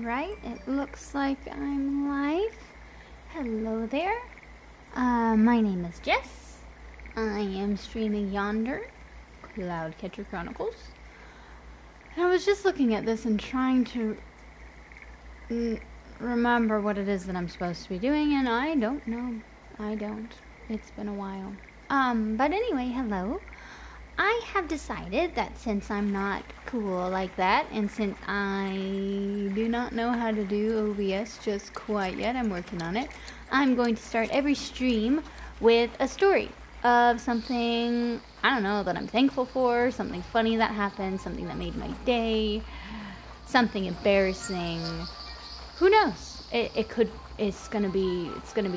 Alright, it looks like I'm live. Hello there. My name is Jess. I am streaming Yonder, Cloudcatcher Chronicles. And I was just looking at this and trying to remember what it is that I'm supposed to be doing, and I don't know. I don't. It's been a while. But anyway, hello. I have decided that since I'm not cool like that, and since I do not know how to do OBS just quite yet, I'm working on it, I'm going to start every stream with a story of something, I don't know, that I'm thankful for, something funny that happened, something that made my day, something embarrassing. Who knows? It's gonna be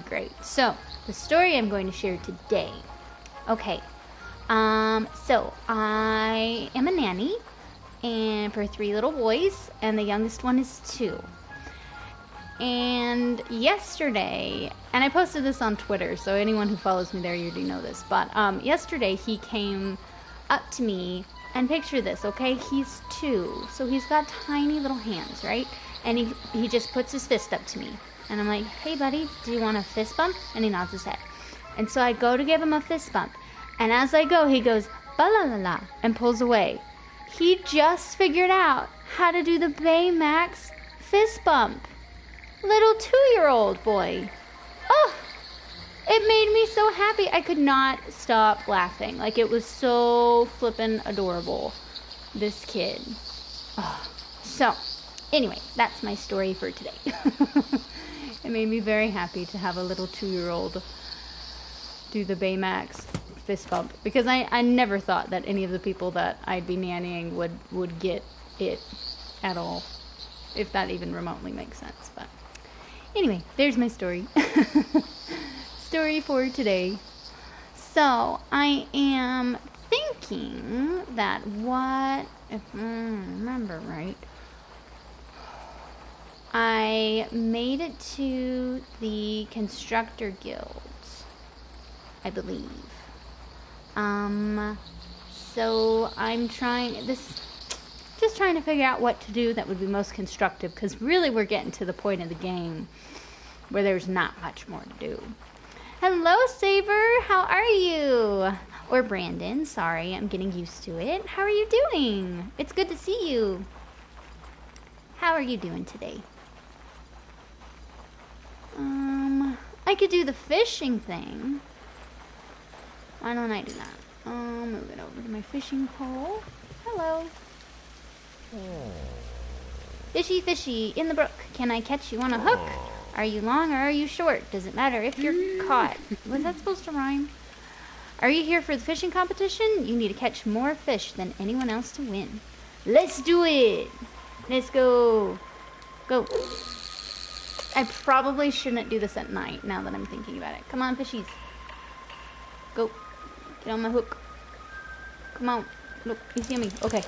great. So, the story I'm going to share today. Okay. So I am a nanny and for 3 little boys, and the youngest one is 2. And yesterday, and I posted this on Twitter, so anyone who follows me there, you already know this, but yesterday he came up to me, and picture this, okay? He's 2, so he's got tiny little hands, right? And he just puts his fist up to me, and I'm like, hey buddy, do you want a fist bump? And he nods his head. And so I go to give him a fist bump. And as I go, he goes, ba-la-la-la, and pulls away. He just figured out how to do the Baymax fist bump. Little 2-year-old boy. Oh, it made me so happy. I could not stop laughing. Like, it was so flippin' adorable, this kid. Oh. So, anyway, that's my story for today. It made me very happy to have a little 2-year-old do the Baymax fist bump, because I never thought that any of the people that I'd be nannying would get it at all, if that even remotely makes sense. But anyway, there's my story. Story for today. So I am thinking that if I remember right, I made it to the Constructor Guild, I believe. So I'm just trying to figure out what to do that would be most constructive, because really we're getting to the point of the game where there's not much more to do. Hello, Saber, how are you? Or Brandon, sorry, I'm getting used to it. How are you doing? It's good to see you. How are you doing today? I could do the fishing thing. Why don't I do that? I'll move it over to my fishing pole. Hello. Fishy, fishy, in the brook. Can I catch you on a hook? Are you long or are you short? Does it matter if you're caught? Was that supposed to rhyme? Are you here for the fishing competition? You need to catch more fish than anyone else to win. Let's do it. Let's go. Go. I probably shouldn't do this at night, now that I'm thinking about it. Come on, fishies. Go. Get on my hook. Come on. Look, you see me. Okay.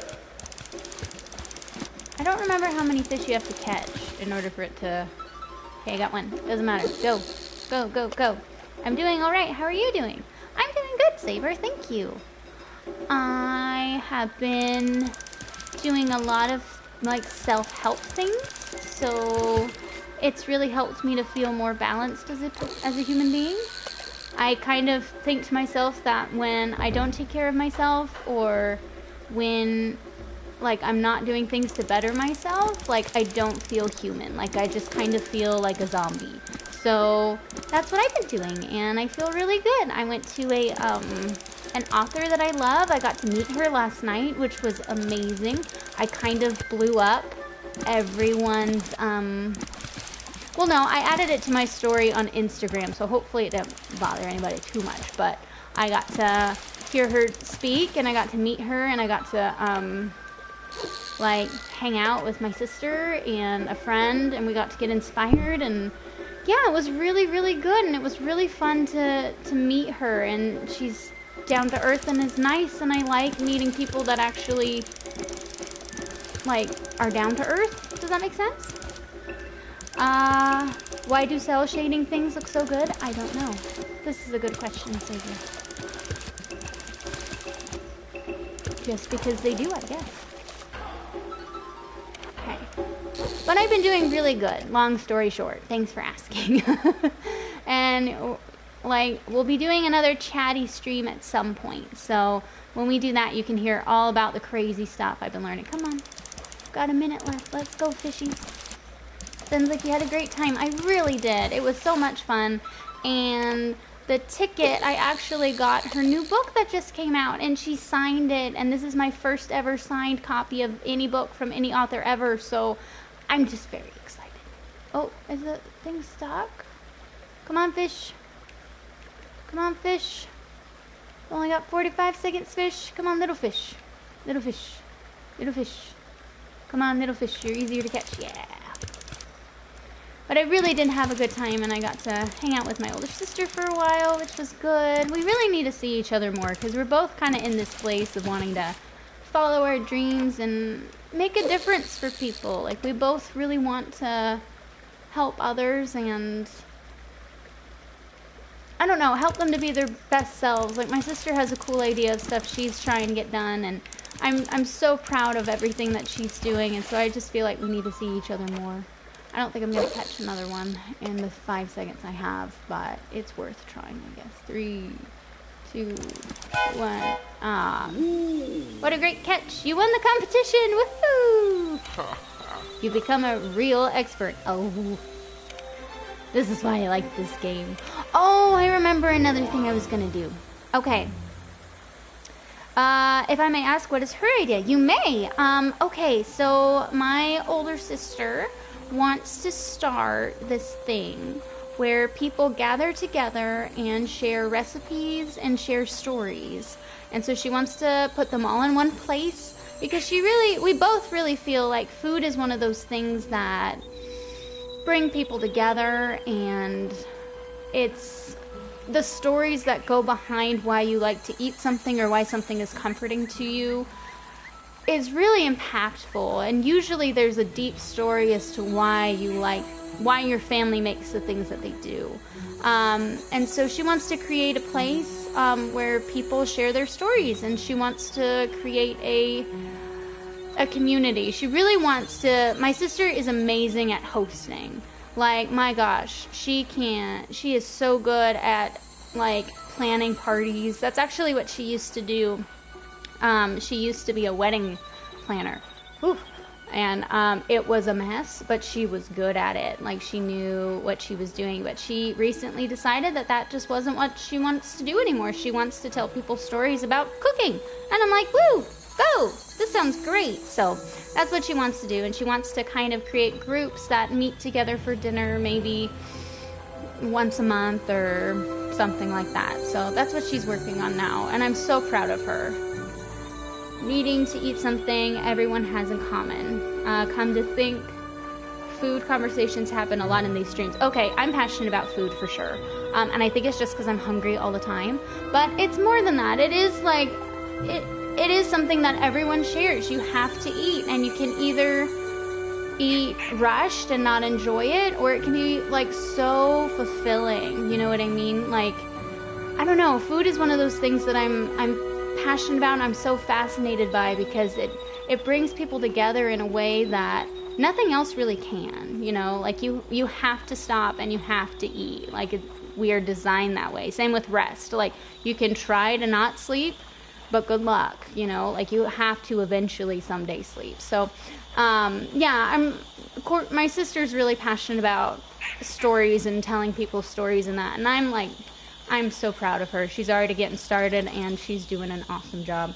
I don't remember how many fish you have to catch in order for it to... Okay, I got one. Doesn't matter. Go. Go, go, go. I'm doing alright. How are you doing? I'm doing good, Saber. Thank you. I have been doing a lot of, like, self-help things. So it's really helped me to feel more balanced as a human being. I kind of think to myself that when I don't take care of myself, or when, like, I'm not doing things to better myself, like, I don't feel human. Like, I just kind of feel like a zombie. So that's what I've been doing, and I feel really good. I went to an author that I love. I got to meet her last night, which was amazing. I kind of blew up everyone's, well, no, I added it to my story on Instagram, so hopefully it didn't bother anybody too much. But I got to hear her speak, and I got to meet her, and I got to, like, hang out with my sister and a friend, and we got to get inspired, and yeah, it was really, really good, and it was really fun to meet her, and she's down to earth and is nice, and I like meeting people that actually, like, are down to earth. Does that make sense? Why do cell shading things look so good? I don't know. This is a good question, Savior. Just because they do, I guess. Okay. But I've been doing really good, long story short. Thanks for asking. And like, we'll be doing another chatty stream at some point. So when we do that, you can hear all about the crazy stuff I've been learning. Come on. Got a minute left. Let's go, fishies. Sounds like you had a great time. I really did. It was so much fun. And the ticket, I actually got her new book that just came out, and she signed it. And this is my first ever signed copy of any book from any author ever. So I'm just very excited. Oh, is the thing stuck? Come on, fish. Come on, fish. Only got 45 seconds, fish. Come on, little fish. Little fish. Little fish. Come on, little fish. You're easier to catch. Yeah. But I really did have a good time, and I got to hang out with my older sister for a while, which was good. We really need to see each other more, because we're both kind of in this place of wanting to follow our dreams and make a difference for people. Like, we both really want to help others and, I don't know, help them to be their best selves. Like, my sister has a cool idea of stuff she's trying to get done, and I'm so proud of everything that she's doing, and so I just feel like we need to see each other more. I don't think I'm going to catch another one in the 5 seconds I have, but it's worth trying, I guess. 3, 2, 1. Ah. What a great catch. You won the competition. Woohoo! You become a real expert. Oh. This is why I like this game. Oh, I remember another thing I was going to do. Okay. If I may ask, what is her idea? You may. Okay, so my older sister wants to start this thing where people gather together and share recipes and share stories. And so she wants to put them all in one place, because we both really feel like food is one of those things that bring people together, and it's the stories that go behind why you like to eat something or why something is comforting to you is really impactful, and usually there's a deep story as to why your family makes the things that they do. And so she wants to create a place where people share their stories, and she wants to create a community. She really wants to. My sister is amazing at hosting. Like, my gosh, she is so good at, like, planning parties. That's actually what she used to do. She used to be a wedding planner. Whew. And it was a mess, but she was good at it. Like, she knew what she was doing. But she recently decided that just wasn't what she wants to do anymore. She wants to tell people stories about cooking. And I'm like, woo, go! This sounds great. So that's what she wants to do. And she wants to kind of create groups that meet together for dinner maybe once a month or something like that. So that's what she's working on now. And I'm so proud of her. Needing to eat something everyone has in common. Come to think, food conversations happen a lot in these streams. Okay, I'm passionate about food for sure. And I think it's just because I'm hungry all the time. But it's more than that. It is like, it is something that everyone shares. You have to eat. And you can either eat rushed and not enjoy it, or it can be like so fulfilling. You know what I mean? Like, I don't know. Food is one of those things that I'm passionate about and I'm so fascinated by, because it brings people together in a way that nothing else really can. You know, like you have to stop and you have to eat. Like, we are designed that way. Same with rest. Like, you can try to not sleep, but good luck. You know, like, you have to eventually someday sleep. So yeah, my sister's really passionate about stories and telling people stories and that, and I'm so proud of her. She's already getting started, and she's doing an awesome job.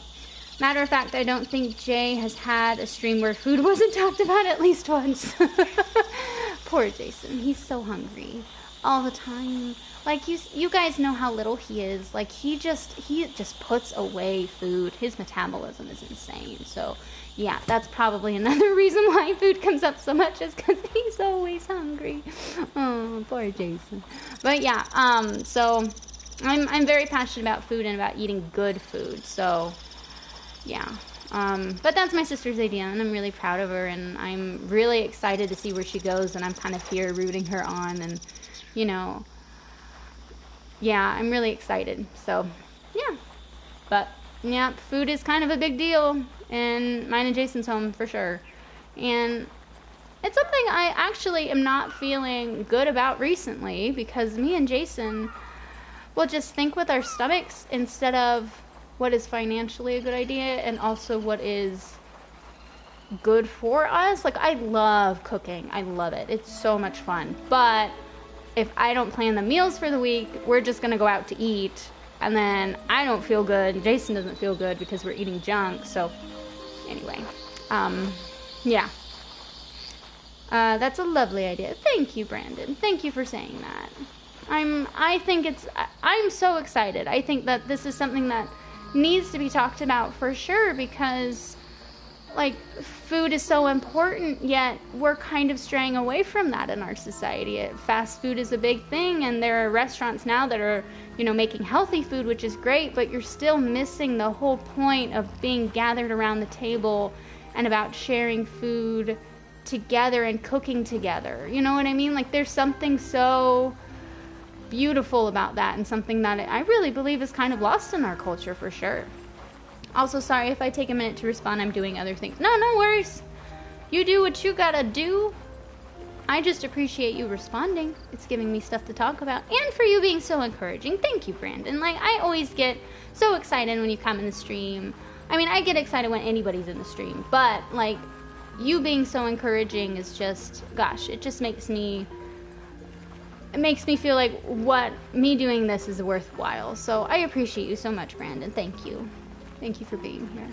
Matter of fact, I don't think Jay has had a stream where food wasn't talked about at least once. Poor Jason. He's so hungry all the time. Like, you guys know how little he is. Like, he just puts away food. His metabolism is insane. So, yeah, that's probably another reason why food comes up so much, is because he's always hungry. Oh, poor Jason. But yeah, so I'm very passionate about food and about eating good food. So, yeah. But that's my sister's idea, and I'm really proud of her, and I'm really excited to see where she goes, and I'm kind of here rooting her on, and, you know, yeah, I'm really excited. So, yeah. But, yeah, food is kind of a big deal in mine and Jason's home, for sure. And It's something I actually am not feeling good about recently, because me and Jason will just think with our stomachs instead of what is financially a good idea and also what is good for us. Like, I love cooking. I love it. It's so much fun. But if I don't plan the meals for the week, we're just going to go out to eat. And then I don't feel good. Jason doesn't feel good because we're eating junk. So anyway, yeah. That's a lovely idea. Thank you, Brandon. Thank you for saying that. I'm so excited. I think that this is something that needs to be talked about for sure, because like, food is so important, yet we're kind of straying away from that in our society. Fast food is a big thing, and there are restaurants now that are, making healthy food, which is great, but you're still missing the whole point of being gathered around the table and about sharing food together and cooking together. You know what I mean? Like, there's something so beautiful about that, and something that I really believe is kind of lost in our culture for sure. Also, sorry if I take a minute to respond. I'm doing other things. No worries. You do what you gotta do. I just appreciate you responding. It's giving me stuff to talk about. And for you being so encouraging. Thank you, Brandon. Like, I always get so excited when you come in the stream. I mean, I get excited when anybody's in the stream. But, like, you being so encouraging is just, gosh, it just makes me... It makes me feel like me doing this is worthwhile. So I appreciate you so much, Brandon. Thank you. Thank you for being here.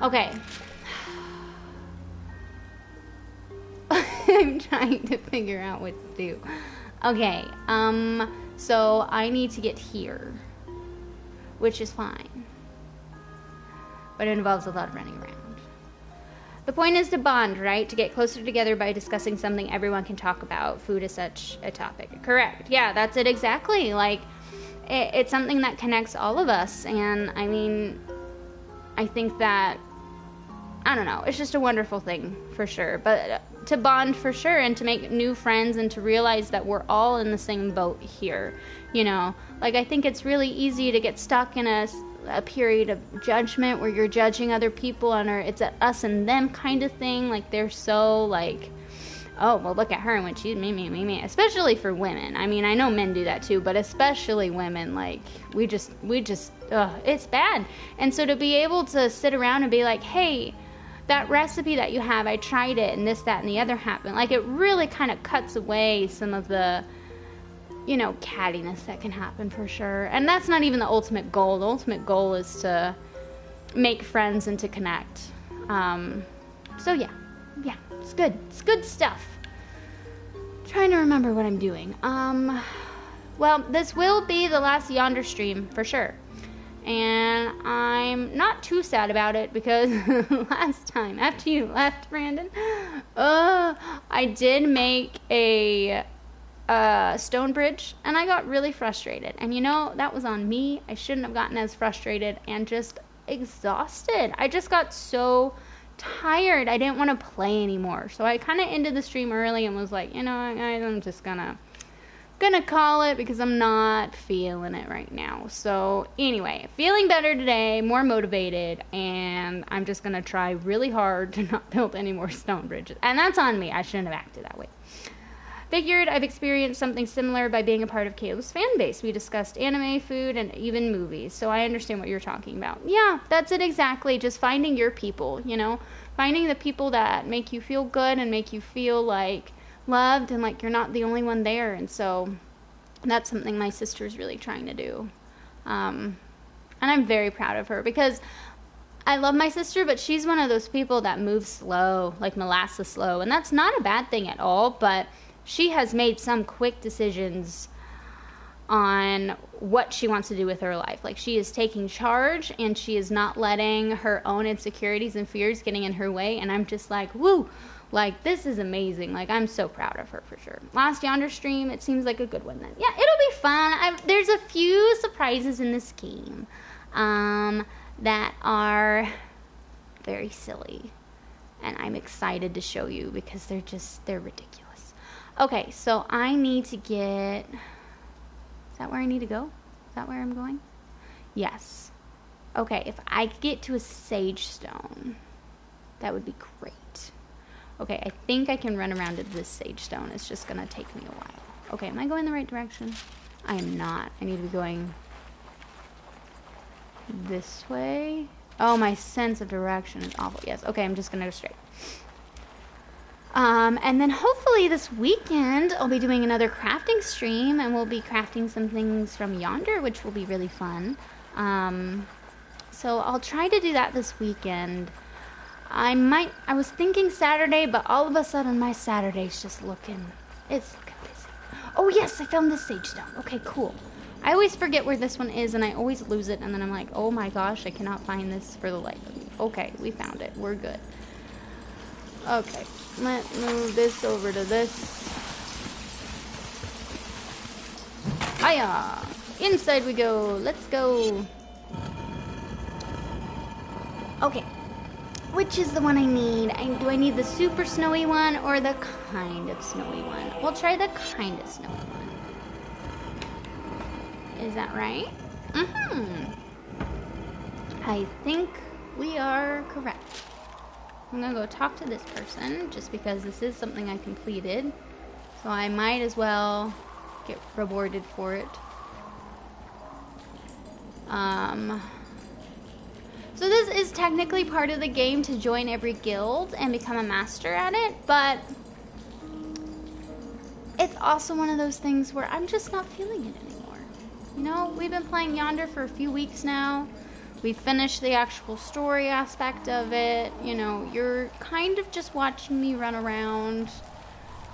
Okay. I'm trying to figure out what to do. Okay, so I need to get here, which is fine. But it involves a lot of running around. The point is to bond, right? To get closer together by discussing something everyone can talk about. Food is such a topic. Correct. Yeah, that's it exactly. Like, it's something that connects all of us. And, I mean, I think that, I don't know, it's just a wonderful thing for sure. But to bond for sure, and to make new friends, and to realize that we're all in the same boat here, Like, I think it's really easy to get stuck in a period of judgment where you're judging other people on it's a us and them kind of thing. Like, they're so like, oh, well, look at her and when she's me. Especially for women. I mean, I know men do that too, but especially women, like, we just, it's bad. And so to be able to sit around and be like, hey, that recipe that you have, I tried it, and this, that, and the other happened. Like, it really kind of cuts away some of the, cattiness that can happen for sure. And that's not even the ultimate goal. The ultimate goal is to make friends and to connect. So yeah, it's good. It's good stuff. Trying to remember what I'm doing. Well, this will be the last Yonder stream for sure. And I'm not too sad about it, because last time, after you left, Brandon, I did make a stone bridge, and I got really frustrated. And that was on me. I shouldn't have gotten as frustrated and just exhausted. I just got so tired. I didn't want to play anymore. So I kind of ended the stream early and was like, I'm just gonna call it, because I'm not feeling it right now. So anyway, feeling better today, more motivated, and I'm just gonna try really hard to not build any more stone bridges. And that's on me. I shouldn't have acted that way. Figured I've experienced something similar by being a part of Caleb's fan base. We discussed anime, food, and even movies, so I understand what you're talking about. Yeah, that's it exactly. Just finding your people, finding the people that make you feel good and make you feel like loved and like you're not the only one there. And so that's something my sister's really trying to do. And I'm very proud of her, because I love my sister, but she's one of those people that moves slow, like molasses slow, and that's not a bad thing at all. But she has made some quick decisions on what she wants to do with her life. Like, she is taking charge, and she is not letting her own insecurities and fears getting in her way. And I'm just like, woo, like, this is amazing. Like, I'm so proud of her for sure. Last Yonder stream, it seems like a good one then. Yeah, it'll be fun. There's a few surprises in this game that are very silly, and I'm excited to show you, because they're ridiculous. Okay, so I need to get... Is that where I need to go? Is that where I'm going? Yes. Okay, if I could get to a sage stone, that would be great. Okay, I think I can run around to this sage stone. It's just gonna take me a while. Okay, am I going the right direction? I am not. I need to be going this way. Oh, my sense of direction is awful. Yes, okay, I'm just gonna go straight. And then hopefully this weekend I'll be doing another crafting stream, and we'll be crafting some things from Yonder, which will be really fun. So I'll try to do that this weekend. I was thinking Saturday, but all of a sudden my Saturday's just it's looking busy. Oh yes, I found this sage stone. Okay, cool. I always forget where this one is, and I always lose it, and then I'm like, oh my gosh, I cannot find this for the life of me. Okay, we found it. We're good. Okay, let's move this over to this. Hiya! Inside we go. Let's go. Okay. Which is the one I need? Do I need the super snowy one or the kind of snowy one? We'll try the kind of snowy one. Is that right? I think we are correct. I'm gonna go talk to this person just because this is something I completed. So I might as well get rewarded for it. So this is technically part of the game to join every guild and become a master at it, but it's also one of those things where I'm just not feeling it anymore. You know, we've been playing Yonder for a few weeks now. We finished the actual story aspect of it. You know, you're kind of just watching me run around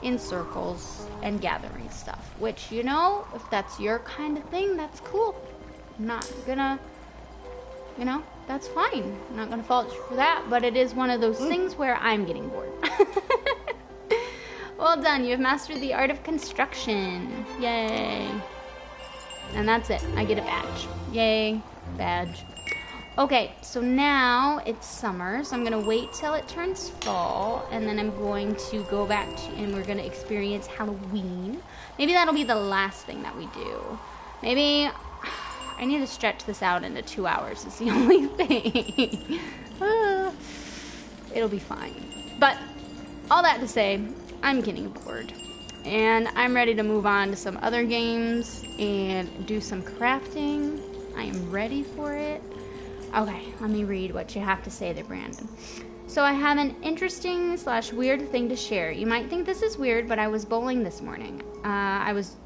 in circles and gathering stuff, which, you know, if that's your kind of thing, that's cool. I'm not gonna, you know, that's fine. I'm not gonna fault you for that, but it is one of those things where I'm getting bored. Well done, you have mastered the art of construction. Yay. And that's it, I get a badge. Yay, badge. Okay, so now it's summer, so I'm gonna wait till it turns fall, and then I'm going to go back and we're gonna experience Halloween. Maybe that'll be the last thing that we do. Maybe I need to stretch this out into 2 hours. It's the only thing. It'll be fine. But all that to say, I'm getting bored. And I'm ready to move on to some other games and do some crafting. I am ready for it. Okay, let me read what you have to say there, Brandon. So I have an interesting / weird thing to share. You might think this is weird, but I was bowling this morning. I was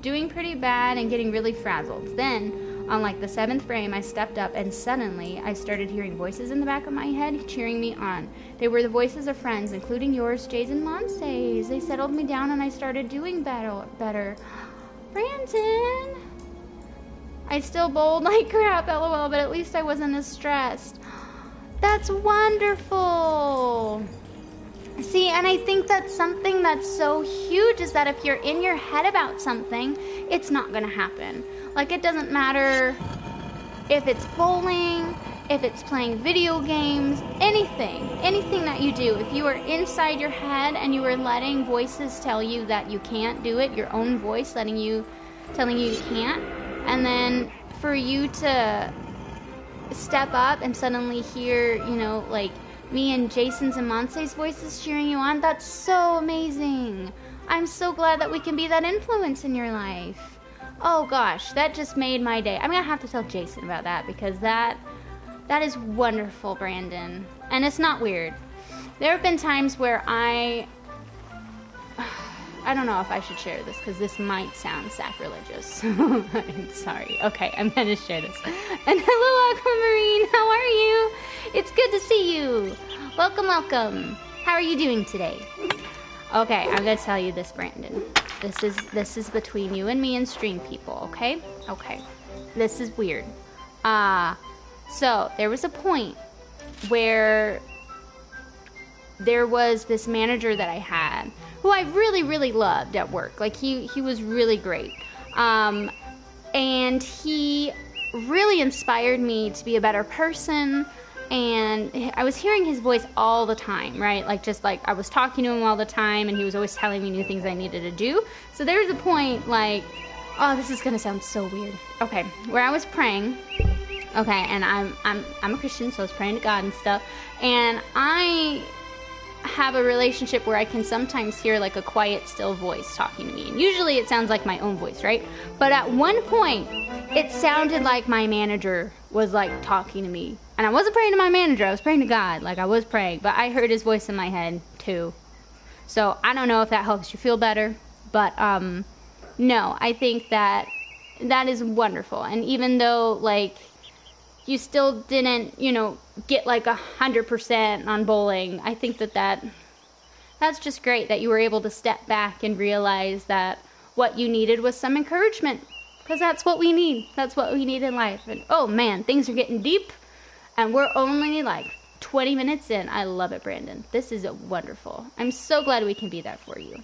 doing pretty bad and getting really frazzled. Then, on like the 7th frame, I stepped up and suddenly I started hearing voices in the back of my head cheering me on. They were the voices of friends, including yours, Jay's and Monse's. They settled me down and I started doing better. Brandon! I still bowled like crap, lol, but at least I wasn't as stressed. That's wonderful! See, and I think that's something that's so huge, is that if you're in your head about something, it's not gonna happen. Like, it doesn't matter if it's bowling, if it's playing video games, anything that you do. If you are inside your head and you are letting voices tell you that you can't do it, your own voice telling you you can't, and then for you to step up and suddenly hear, you know, like me and Jason's and Monse's voices cheering you on, that's so amazing. I'm so glad that we can be that influence in your life. Oh gosh, that just made my day. I'm gonna have to tell Jason about that, because that is wonderful, Brandon. And it's not weird. There have been times where I don't know if I should share this, because this might sound sacrilegious. I'm sorry. Okay, I'm gonna share this. And hello, Aquamarine. How are you? It's good to see you. Welcome, welcome. How are you doing today? Okay, I'm gonna tell you this, Brandon. This is between you and me and stream people, okay? Okay. This is weird. So there was a point where there was this manager that I had who I really, really loved at work. Like, he was really great. And he really inspired me to be a better person. And I was hearing his voice all the time, right? Like, just like I was talking to him all the time, and he was always telling me new things I needed to do. So there was a point, like, oh, this is gonna sound so weird. Okay, where I was praying. Okay, and I'm a Christian, so I was praying to God and stuff. And I have a relationship where I can sometimes hear like a quiet, still voice talking to me. And usually it sounds like my own voice, right? But at one point, it sounded like my manager was like talking to me. And I wasn't praying to my manager, I was praying to God. Like I was praying, but I heard his voice in my head too. So I don't know if that helps you feel better, but no, I think that is wonderful. And even though like you still didn't, you know, get like 100% on bowling, I think that's just great that you were able to step back and realize that what you needed was some encouragement, because that's what we need. That's what we need in life. And oh man, things are getting deep, and we're only like 20 minutes in. I love it, Brandon. This is wonderful. I'm so glad we can be there for you.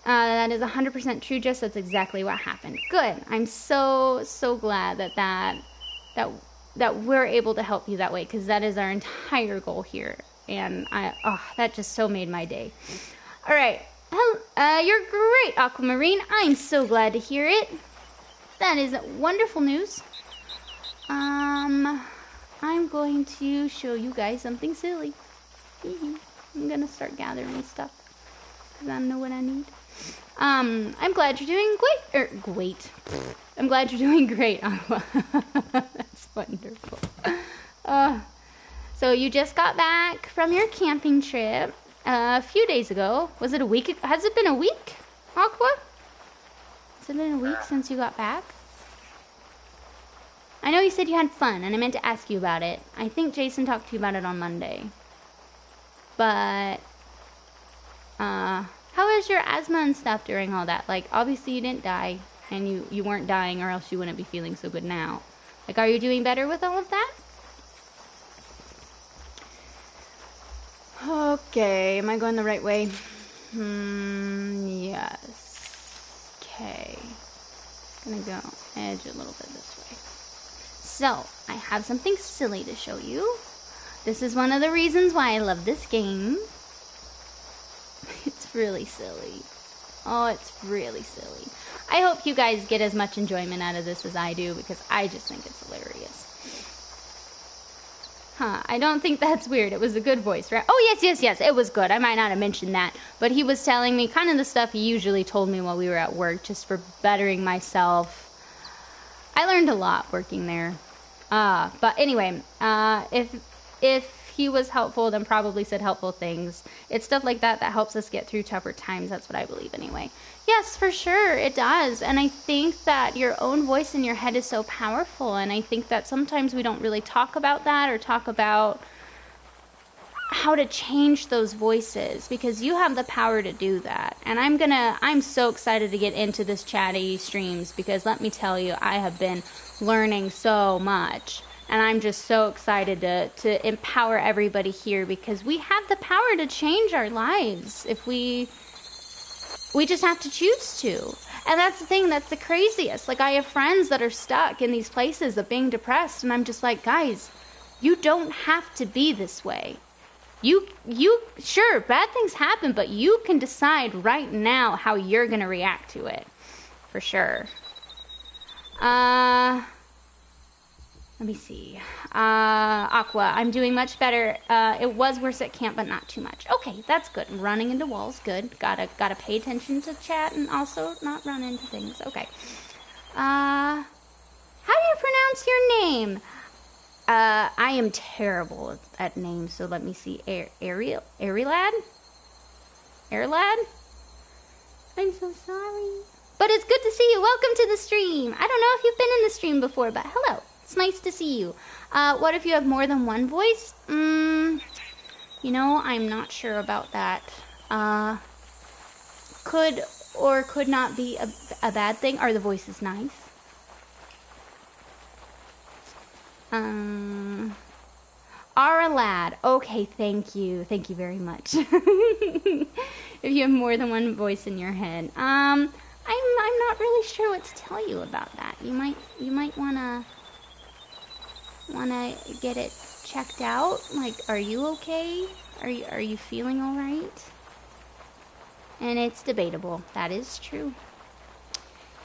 That is 100% true, Jess. That's exactly what happened. Good. I'm so glad that we're able to help you that way, because that is our entire goal here. And that just so made my day. All right. You're great, Aquamarine. I'm so glad to hear it. That is wonderful news. I'm going to show you guys something silly. I'm gonna start gathering stuff, because I know what I need. I'm glad you're doing great. I'm glad you're doing great, Aqua. That's wonderful. So you just got back from your camping trip a few days ago. Was it a week? Has it been a week, Aqua? Has it been a week since you got back? I know you said you had fun, and I meant to ask you about it. I think Jason talked to you about it on Monday. But, how was your asthma and stuff during all that? Like, obviously you didn't die, and you weren't dying, or else you wouldn't be feeling so good now. Like, are you doing better with all of that? Okay, am I going the right way? Yes. Okay. Gonna go edge a little bit this way. So, I have something silly to show you. This is one of the reasons why I love this game. It's really silly. Oh, it's really silly. I hope you guys get as much enjoyment out of this as I do, because I just think it's hilarious. I don't think that's weird. It was a good voice, right? Oh, yes. It was good. I might not have mentioned that. But he was telling me kind of the stuff he usually told me while we were at work, just for bettering myself. I learned a lot working there. But anyway, if he was helpful, then probably said helpful things. It's stuff like that that helps us get through tougher times. That's what I believe anyway. Yes, for sure, it does. And I think that your own voice in your head is so powerful. And I think that sometimes we don't really talk about that, or talk about how to change those voices, because you have the power to do that. And I'm so excited to get into this chatty streams, because let me tell you, I have been learning so much. And I'm just so excited to empower everybody here, because we have the power to change our lives if we just have to choose to. And that's the thing, that's the craziest. Like, I have friends that are stuck in these places of being depressed, and I'm just like, guys, you don't have to be this way. You sure, bad things happen, but you can decide right now how you're gonna react to it. For sure. Let me see. Aqua, I'm doing much better. It was worse at camp, but not too much. Okay, that's good. Running into walls, good. Gotta pay attention to chat and also not run into things. Okay. How do you pronounce your name? I am terrible at names, so let me see. Airlad? I'm so sorry. But it's good to see you. Welcome to the stream. I don't know if you've been in the stream before, but hello. It's nice to see you. What if you have more than one voice? You know, I'm not sure about that. Could or could not be a bad thing. Are the voices nice? Our lad. Okay, thank you. Thank you very much. If you have more than one voice in your head. I'm not really sure what to tell you about that. You might wanna get it checked out. Like, are you okay? Are you feeling all right? And it's debatable. That is true.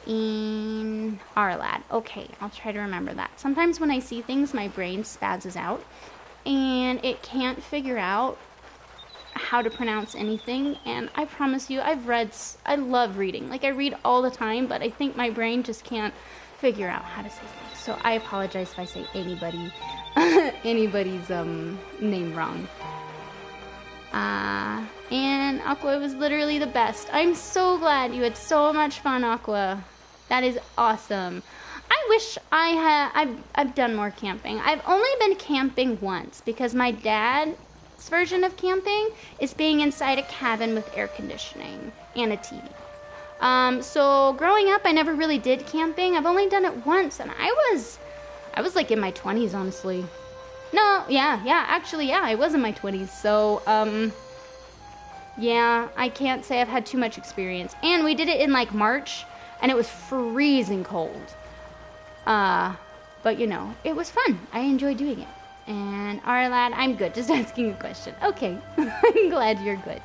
In our lad. Okay, I'll try to remember that. Sometimes when I see things, my brain spazzes out, and it can't figure out how to pronounce anything, and I promise you, I love reading. Like, I read all the time, but I think my brain just can't figure out how to say things. So I apologize if I say anybody's name wrong. And Aqua was literally the best. I'm so glad you had so much fun, Aqua. That is awesome. I wish I've done more camping. I've only been camping once because my dad's version of camping is being inside a cabin with air conditioning and a TV. So growing up, I never really did camping. I've only done it once, and I was like in my 20s, honestly. No, actually, I was in my 20s. So, yeah, I can't say I've had too much experience. And we did it in like March, and it was freezing cold. But you know, it was fun. I enjoyed doing it. And alright, lad, I'm good. Just asking a question. Okay, I'm glad you're good.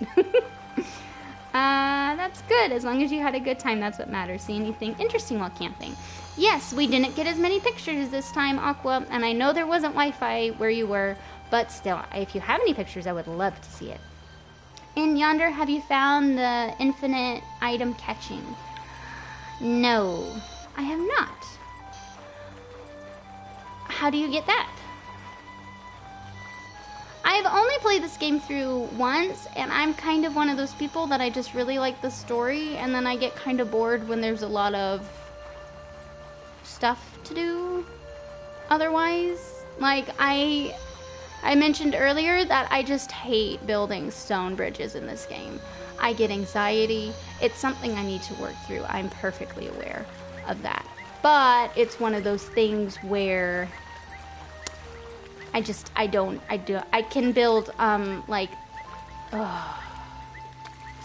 That's good. As long as you had a good time, that's what matters. See anything interesting while camping? Yes, we didn't get as many pictures this time, Aqua, and I know there wasn't Wi-Fi where you were, but still, if you have any pictures, I would love to see it. In Yonder, have you found the infinite item catching? No, I have not. How do you get that? I've only played this game through once, and I'm kind of one of those people that I just really like the story, and then I get kind of bored when there's a lot of stuff to do otherwise. Like, I mentioned earlier that I just hate building stone bridges in this game. I get anxiety. It's something I need to work through. I'm perfectly aware of that. But it's one of those things where I can build,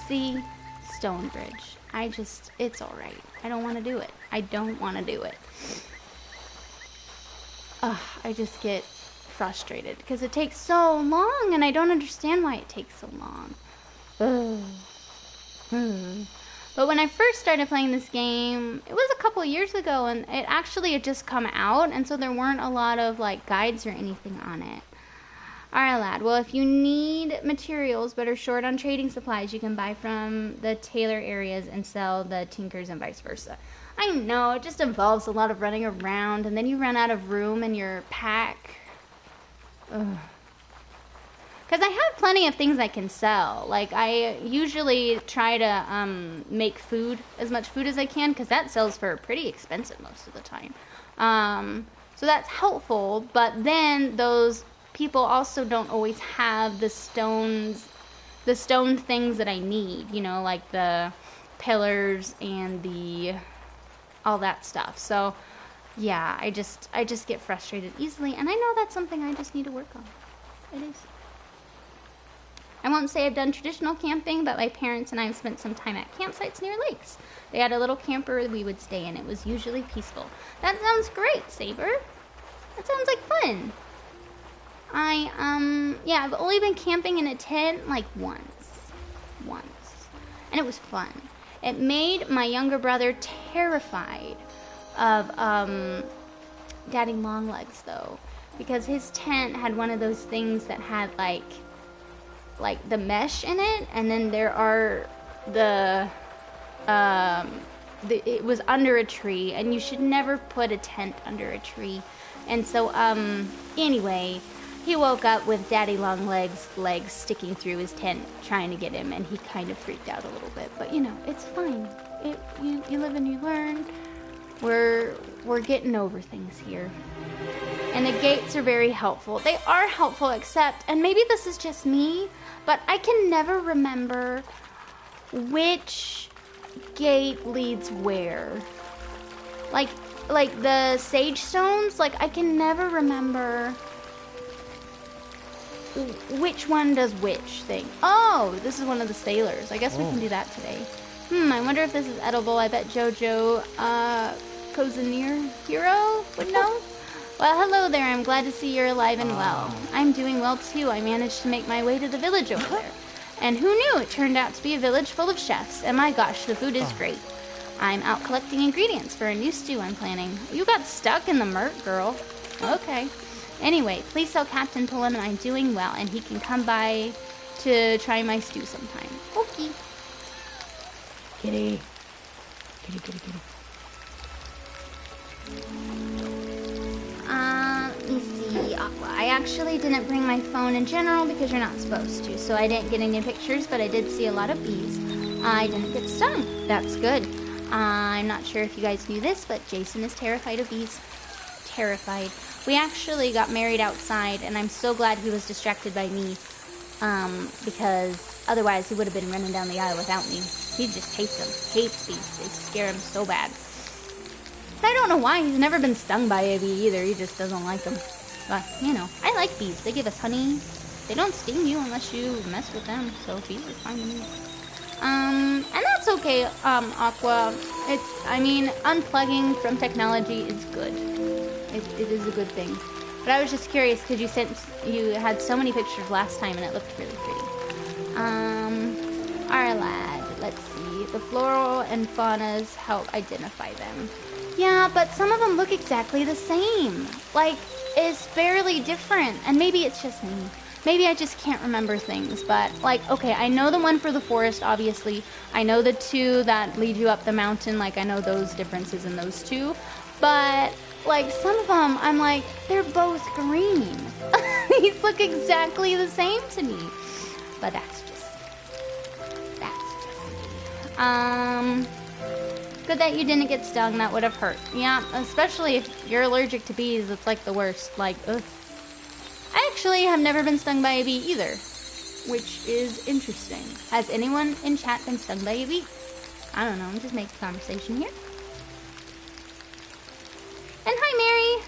see, stone bridge. It's alright. I don't want to do it. I don't want to do it. I just get frustrated because it takes so long, and I don't understand why it takes so long. But when I first started playing this game, it was a couple years ago, and it actually had just come out, and so there weren't a lot of like guides or anything on it. Alright, lad. Well, if you need materials but are short on trading supplies, you can buy from the tailor areas and sell the tinkers and vice versa. I know, it just involves a lot of running around, and then you run out of room in your pack. Because I have plenty of things I can sell. Like, I usually try to make food, as much food as I can, because that sells for pretty expensive most of the time. So that's helpful, but then those people also don't always have the stone things that I need, you know, like the pillars and all that stuff. So yeah, I just get frustrated easily, and I know that's something I just need to work on. It is. I won't say I've done traditional camping, but my parents and I have spent some time at campsites near lakes. They had a little camper we would stay in. It was usually peaceful. That sounds great, Saber. That sounds like fun. I've only been camping in a tent like once. And it was fun. It made my younger brother terrified of Daddy Longlegs, though, because his tent had one of those things that had like the mesh in it, and then there are it was under a tree, and you should never put a tent under a tree. And so anyway, he woke up with Daddy Longlegs' legs sticking through his tent trying to get him, and he kind of freaked out a little bit. But you know, it's fine. You live and you learn. We're getting over things here. And the gates are very helpful. They are helpful, except, and maybe this is just me, but I can never remember which gate leads where. Like the sage stones, like I can never remember which one does which thing. Oh, this is one of the sailors. I guess we can do that today. I wonder if this is edible. I bet Jojo Cozineer Hero would know. Well, hello there. I'm glad to see you're alive and well. I'm doing well too. I managed to make my way to the village over there. And who knew? It turned out to be a village full of chefs. And my gosh, the food is great. I'm out collecting ingredients for a new stew I'm planning. You got stuck in the murk, girl. Okay. Anyway, please tell Captain Pullum I'm doing well, and he can come by to try my stew sometime. Okay. Kitty. Kitty, kitty, kitty. Let me see, Aqua. I actually didn't bring my phone in general because you're not supposed to, so I didn't get any pictures, but I did see a lot of bees. I didn't get stung. That's good. I'm not sure if you guys knew this, but Jason is terrified of bees. Terrified. We actually got married outside, and I'm so glad he was distracted by me, because otherwise he would have been running down the aisle without me. He just hates them. Hates bees. They scare him so bad. I don't know why. He's never been stung by a bee either. He just doesn't like them. But, you know, I like bees. They give us honey. They don't sting you unless you mess with them. So bees are fine to me. And that's okay, Aqua. I mean, unplugging from technology is good. It is a good thing. But I was just curious because you had so many pictures last time and it looked really pretty. Our lad, let's see. The floral and faunas help identify them. Yeah, but some of them look exactly the same. Like, it's barely different. And maybe it's just me. Maybe I just can't remember things. But, like, okay, I know the one for the forest, obviously. I know the two that lead you up the mountain. Like, I know those differences in those two. But, like, some of them, I'm like, they're both green. These look exactly the same to me. But that's just me. Good that you didn't get stung. That would have hurt. Yeah, especially if you're allergic to bees. It's like the worst. Like, ugh. I actually have never been stung by a bee either, which is interesting. Has anyone in chat been stung by a bee? I don't know. I'm just making conversation here. And hi, Mary.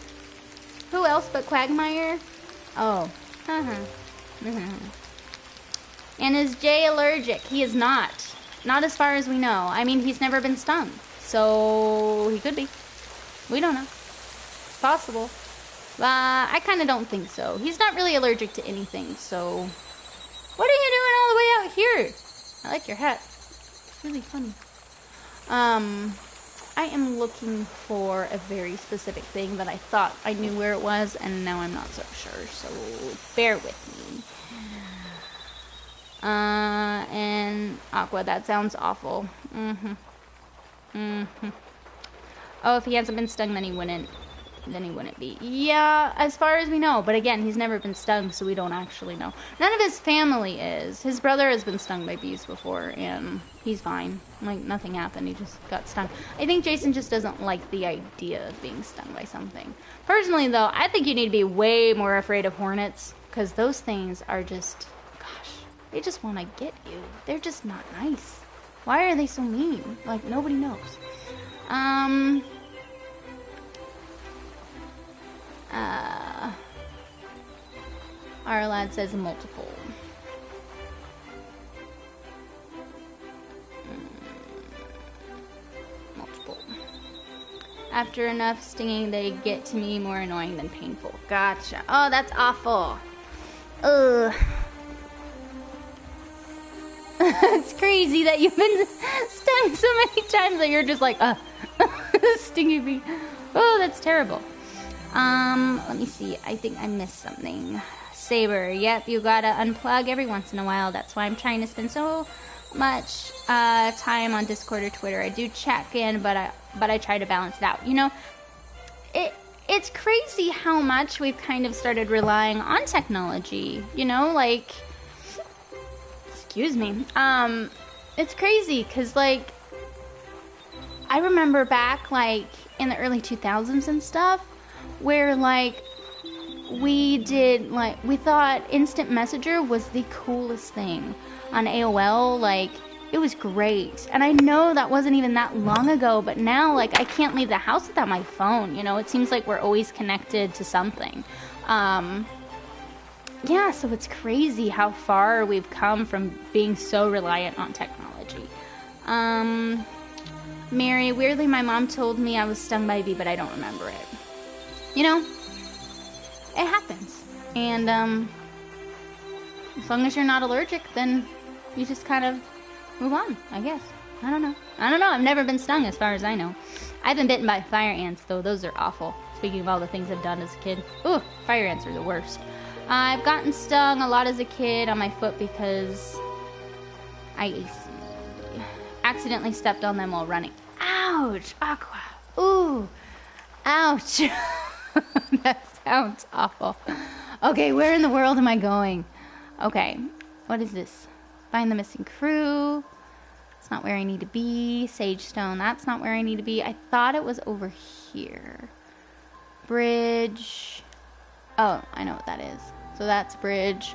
Who else but Quagmire? Oh. And is Jay allergic? He is not. Not as far as we know. I mean, he's never been stung. So, he could be. We don't know. It's possible. I kind of don't think so. He's not really allergic to anything, so... What are you doing all the way out here? I like your hat. It's really funny. I am looking for a very specific thing that I thought I knew where it was, and now I'm not so sure, so bear with me. And Aqua, that sounds awful. Oh, if he hasn't been stung, then he wouldn't be. Yeah, as far as we know. But again, he's never been stung, so we don't actually know. None of his family is. His brother has been stung by bees before, and he's fine. Like, nothing happened. He just got stung. I think Jason just doesn't like the idea of being stung by something. Personally, though, I think you need to be way more afraid of hornets, because those things are just... Gosh, they just want to get you. They're just not nice. Why are they so mean? Like, nobody knows. Our lad says multiple. Multiple. After enough stinging, they get to me more annoying than painful. Gotcha. Oh, that's awful. Ugh. It's crazy that you've been stung so many times that you're just like, stingy bee. Oh, that's terrible. Let me see. I think I missed something. Saber. Yep, you gotta unplug every once in a while. That's why I'm trying to spend so much time on Discord or Twitter. I do check in, but I try to balance it out. You know, it's crazy how much we've kind of started relying on technology. You know, like... Excuse me. It's crazy because, like, I remember back, like, in the early 2000s and stuff, where, like, we thought Instant Messenger was the coolest thing on AOL. Like, it was great. And I know that wasn't even that long ago, but now, like, I can't leave the house without my phone. You know, it seems like we're always connected to something. Yeah, so it's crazy how far we've come from being so reliant on technology. Mary, weirdly, my mom told me I was stung by a bee, but I don't remember it. You know, it happens. And, as long as you're not allergic, then you just kind of move on, I guess. I don't know. I've never been stung as far as I know. I've been bitten by fire ants, though. Those are awful. Speaking of all the things I've done as a kid. Ooh, fire ants are the worst. I've gotten stung a lot as a kid on my foot because I accidentally stepped on them while running. Ouch! Aqua! Ooh! Ouch! That sounds awful. Okay, where in the world am I going? Okay, what is this? Find the missing crew. It's not where I need to be. Sage stone, that's not where I need to be. I thought it was over here. Bridge. Oh, I know what that is. So that's bridge.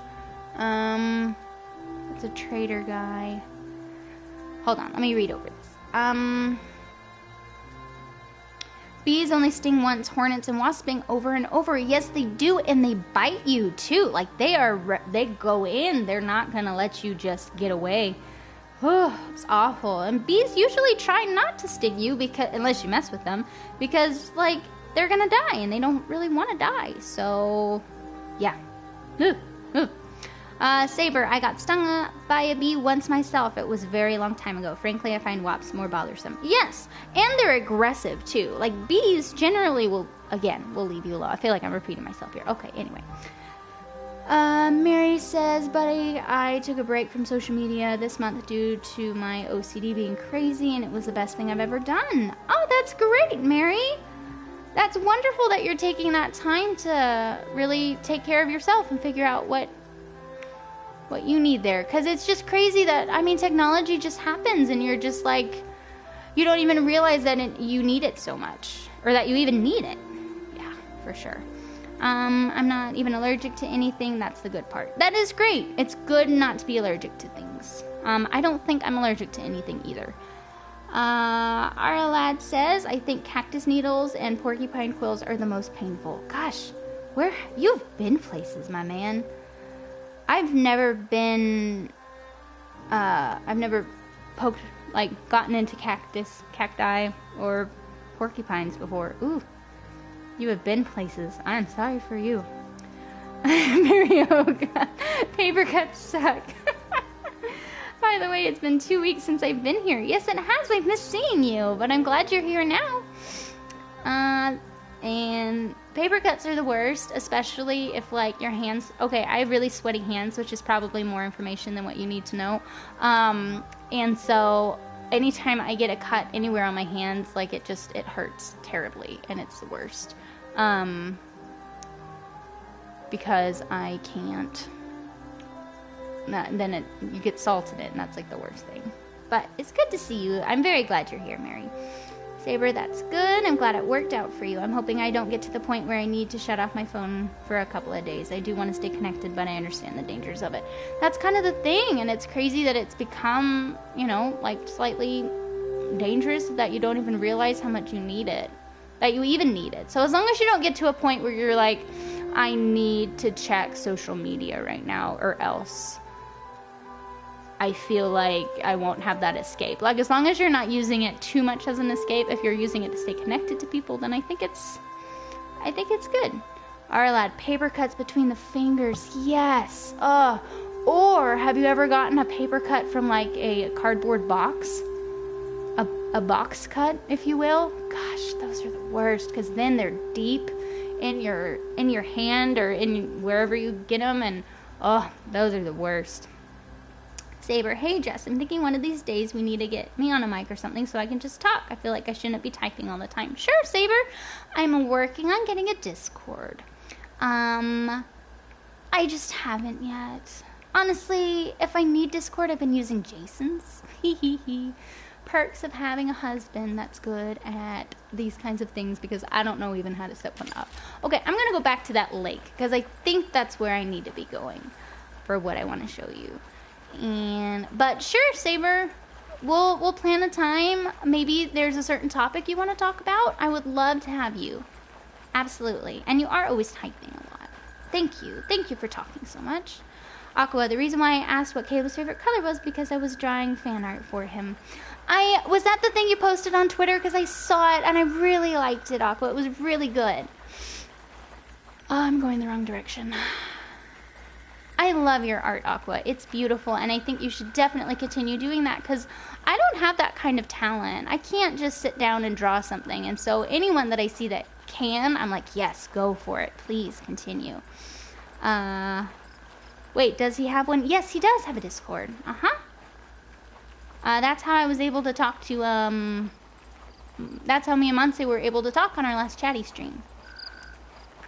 It's a trader guy. Hold on, let me read over this. Bees only sting once, hornets and wasps sting over and over. Yes, they do, and they bite you too. Like they go in. They're not gonna let you just get away. It's awful. And bees usually try not to sting you unless you mess with them, because like they're gonna die and they don't really want to die. So, yeah. Saber, I got stung by a bee once myself. It was a very long time ago. Frankly, I find wasps more bothersome. Yes, and they're aggressive too. Like bees generally will leave you alone. I feel like I'm repeating myself here. Okay, anyway. Mary says, buddy, I took a break from social media this month due to my OCD being crazy, and it was the best thing I've ever done. Oh, that's great, Mary. That's wonderful that you're taking that time to really take care of yourself and figure out what you need there. Because it's just crazy that, I mean, technology just happens and you're just like, you don't even realize that you need it so much. Or that you even need it. Yeah, for sure. I'm not even allergic to anything. That's the good part. That is great. It's good not to be allergic to things. I don't think I'm allergic to anything either. Our lad says, I think cactus needles and porcupine quills are the most painful. Gosh, you've been places, my man. I've never gotten into cacti, or porcupines before. Ooh, you have been places. I'm sorry for you. Mario, paper cuts suck. By the way, it's been 2 weeks since I've been here. Yes, it has. I've missed seeing you, but I'm glad you're here now. And paper cuts are the worst, especially if, like, your hands... Okay, I have really sweaty hands, which is probably more information than what you need to know. And so, anytime I get a cut anywhere on my hands, like, it hurts terribly, and it's the worst. Because I can't... Then you get salt in it, and that's, like, the worst thing. But it's good to see you. I'm very glad you're here, Mary. Saber, that's good. I'm glad it worked out for you. I'm hoping I don't get to the point where I need to shut off my phone for a couple of days. I do want to stay connected, but I understand the dangers of it. That's kind of the thing, and it's crazy that it's become, like slightly dangerous, that you don't even realize how much you need it. That you even need it. So as long as you don't get to a point where you're like, I need to check social media right now, or else I feel like I won't have that escape. Like, as long as you're not using it too much as an escape, if you're using it to stay connected to people, then I think it's good. Our lad, paper cuts between the fingers. Yes. Or have you ever gotten a paper cut from, like, a cardboard box? A box cut, if you will? Gosh, those are the worst, because then they're deep in your hand or in wherever you get them, and those are the worst. Saber, hey Jess, I'm thinking one of these days we need to get me on a mic or something so I can just talk. I feel like I shouldn't be typing all the time. Sure, Saber. I'm working on getting a Discord. I just haven't yet. Honestly, if I need Discord, I've been using Jason's. Perks of having a husband that's good at these kinds of things, because I don't know even how to set one up. Okay, I'm going to go back to that lake because I think that's where I need to be going for what I want to show you. But sure, Saber, we'll plan a time. Maybe there's a certain topic you want to talk about. I would love to have you. Absolutely. And you are always typing a lot. Thank you. Thank you for talking so much. Aqua, the reason why I asked what Caleb's favorite color was because I was drawing fan art for him. Was that the thing you posted on Twitter? Because I saw it and I really liked it, Aqua. It was really good. Oh, I'm going the wrong direction. I love your art, Aqua. It's beautiful, and I think you should definitely continue doing that, because I don't have that kind of talent. I can't just sit down and draw something, and so anyone that I see that can, I'm like, yes, go for it. Please continue. Wait, does he have one? Yes, he does have a Discord. That's how I was able to talk to, that's how me and Monse were able to talk on our last chatty stream.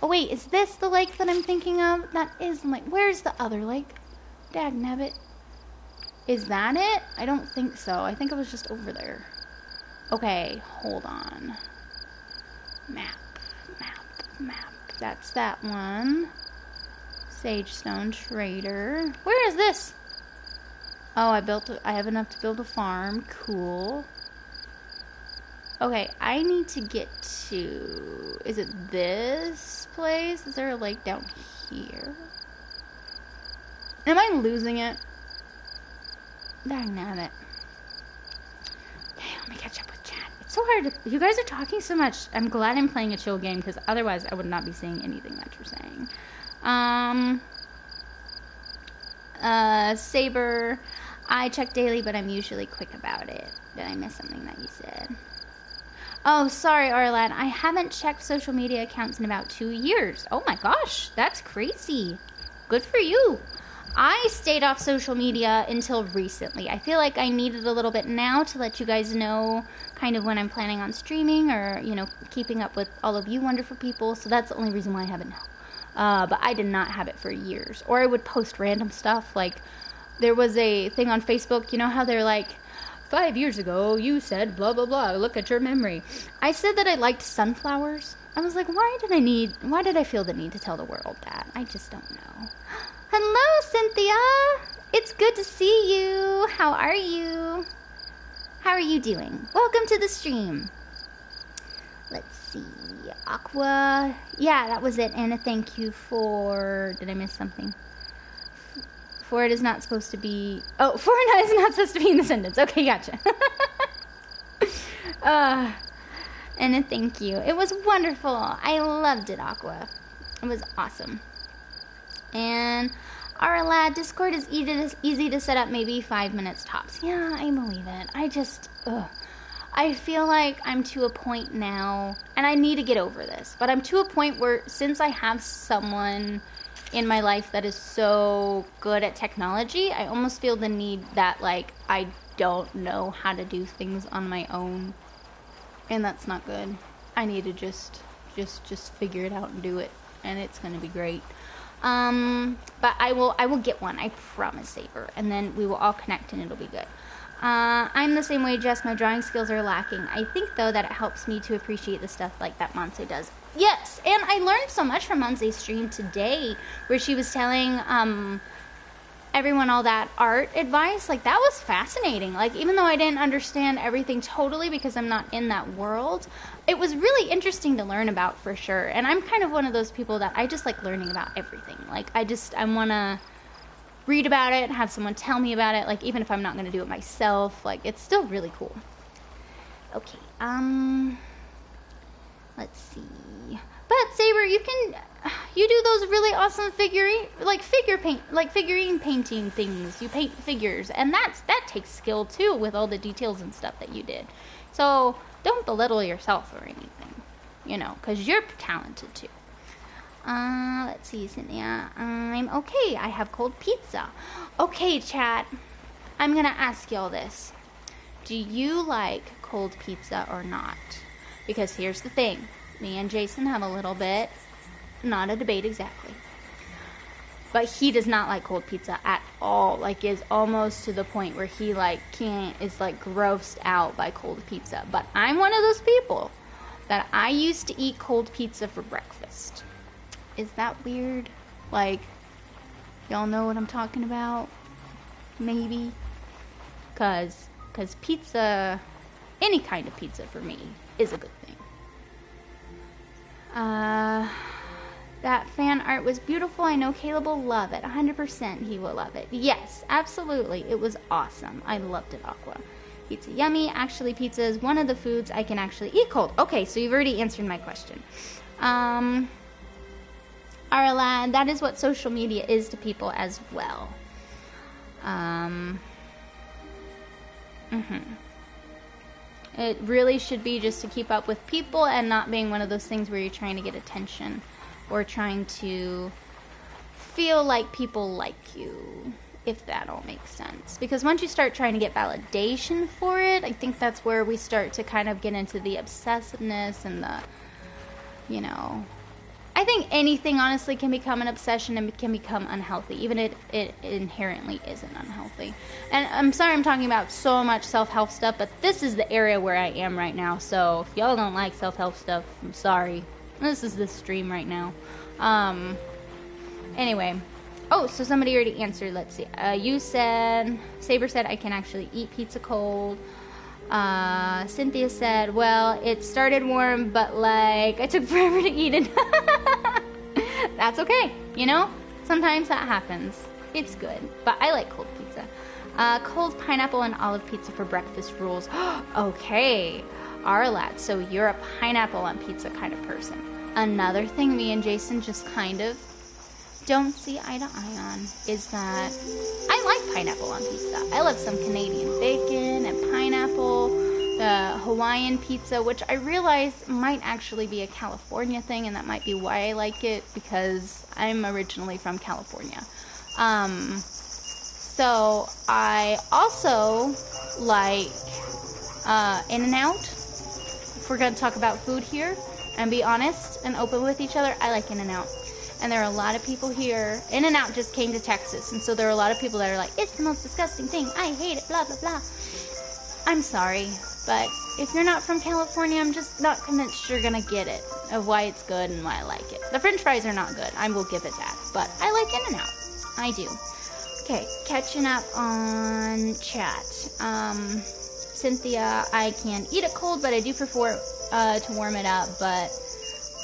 Oh wait, is this the lake that I'm thinking of? That is the lake. Where's the other lake? Dagnabbit. Is that it? I don't think so. I think it was just over there. Okay, hold on. Map. That's that one. Sagestone Trader. Where is this? Oh, I have enough to build a farm. Cool. Okay, I need to get to... Is it this place? Is there a lake down here? Am I losing it? Dagnabbit. Okay, let me catch up with chat. It's so hard to... You guys are talking so much. I'm glad I'm playing a chill game, because otherwise I would not be saying anything that you're saying. Saber... I check daily, but I'm usually quick about it. Did I miss something that you said? Oh, sorry, Arlan. I haven't checked social media accounts in about 2 years. Oh my gosh, that's crazy. Good for you. I stayed off social media until recently. I feel like I needed a little bit now to let you guys know kind of when I'm planning on streaming or, you know, keeping up with all of you wonderful people. So that's the only reason why I have it now. But I did not have it for years. Or I would post random stuff. Like, there was a thing on Facebook, you know how they're like, 5 years ago, you said blah, blah, blah. Look at your memory. I said that I liked sunflowers. I was like, why did I feel the need to tell the world that? I just don't know. Hello, Cynthia. It's good to see you. How are you? How are you doing? Welcome to the stream. Let's see. Aqua. Yeah, that was it. Anna, thank you for... Did I miss something? For it is not supposed to be... Oh, for it is not supposed to be in the sentence. Okay, gotcha. And thank you. It was wonderful. I loved it, Aqua. It was awesome. And our lad, Discord is easy to set up, maybe 5 minutes tops. Yeah, I believe it. I feel like I'm to a point now, and I need to get over this, but I'm to a point where since I have someone in my life that is so good at technology, I almost feel the need that, like, I don't know how to do things on my own, and that's not good. I need to just figure it out and do it, and it's gonna be great. But I will get one, I promise, Saber, and then we will all connect and it'll be good. I'm the same way, Jess. My drawing skills are lacking. I think, though, that it helps me to appreciate the stuff like that Monse does. Yes, and I learned so much from Monse's stream today, where she was telling everyone all that art advice. Like, that was fascinating. Like, even though I didn't understand everything totally because I'm not in that world, it was really interesting to learn about, for sure. And I'm kind of one of those people that I just like learning about everything. Like, I want to read about it, have someone tell me about it, like, even if I'm not going to do it myself. Like, it's still really cool. Okay, let's see. But, Saber, you do those really awesome figurine painting things. You paint figures, and that takes skill, too, with all the details and stuff that you did. So, don't belittle yourself or anything, you know, because you're talented, too. Let's see, Cynthia. I'm okay. I have cold pizza. Okay, chat. I'm gonna ask y'all this. Do you like cold pizza or not? Because here's the thing. Me and Jason have a little bit, not a debate exactly, but he does not like cold pizza at all. Like, is almost to the point where he, like, is, like, grossed out by cold pizza. But I'm one of those people that I used to eat cold pizza for breakfast. Is that weird? Like, y'all know what I'm talking about? Maybe? Cause pizza, any kind of pizza for me, is a good thing. That fan art was beautiful. I know Caleb will love it. 100% he will love it. Yes, absolutely. It was awesome. I loved it, Aqua. Pizza yummy. Actually, pizza is one of the foods I can actually eat cold. Okay, so you've already answered my question. Arlan, that is what social media is to people as well. It really should be just to keep up with people and not being one of those things where you're trying to get attention or trying to feel like people like you, if that all makes sense. Because once you start trying to get validation for it, I think that's where we start to kind of get into the obsessiveness and the, you know... I think anything, honestly, can become an obsession and can become unhealthy, even if it inherently isn't unhealthy. And I'm sorry I'm talking about so much self-help stuff, but this is the area where I am right now. So if y'all don't like self-help stuff, I'm sorry. This is the stream right now. Anyway. Oh, so somebody already answered. Let's see. You said, Saber said, I can actually eat pizza cold. Cynthia said, well, it started warm, but like, I took forever to eat it. That's okay, you know? Sometimes that happens. It's good, but I like cold pizza. Cold pineapple and olive pizza for breakfast rules. Okay, Arlat, so you're a pineapple on pizza kind of person. Another thing me and Jason just kind of don't see eye to eye on is that I like pineapple on pizza. I love some Canadian bacon and pineapple, the Hawaiian pizza, which I realize might actually be a California thing, and that might be why I like it, because I'm originally from California. So I also like In-N-Out. If we're going to talk about food here and be honest and open with each other, I like In-N-Out. And there are a lot of people here. In-N-Out just came to Texas, and so there are a lot of people that are like, it's the most disgusting thing. I hate it, blah, blah, blah. I'm sorry, but if you're not from California, I'm just not convinced you're going to get it, of why it's good and why I like it. The french fries are not good. I will give it that. But I like In-N-Out. I do. Okay, catching up on chat. Cynthia, I can eat it cold, but I do prefer to warm it up, but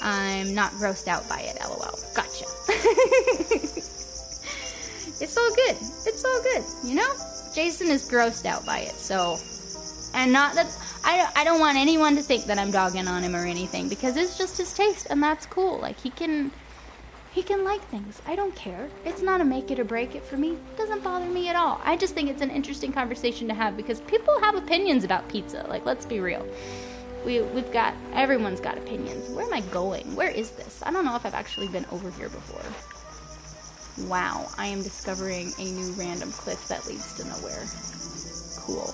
I'm not grossed out by it, lol. Gotcha. It's all good. It's all good, you know? Jason is grossed out by it, so... And not that... I don't want anyone to think that I'm dogging on him or anything, because it's just his taste, and that's cool. Like, he can like things. I don't care. It's not a make it or break it for me. It doesn't bother me at all. I just think it's an interesting conversation to have, because people have opinions about pizza. Like, let's be real. Everyone's got opinions. Where am I going? Where is this? I don't know if I've actually been over here before. Wow, I am discovering a new random cliff that leads to nowhere. Cool.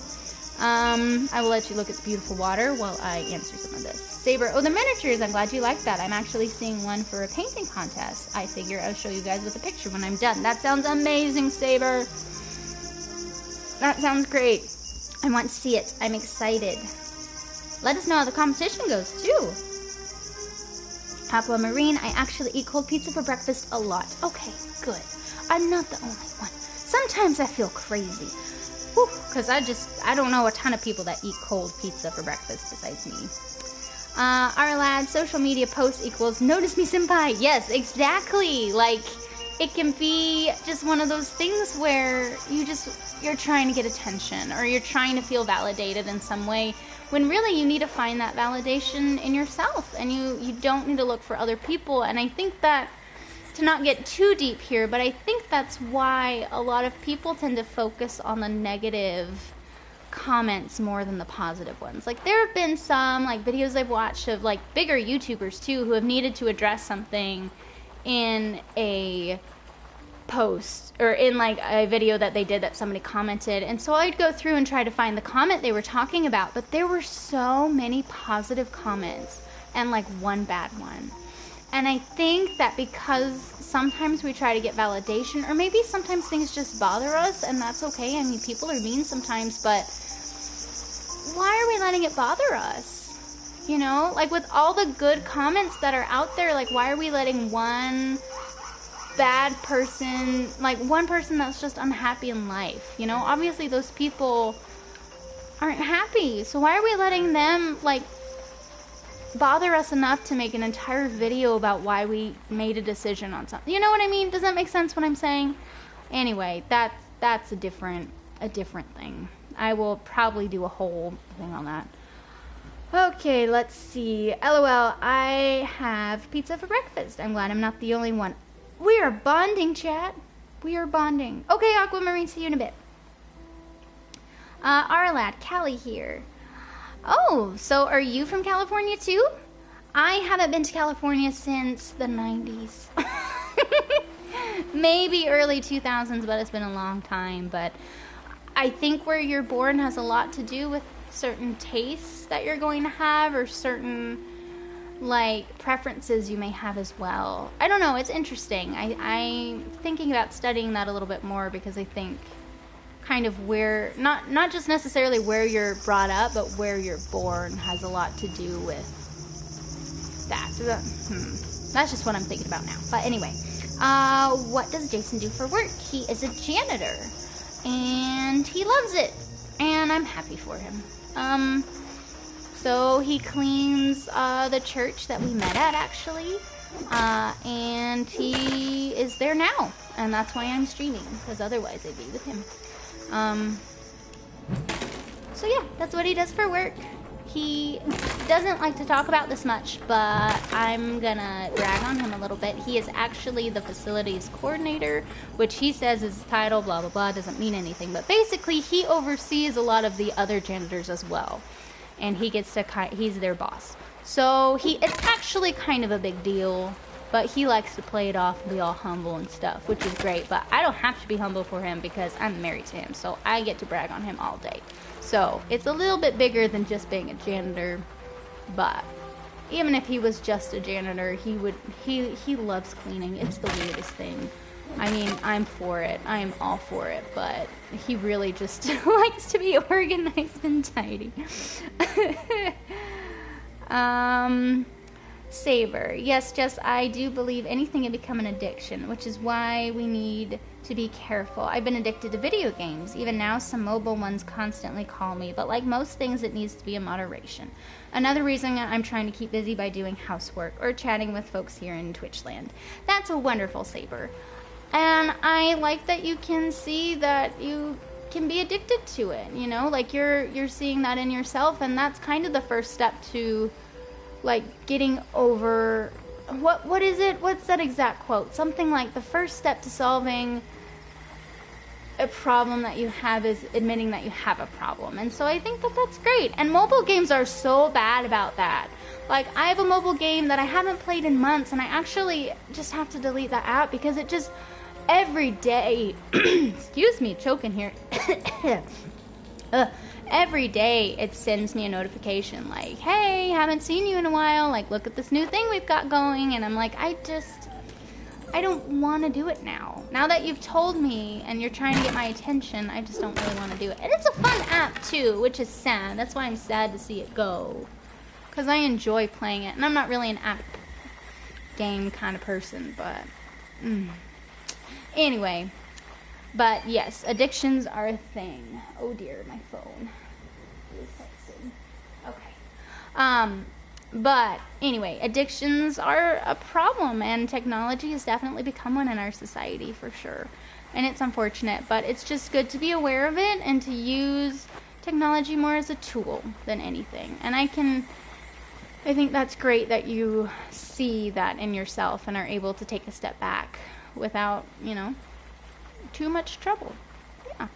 I will let you look at the beautiful water while I answer some of this. Saber, oh, the miniatures, I'm glad you like that. I'm actually seeing one for a painting contest. I figure I'll show you guys with a picture when I'm done. That sounds amazing, Saber. That sounds great. I want to see it. I'm excited. Let us know how the competition goes, too. Aquamarine, I actually eat cold pizza for breakfast a lot. Okay, good. I'm not the only one. Sometimes I feel crazy. Because I don't know a ton of people that eat cold pizza for breakfast besides me. Our lad, social media posts equals notice me senpai. Yes, exactly. Like, it can be just one of those things where you're trying to get attention, or you're trying to feel validated in some way, when really you need to find that validation in yourself, and you don't need to look for other people. And I think that, to not get too deep here, but I think that's why a lot of people tend to focus on the negative comments more than the positive ones. Like, there have been some like videos I've watched of like bigger YouTubers too who have needed to address something in a post or in like a video that they did that somebody commented, and so I'd go through and try to find the comment they were talking about, but there were so many positive comments and like one bad one. And I think that because sometimes we try to get validation, or maybe sometimes things just bother us, and that's okay. I mean, people are mean sometimes, but why are we letting it bother us? You know, like with all the good comments that are out there, like why are we letting one bad person, like one person that's just unhappy in life, you know? Obviously those people aren't happy, so why are we letting them like bother us enough to make an entire video about why we made a decision on something? You know what I mean? Does that make sense what I'm saying? Anyway, that's a different thing. I will probably do a whole thing on that. Okay, let's see. LOL, I have pizza for breakfast. I'm glad I'm not the only one. We are bonding, chat. We are bonding. Okay, Aquamarine, see you in a bit. Arlad, Callie here. Oh, so are you from California too? I haven't been to California since the 90s. maybe early 2000s, but it's been a long time. But I think where you're born has a lot to do with certain tastes that you're going to have, or certain like preferences you may have as well. I don't know, it's interesting. I'm thinking about studying that a little bit more, because I think kind of where, not just necessarily where you're brought up, but where you're born has a lot to do with that. That's just what I'm thinking about now. But anyway, what does Jason do for work? He is a janitor, and he loves it, and I'm happy for him. So he cleans the church that we met at, actually, and he is there now, and that's why I'm streaming, because otherwise I'd be with him. So yeah, that's what he does for work. He doesn't like to talk about this much, but I'm gonna brag on him a little bit. He is actually the facilities coordinator, which he says is his title, blah blah blah, doesn't mean anything, but basically he oversees a lot of the other janitors as well. And he gets to, he's their boss. So it's actually kind of a big deal, but he likes to play it off and be all humble and stuff, which is great. But I don't have to be humble for him, because I'm married to him, so I get to brag on him all day. So it's a little bit bigger than just being a janitor, but even if he was just a janitor, he loves cleaning. It's the weirdest thing. I mean, I'm for it. I am all for it, but he really just likes to be organized and tidy. Saber. Yes, Jess, I do believe anything can become an addiction, which is why we need to be careful. I've been addicted to video games. Even now, some mobile ones constantly call me, but like most things, it needs to be in moderation. Another reason I'm trying to keep busy by doing housework or chatting with folks here in Twitchland. That's a wonderful, Saber. And I like that you can see that you can be addicted to it, you know, like you're seeing that in yourself, and that's kind of the first step to like getting over what is it? What's that exact quote? Something like the first step to solving a problem that you have is admitting that you have a problem. And so I think that that's great. And mobile games are so bad about that. Like, I have a mobile game that I haven't played in months, and I actually just have to delete that app, because it just every day, excuse me, choking here. Every day it sends me a notification like, hey, haven't seen you in a while, like, look at this new thing we've got going. And I'm like, I don't want to do it now. Now that you've told me and you're trying to get my attention, I just don't really want to do it. And it's a fun app too, which is sad. That's why I'm sad to see it go, because I enjoy playing it, and I'm not really an app game kind of person, but anyway. But yes, addictions are a thing. Oh dear, my phone is texting. Okay. But anyway, addictions are a problem, and technology has definitely become one in our society for sure. And it's unfortunate, but it's just good to be aware of it and to use technology more as a tool than anything. And I think that's great that you see that in yourself and are able to take a step back without, too much trouble. Yeah.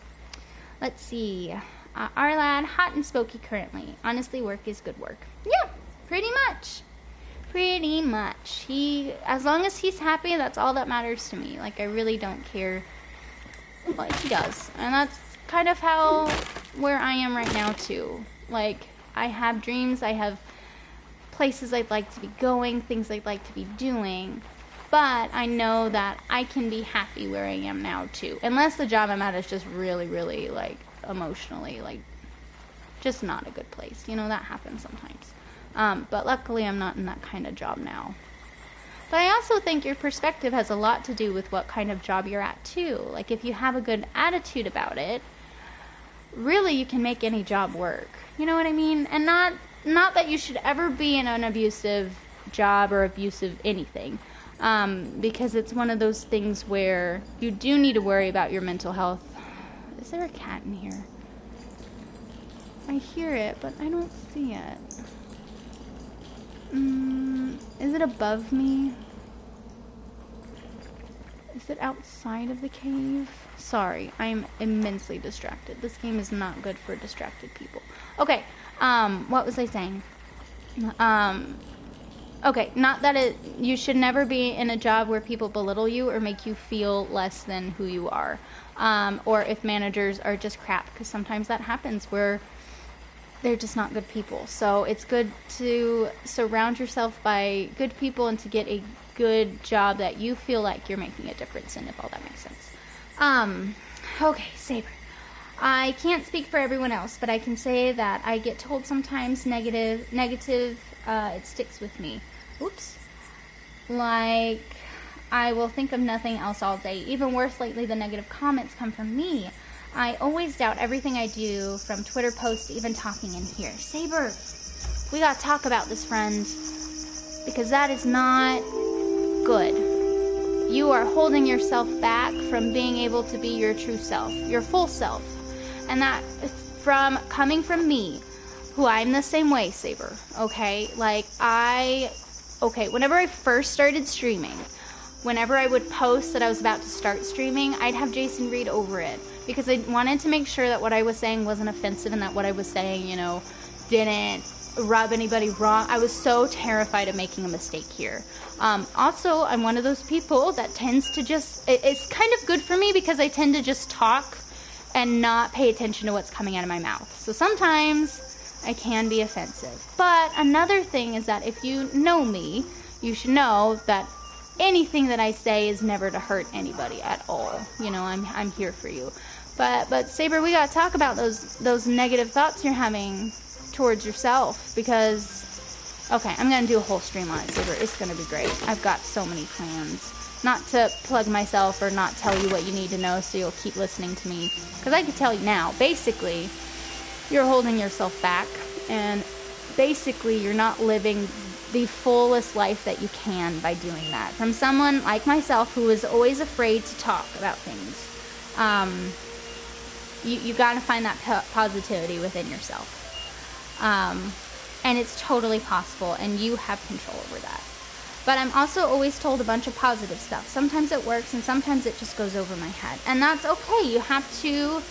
Let's see. Our lad, hot and smoky currently. Honestly, work is good work. Yeah, pretty much. Pretty much. As long as he's happy, that's all that matters to me. Like, I really don't care what he does. And that's kind of where I am right now, too. Like, I have dreams, I have places I'd like to be going, things I'd like to be doing. But I know that I can be happy where I am now, too. Unless the job I'm at is just really, really, like, emotionally, like, just not a good place. That happens sometimes. But luckily I'm not in that kind of job now. But I also think your perspective has a lot to do with what kind of job you're at, too. Like, if you have a good attitude about it, really you can make any job work. You know what I mean? And not that you should ever be in an abusive job or abusive anything. Because it's one of those things where you do need to worry about your mental health. Is there a cat in here? I hear it, but I don't see it. Is it above me? Is it outside of the cave? Sorry, I'm immensely distracted. This game is not good for distracted people. Okay, what was I saying? Okay, not that you should never be in a job where people belittle you or make you feel less than who you are. Or if managers are just crap, because sometimes that happens where they're just not good people. So it's good to surround yourself by good people and to get a good job that you feel like you're making a difference in, if all that makes sense. Okay, Saber. I can't speak for everyone else, but I can say that I get told sometimes negative, it sticks with me. Oops. Like, I will think of nothing else all day. Even worse, lately the negative comments come from me. I always doubt everything I do, from Twitter posts to even talking in here. Saber, we gotta talk about this, friend, because that is not good. You are holding yourself back from being able to be your true self, your full self. And that, coming from me, who I'm the same way, Saber, okay? Like, whenever I first started streaming, whenever I would post that I was about to start streaming, I'd have Jason read over it, because I wanted to make sure that what I was saying wasn't offensive and that what I was saying, didn't rub anybody wrong. I was so terrified of making a mistake here. Also, I'm one of those people that tends to it's kind of good for me because I tend to just talk and not pay attention to what's coming out of my mouth. So sometimes I can be offensive. But another thing is that if you know me, you should know that anything that I say is never to hurt anybody at all. I'm here for you. But Saber, we gotta talk about those negative thoughts you're having towards yourself, because I'm gonna do a whole stream on it, Saber. It's gonna be great. I've got so many plans. Not to plug myself or not tell you what you need to know so you'll keep listening to me, because I can tell you now, basically, you're holding yourself back, and basically you're not living the fullest life that you can by doing that. From someone like myself who is always afraid to talk about things, you gotta find that positivity within yourself. And it's totally possible, and you have control over that. But I'm also always told a bunch of positive stuff. Sometimes it works, and sometimes it just goes over my head. And that's okay. You have to...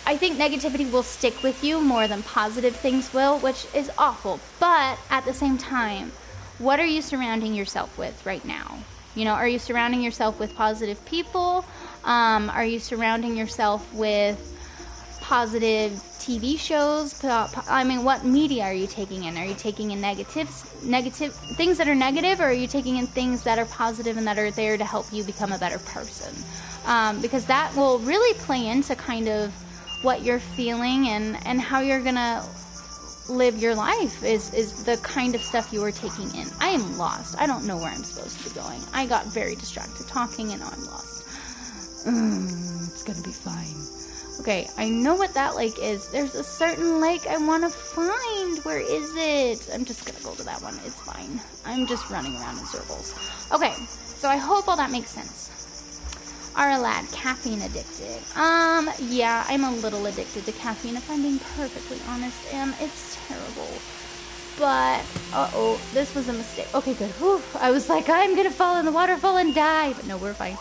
I think negativity will stick with you more than positive things will, which is awful. But at the same time, what are you surrounding yourself with right now? Are you surrounding yourself with positive people? Are you surrounding yourself with positive TV shows? What media are you taking in? Are you taking in negative things that are negative, or are you taking in things that are positive and that are there to help you become a better person? Because that will really play into kind of what you're feeling and how you're gonna live your life is the kind of stuff you are taking in. I am lost. I don't know where I'm supposed to be going. I got very distracted talking, and now I'm lost. It's gonna be fine. Okay, I know what that lake is. There's a certain lake I want to find. Where is it? I'm just gonna go to that one. It's fine. I'm just running around in circles. Okay, so I hope all that makes sense. Are a lad caffeine addicted? Yeah, I'm a little addicted to caffeine, if I'm being perfectly honest, and it's terrible. But, this was a mistake. Okay, good. Whew. I was like, I'm gonna fall in the waterfall and die, but no, we're fine.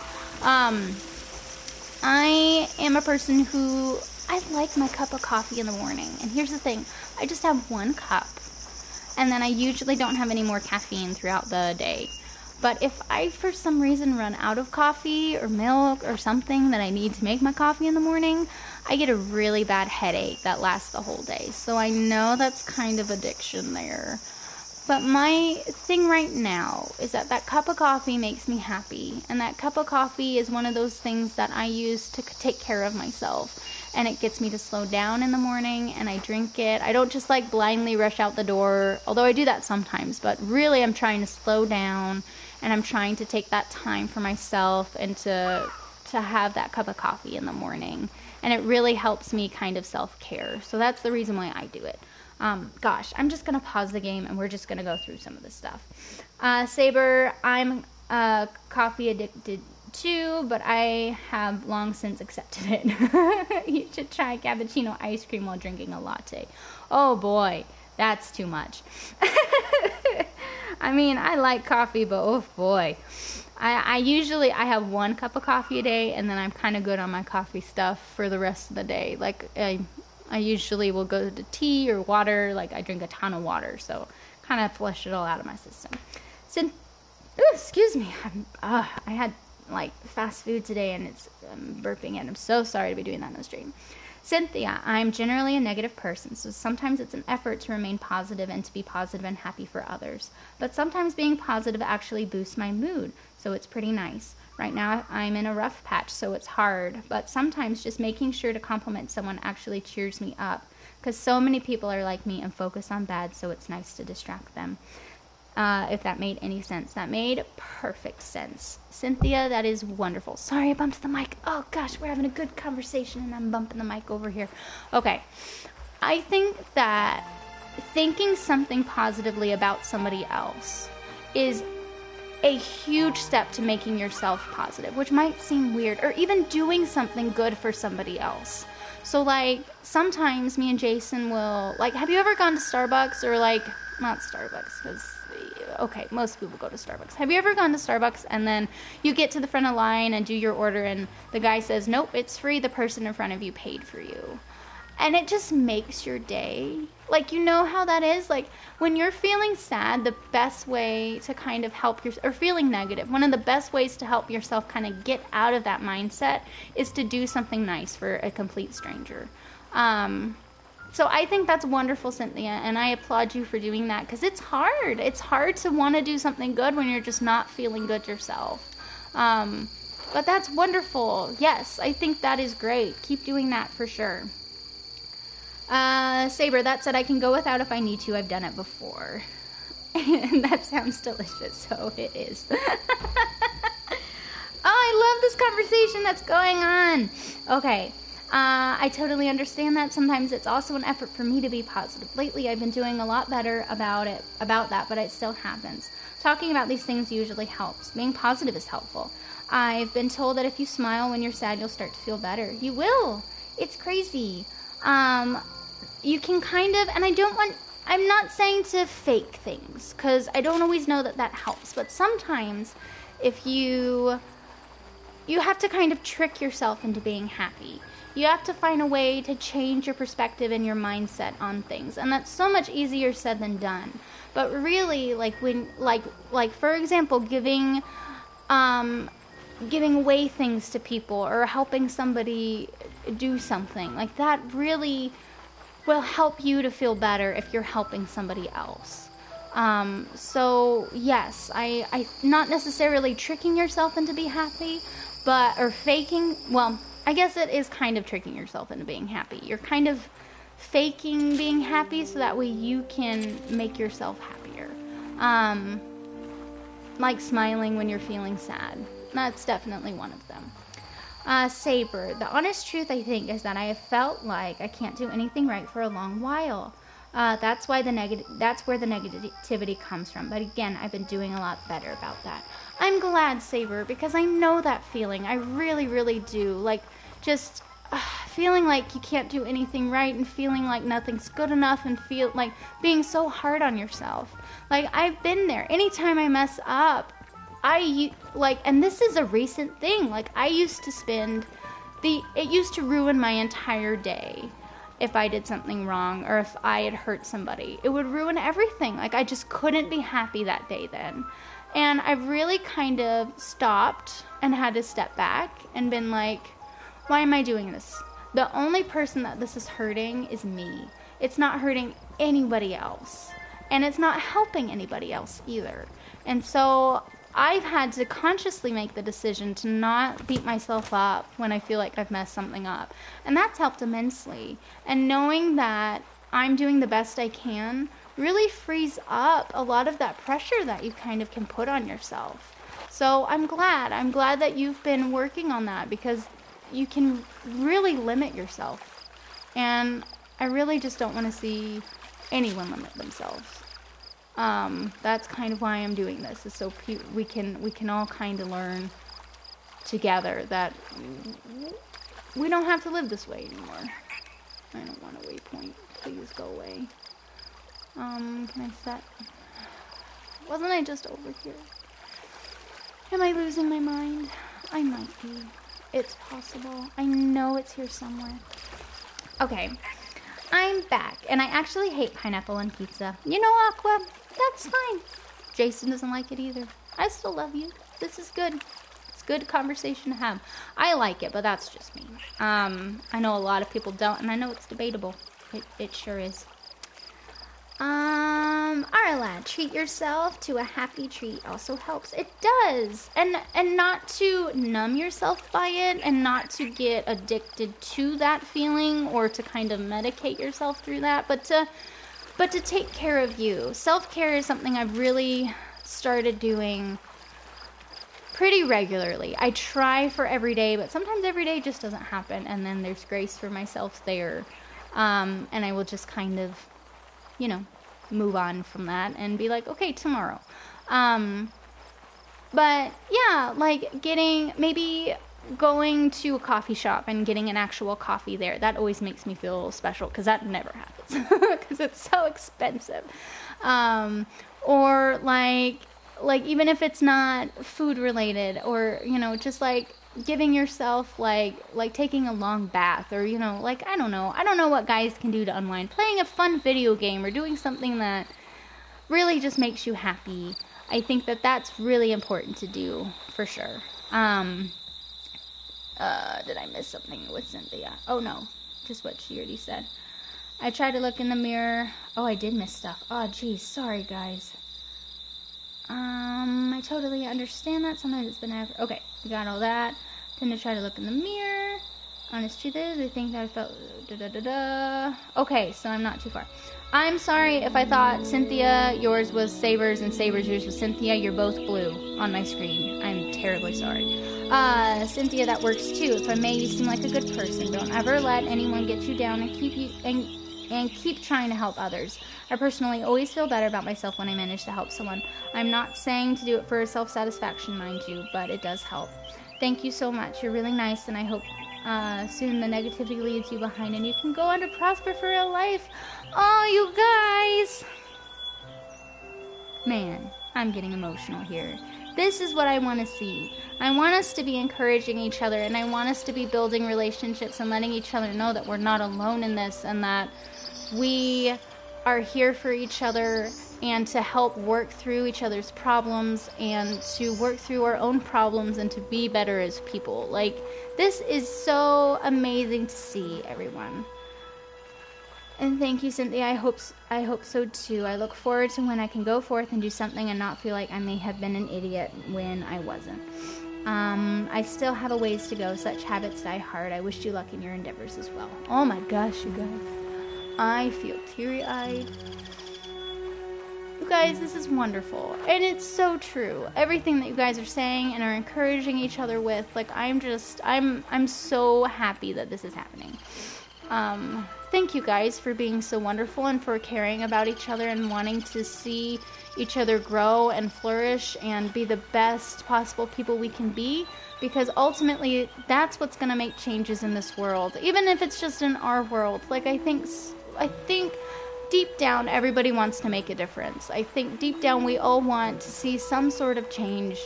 I am a person who, I like my cup of coffee in the morning. And here's the thing, I just have one cup. And then I usually don't have any more caffeine throughout the day. But if I, for some reason, run out of coffee or milk or something that I need to make my coffee in the morning, I get a really bad headache that lasts the whole day. So I know that's kind of addiction there. But my thing right now is that cup of coffee makes me happy. And that cup of coffee is one of those things that I use to take care of myself. And it gets me to slow down in the morning, and I drink it. I don't just blindly rush out the door, although I do that sometimes. But really I'm trying to slow down, and I'm trying to take that time for myself and to have that cup of coffee in the morning. And it really helps me kind of self-care. So that's the reason why I do it. Gosh, I'm just going to pause the game and we're just going to go through some of this stuff. Saber, I'm coffee addicted too, but I have long since accepted it. You should try cappuccino ice cream while drinking a latte. Oh boy, that's too much. I mean, I like coffee, but oh boy. I usually have one cup of coffee a day, and then I'm kind of good on my coffee stuff for the rest of the day. I usually will go to tea or water. I drink a ton of water, so kind of flush it all out of my system. Excuse me. I had like fast food today and I'm burping and I'm so sorry to be doing that in the stream. Cynthia, I'm generally a negative person, so sometimes it's an effort to remain positive and to be positive and happy for others. But sometimes being positive actually boosts my mood, so it's pretty nice. Right now I'm in a rough patch, so it's hard, but sometimes just making sure to compliment someone actually cheers me up, because so many people are like me and focus on bad, so it's nice to distract them. If that made any sense. That made perfect sense. Cynthia, that is wonderful. Sorry, I bumped the mic. Oh gosh, we're having a good conversation and I'm bumping the mic over here. Okay. I think that thinking something positively about somebody else is a huge step to making yourself positive, which might seem weird, or even doing something good for somebody else. So like sometimes me and Jason will, like, have you ever gone to Starbucks, or like, not Starbucks, because okay, most people go to Starbucks. Have you ever gone to Starbucks and then you get to the front of the line and do your order and the guy says, nope, it's free, the person in front of you paid for you? And it just makes your day. Like, you know how that is? Like, when you're feeling sad, the best way to kind of help or feeling negative, one of the best ways to help yourself kind of get out of that mindset is to do something nice for a complete stranger. So I think that's wonderful, Cynthia, and I applaud you for doing that, because it's hard. It's hard to want to do something good when you're just not feeling good yourself. But that's wonderful. Yes, I think that is great. Keep doing that for sure. Saber, that said, I can go without if I need to. I've done it before. And that sounds delicious, so it is. Oh, I love this conversation that's going on. Okay. I totally understand that. Sometimes it's also an effort for me to be positive. Lately, I've been doing a lot better about that, but it still happens. Talking about these things usually helps. Being positive is helpful. I've been told that if you smile when you're sad, you'll start to feel better. You will. It's crazy. You can kind of, and I'm not saying to fake things, because I don't always know that helps, but sometimes if you have to kind of trick yourself into being happy. You have to find a way to change your perspective and your mindset on things. And that's so much easier said than done. But really, like when, like for example, giving away things to people or helping somebody do something, like that really will help you to feel better if you're helping somebody else. So yes, I not necessarily tricking yourself into be happy, or faking, well, I guess it is kind of tricking yourself into being happy. You're kind of faking being happy so that way you can make yourself happier. Like smiling when you're feeling sad. That's definitely one of them. Saber, the honest truth, I think, is that I have felt like I can't do anything right for a long while. That's where the negativity comes from. But again, I've been doing a lot better about that. I'm glad, Saber, because I know that feeling. I really, really do. Like, just feeling like you can't do anything right and feeling like nothing's good enough and feel like being so hard on yourself. Like, I've been there. Anytime I mess up, and this is a recent thing. Like, I used to it used to ruin my entire day if I did something wrong or if I had hurt somebody. It would ruin everything. Like, I just couldn't be happy that day then. And I've really kind of stopped and had to step back and been like, why am I doing this? The only person that this is hurting is me. It's not hurting anybody else. And it's not helping anybody else either. And so I've had to consciously make the decision to not beat myself up when I feel like I've messed something up. And that's helped immensely. And knowing that I'm doing the best I can really frees up a lot of that pressure that you kind of can put on yourself. So I'm glad that you've been working on that, because you can really limit yourself. And I really just don't want to see anyone limit themselves. That's kind of why I'm doing this, is so we can all kind of learn together that we don't have to live this way anymore. I don't want a waypoint. Please go away. Can I set? Wasn't I just over here? Am I losing my mind? I might be. It's possible. I know it's here somewhere. Okay. I'm back, and I actually hate pineapple on pizza. You know, Aqua, that's fine. Jason doesn't like it either. I still love you. This is good. It's good conversation to have. I like it, but that's just me. I know a lot of people don't, and I know it's debatable. It sure is. Arla, treat yourself to a happy treat also helps. It does. And not to numb yourself by it and not to get addicted to that feeling or to kind of medicate yourself through that, but to take care of you. Self-care is something I've really started doing pretty regularly. I try for every day, but sometimes every day just doesn't happen, and then there's grace for myself there. And I will just kind of, move on from that and be like, okay, tomorrow. But yeah, like maybe going to a coffee shop and getting an actual coffee there. That always makes me feel special because that never happens because it's so expensive. Or like even if it's not food related, or, just like giving yourself like taking a long bath, or I don't know what guys can do to unwind, playing a fun video game or doing something that really just makes you happy. I think that's really important to do for sure. Did I miss something with Cynthia? Oh no, just what she already said. I tried to look in the mirror. Oh, I did miss stuff. Oh geez, sorry guys. I totally understand that. Sometimes it's been okay, we got all that. Then to try to look in the mirror. Honest truth is, I think that I felt Okay, so I'm not too far. I'm sorry if I thought Cynthia yours was Sabers and Sabers yours was Cynthia. You're both blue on my screen. I'm terribly sorry. Cynthia, that works too. If I may, you seem like a good person. Don't ever let anyone get you down and keep trying to help others. I personally always feel better about myself when I manage to help someone. I'm not saying to do it for self-satisfaction, mind you, but it does help. Thank you so much. You're really nice, and I hope soon the negativity leaves you behind and you can go on to prosper for real life. Oh, you guys. Man, I'm getting emotional here. This is what I want to see. I want us to be encouraging each other, and I want us to be building relationships and letting each other know that we're not alone in this, and that we are here for each other, and to help work through each other's problems, and to work through our own problems, and to be better as people. Like, this is so amazing to see, everyone. And thank you, Cynthia. I hope so too. I look forward to when I can go forth and do something and not feel like I may have been an idiot when I wasn't. I still have a ways to go. Such habits die hard. I wish you luck in your endeavors as well. Oh my gosh, you guys. I feel teary-eyed. You guys, this is wonderful. And it's so true. Everything that you guys are saying and are encouraging each other with, like, I'm so happy that this is happening. Thank you guys for being so wonderful and for caring about each other and wanting to see each other grow and flourish and be the best possible people we can be, because ultimately that's what's going to make changes in this world, even if it's just in our world. Like, I think deep down everybody wants to make a difference. I think deep down we all want to see some sort of change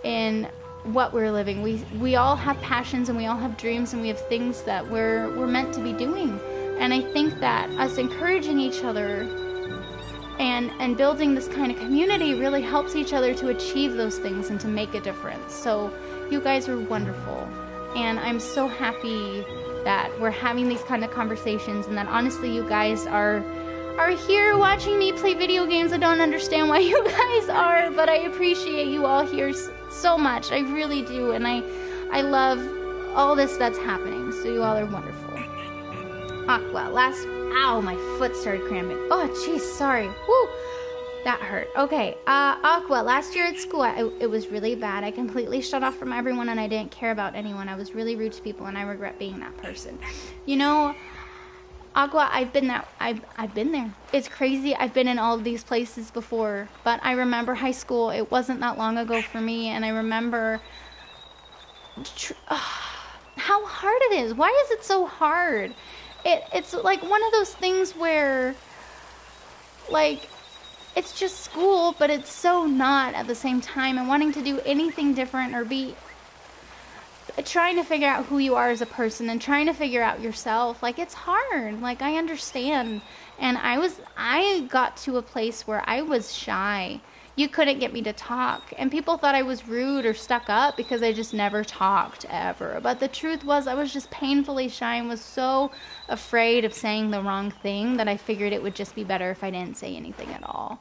in what we're living. We all have passions and we all have dreams and we have things that we're meant to be doing. And I think that us encouraging each other and building this kind of community really helps each other to achieve those things and to make a difference. So you guys are wonderful. And I'm so happy that we're having these kind of conversations, and that honestly you guys are here watching me play video games. I don't understand why you guys are, but I appreciate you all here so much. I really do. And I love all this that's happening. So you all are wonderful. Aqua, ow, my foot started cramping. Oh, jeez, sorry. Woo, that hurt. Okay, Aqua, last year at school, it was really bad. I completely shut off from everyone, and I didn't care about anyone. I was really rude to people, and I regret being that person. You know, Aqua, I've been there. It's crazy. I've been in all of these places before, but I remember high school. It wasn't that long ago for me, and I remember how hard it is. Why is it so hard? It's like one of those things where, like, it's just school, but it's so not at the same time, and wanting to do anything different or be trying to figure out who you are as a person and trying to figure out yourself. Like, it's hard. Like, I understand. And I got to a place where I was shy. You couldn't get me to talk. And people thought I was rude or stuck up because I just never talked ever. But the truth was I was just painfully shy and was so afraid of saying the wrong thing that I figured it would just be better if I didn't say anything at all.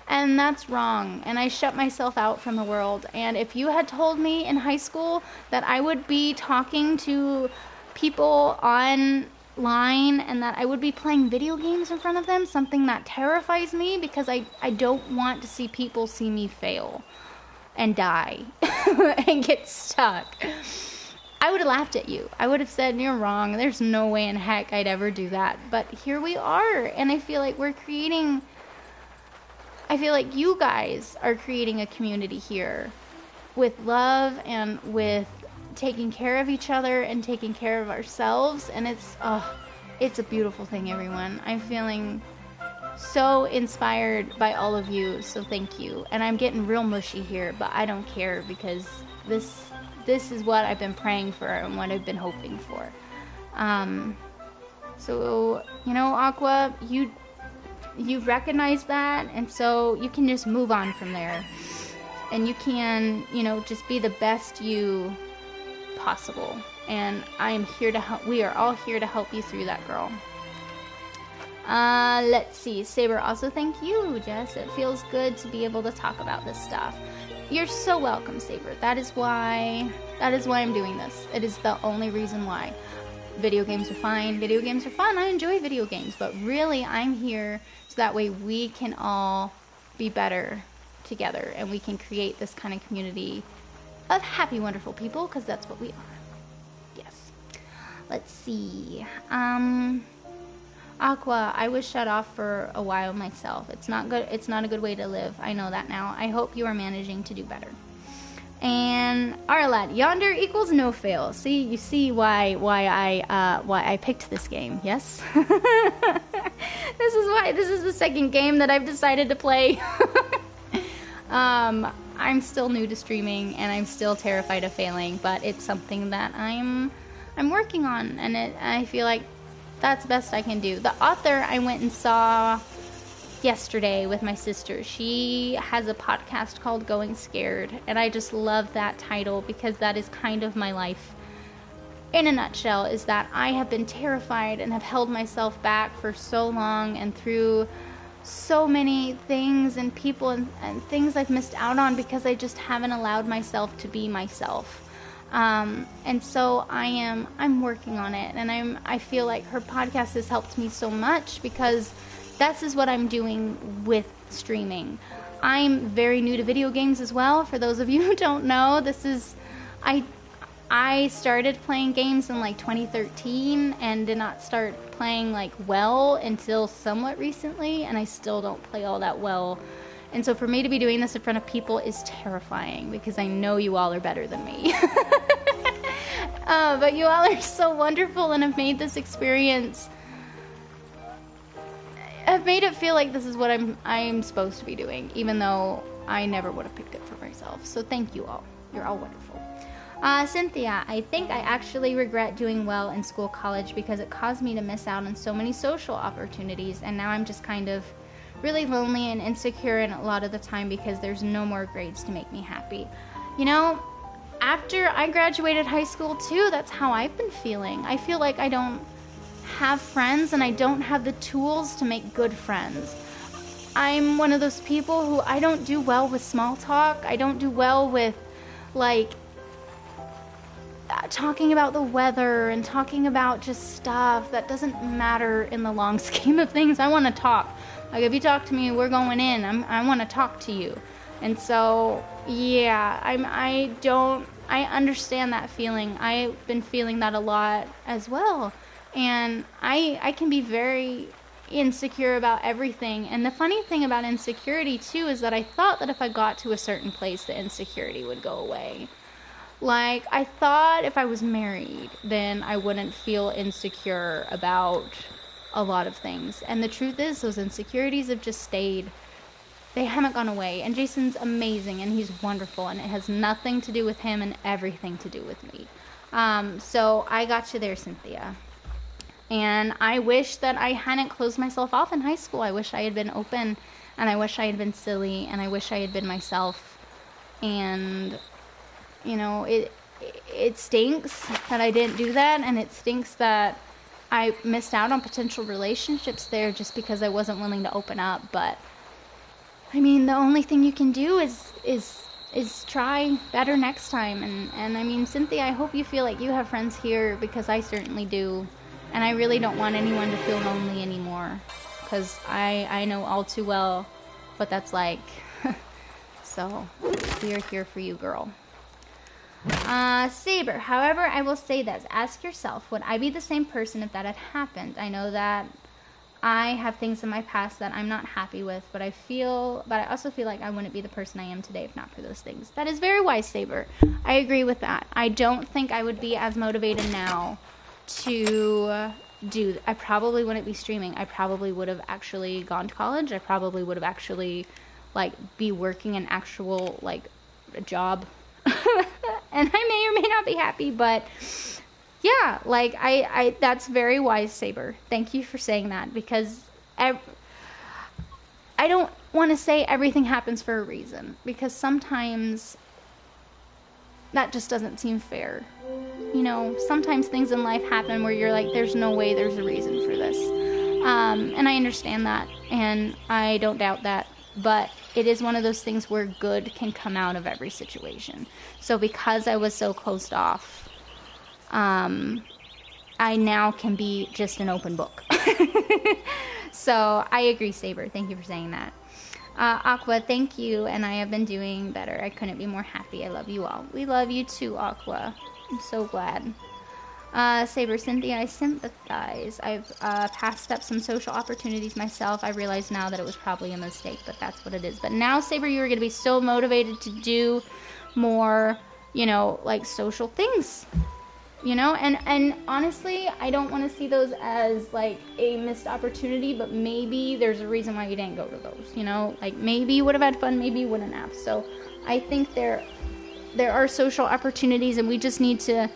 And that's wrong. And I shut myself out from the world. And if you had told me in high school that I would be talking to people online and that I would be playing video games in front of them, something that terrifies me because I don't want to see people see me fail and die and get stuck, I would have laughed at you. I would have said, you're wrong. There's no way in heck I'd ever do that. But here we are. And I feel like you guys are creating a community here with love and with taking care of each other and taking care of ourselves. And it's a beautiful thing, everyone. I'm feeling so inspired by all of you. So thank you. And I'm getting real mushy here, but I don't care because this is what I've been praying for and what I've been hoping for. So, Aqua, you've recognized that, and so you can just move on from there. And you can, just be the best you possible. And I am here to help. We are all here to help you through that, girl. Let's see. Saber, also thank you, Jess. It feels good to be able to talk about this stuff. You're so welcome, Saber. That is why I'm doing this. It is the only reason why. Video games are fine. Video games are fun. I enjoy video games. But really, I'm here so that way we can all be better together. And we can create this kind of community of happy, wonderful people. Because that's what we are. Yes. Let's see. Aqua, I was shut off for a while myself. It's not good. It's not a good way to live. I know that now. I hope you are managing to do better. And Arlad, Yonder equals no fail. See, you see why I picked this game. Yes. This is why. This is the second game that I've decided to play. I'm still new to streaming, and I'm still terrified of failing. But it's something that I'm working on, and I feel like that's the best I can do. The author I went and saw yesterday with my sister. She has a podcast called Going Scared, and I just love that title because that is kind of my life in a nutshell, is that I have been terrified and have held myself back for so long and through so many things and people and things I've missed out on because I just haven't allowed myself to be myself. And so I'm working on it, and I feel like her podcast has helped me so much because this is what I'm doing with streaming. I'm very new to video games as well. For those of you who don't know, I started playing games in like 2013 and did not start playing like well until somewhat recently, and I still don't play all that well. And so for me to be doing this in front of people is terrifying because I know you all are better than me. But you all are so wonderful and have made this experience, have made it feel like this is what I'm supposed to be doing, even though I never would have picked it for myself. So thank you all. You're all wonderful. Cynthia, I think I actually regret doing well in school college because it caused me to miss out on so many social opportunities, and now I'm just kind of really lonely and insecure and a lot of the time because there's no more grades to make me happy. After I graduated high school too, that's how I've been feeling. I feel like I don't have friends and I don't have the tools to make good friends. I'm one of those people who I don't do well with small talk. I don't do well with talking about the weather and talking about just stuff that doesn't matter in the long scheme of things. I want to talk. Like, if you talk to me, we're going in. I want to talk to you. And so, yeah, I understand that feeling. I've been feeling that a lot as well. And I can be very insecure about everything. And the funny thing about insecurity, too, is that I thought that if I got to a certain place, the insecurity would go away. Like, I thought if I was married, then I wouldn't feel insecure about a lot of things. And the truth is, those insecurities have just stayed. They haven't gone away. And Jason's amazing, and he's wonderful, and it has nothing to do with him and everything to do with me. So I got you there, Cynthia. And I wish that I hadn't closed myself off in high school. I wish I had been open, and I wish I had been silly, and I wish I had been myself. And, you know, it stinks that I didn't do that, and it stinks that I missed out on potential relationships there just because I wasn't willing to open up. But I mean, the only thing you can do is try better next time. And I mean, Cynthia, I hope you feel like you have friends here, because I certainly do. And I really don't want anyone to feel lonely anymore, because I know all too well what that's like. So we are here for you, girl. Saber, however, I will say this. Ask yourself, would I be the same person if that had happened? I know that I have things in my past that I'm not happy with, but I also feel like I wouldn't be the person I am today if not for those things. That is very wise, Saber. I agree with that. I don't think I would be as motivated now to I probably wouldn't be streaming. I probably would have actually gone to college. I probably would have actually, like, be working an actual, like, a job. And I may or may not be happy, but yeah, like, I that's very wise, Saber. Thank you for saying that, because I don't want to say everything happens for a reason, because sometimes that just doesn't seem fair. You know, sometimes things in life happen where you're like, there's no way there's a reason for this. And I understand that, and I don't doubt that. But it is one of those things where good can come out of every situation. So because I was so closed off, I now can be just an open book. So I agree, Saber. Thank you for saying that. Aqua, thank you, and I have been doing better. I couldn't be more happy. I love you all. We love you too, Aqua. I'm so glad. Saber, Cynthia, I sympathize. I've passed up some social opportunities myself. I realize now that it was probably a mistake, but that's what it is. But now, Saber, you're going to be so motivated to do more, you know, like, social things. You know, and honestly, I don't want to see those as, like, a missed opportunity, but maybe there's a reason why you didn't go to those, you know? Like, maybe you would have had fun, maybe you wouldn't have. So I think there are social opportunities, and we just need to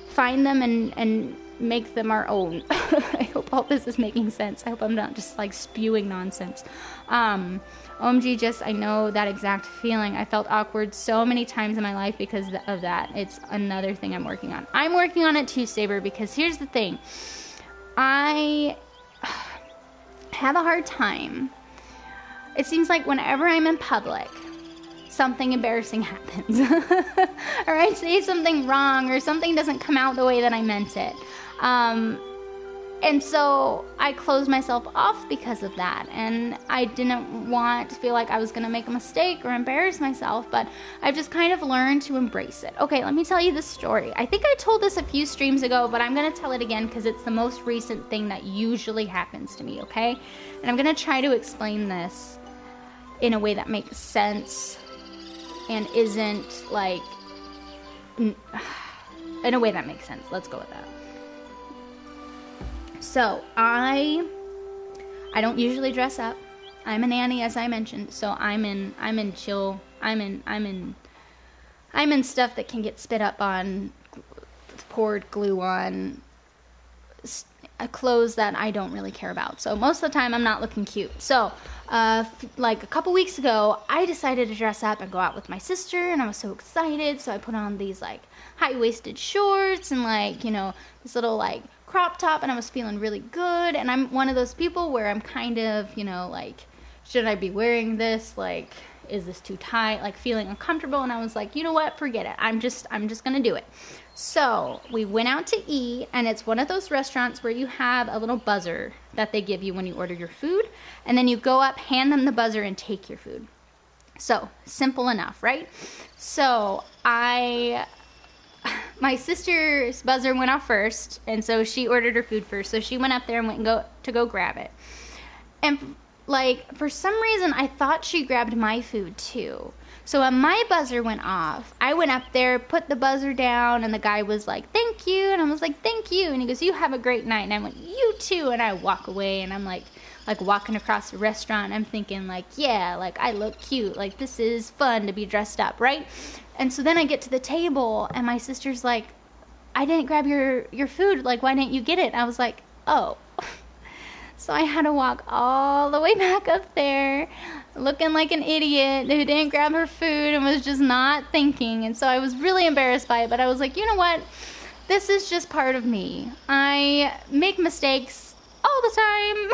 find them and make them our own. I hope all this is making sense. I hope I'm not just, like, spewing nonsense. OMG, just, I know that exact feeling. I felt awkward so many times in my life because of that. It's another thing I'm working on. I'm working on it too, Saber, because here's the thing. I have a hard time. It seems like whenever I'm in public, something embarrassing happens. Or I say something wrong, or something doesn't come out the way that I meant it. And so I closed myself off because of that, and I didn't want to feel like I was going to make a mistake or embarrass myself, but I've just kind of learned to embrace it. Okay, let me tell you this story. I think I told this a few streams ago, but I'm going to tell it again because it's the most recent thing that usually happens to me, okay? And I'm going to try to explain this in a way that makes sense and isn't, like, in a way that makes sense. Let's go with that. So, I don't usually dress up. I'm a nanny, as I mentioned, so I'm in stuff that can get spit up on, poured glue on, clothes that I don't really care about. So most of the time I'm not looking cute. So, like a couple weeks ago, I decided to dress up and go out with my sister, and I was so excited. So I put on these, like, high-waisted shorts and, like, you know, this little, like, crop top, and I was feeling really good. And I'm one of those people where I'm kind of, you know, like, should I be wearing this? Like, is this too tight? Like, feeling uncomfortable. And I was like, you know what? Forget it. I'm just gonna do it. So we went out to eat, and it's one of those restaurants where you have a little buzzer that they give you when you order your food, and then you go up, hand them the buzzer, and take your food. So simple enough, right? So my sister's buzzer went off first, and so she ordered her food first. So she went up there and went to go grab it. And, like, for some reason, I thought she grabbed my food too. So when my buzzer went off, I went up there, put the buzzer down, and the guy was like, thank you. And I was like, thank you. And he goes, you have a great night. And I went, you too. And I walk away, and I'm like walking across the restaurant. And I'm thinking, like, yeah, like, I look cute. Like, this is fun to be dressed up, right? And so then I get to the table, and my sister's like, I didn't grab your food. Like, why didn't you get it? I was like, oh. So I had to walk all the way back up there, looking like an idiot who didn't grab her food and was just not thinking. And so I was really embarrassed by it, but I was like, you know what? This is just part of me. I make mistakes all the time.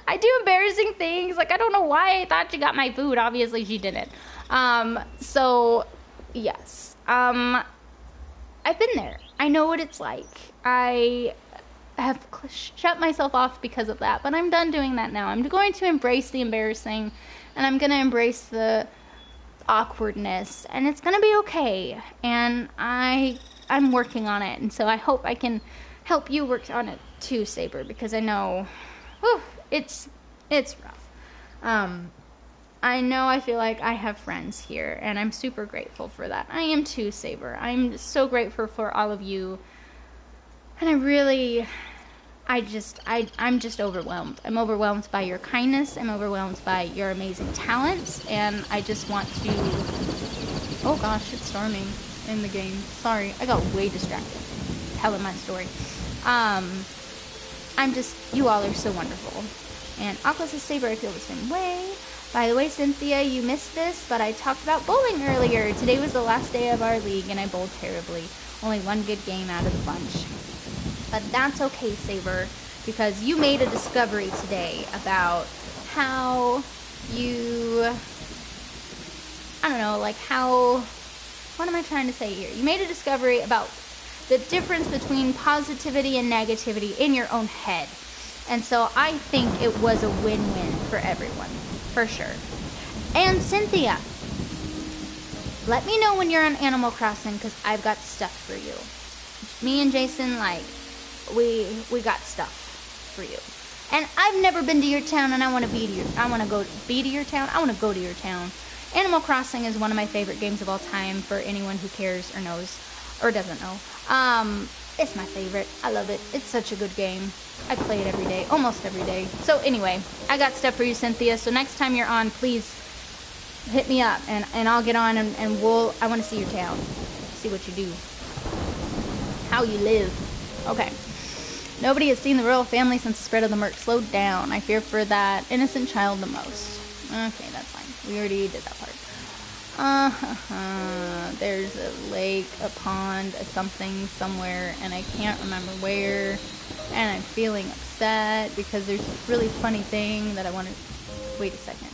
I do embarrassing things. Like, I don't know why I thought she got my food. Obviously, she didn't. So, yes. I've been there. I know what it's like. I have shut myself off because of that, but I'm done doing that now. I'm going to embrace the embarrassing, and I'm going to embrace the awkwardness, and it's going to be okay. And I'm working on it, and so I hope I can help you work on it too, Saber, because I know, whew, it's rough. I know I feel like I have friends here, and I'm super grateful for that. I am too, Saber. I'm so grateful for all of you. And I'm just overwhelmed. I'm overwhelmed by your kindness. I'm overwhelmed by your amazing talents. And I just want to... Oh gosh, it's storming in the game. Sorry, I got way distracted telling my story. You all are so wonderful. And Aqua says, Saber, I feel the same way. By the way, Cynthia, you missed this, but I talked about bowling earlier. Today was the last day of our league, and I bowled terribly. Only one good game out of the bunch. But that's okay, Saber, because you made a discovery today about how you... I don't know, like how... What am I trying to say here? You made a discovery about the difference between positivity and negativity in your own head. And so I think it was a win-win for everyone. For sure. And Cynthia, let me know when you're on Animal Crossing, because I've got stuff for you. Me and Jason, like, we got stuff for you. And I've never been to your town, and I want to go to your town. Animal Crossing is one of my favorite games of all time for anyone who cares or knows or doesn't know. It's my favorite. I love it. It's such a good game. I play it every day, almost every day. So anyway, I got stuff for you, Cynthia. So next time you're on, please hit me up, and I'll get on, and I want to see your town, see what you do, how you live. Okay. Nobody has seen the royal family since the spread of the murk. Slow down. I fear for that innocent child the most. Okay, that's fine. We already did that part. There's a lake, a pond, a something somewhere, and I can't remember where. And I'm feeling upset because there's this really funny thing that I want to... Wait a second.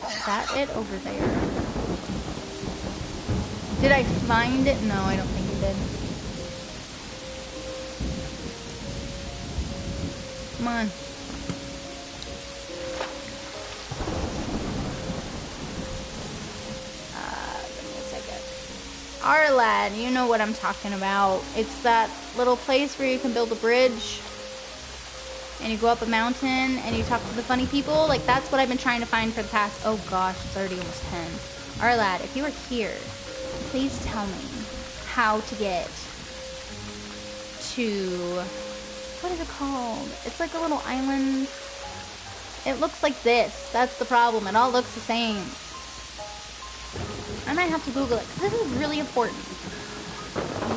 Is that it over there? Did I find it? No, I don't think I did. Come on. Give me a second. Arlad, you know what I'm talking about. It's that little place where you can build a bridge. And you go up a mountain and you talk to the funny people. Like, that's what I've been trying to find for the past... Oh gosh, it's already almost 10. Arlad, if you are here, please tell me how to get to... What is it called? It's like a little island. It looks like this. That's the problem. It all looks the same. I might have to Google it, because this is really important.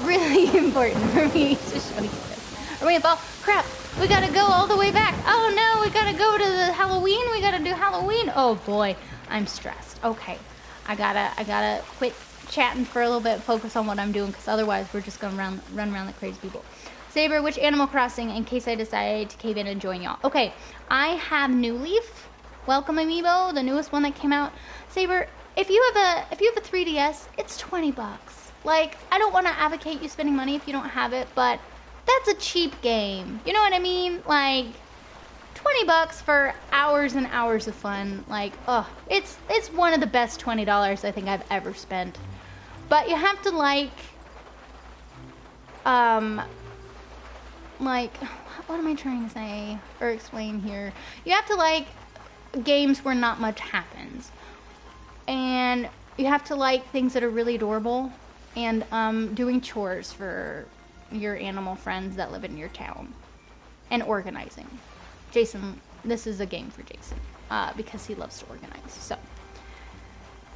Really important for me to show you this. Are we about... Crap! We gotta go all the way back. Oh no, we gotta go to the Halloween. We gotta do Halloween. Oh boy, I'm stressed. Okay, I gotta quit chatting for a little bit, focus on what I'm doing, because otherwise we're just gonna run around like crazy people. Saber, which Animal Crossing, in case I decide to cave in and join y'all? Okay, I have New Leaf. Welcome Amiibo, the newest one that came out. Saber, if you have a 3DS, it's $20. Like, I don't want to advocate you spending money if you don't have it, but that's a cheap game. You know what I mean? Like, $20 for hours and hours of fun. Like, oh, it's one of the best $20 I think I've ever spent. But you have to like, what am I trying to say or explain here? You have to like games where not much happens. And you have to like things that are really adorable, and doing chores for your animal friends that live in your town, and organizing. Jason, this is a game for Jason, because he loves to organize. So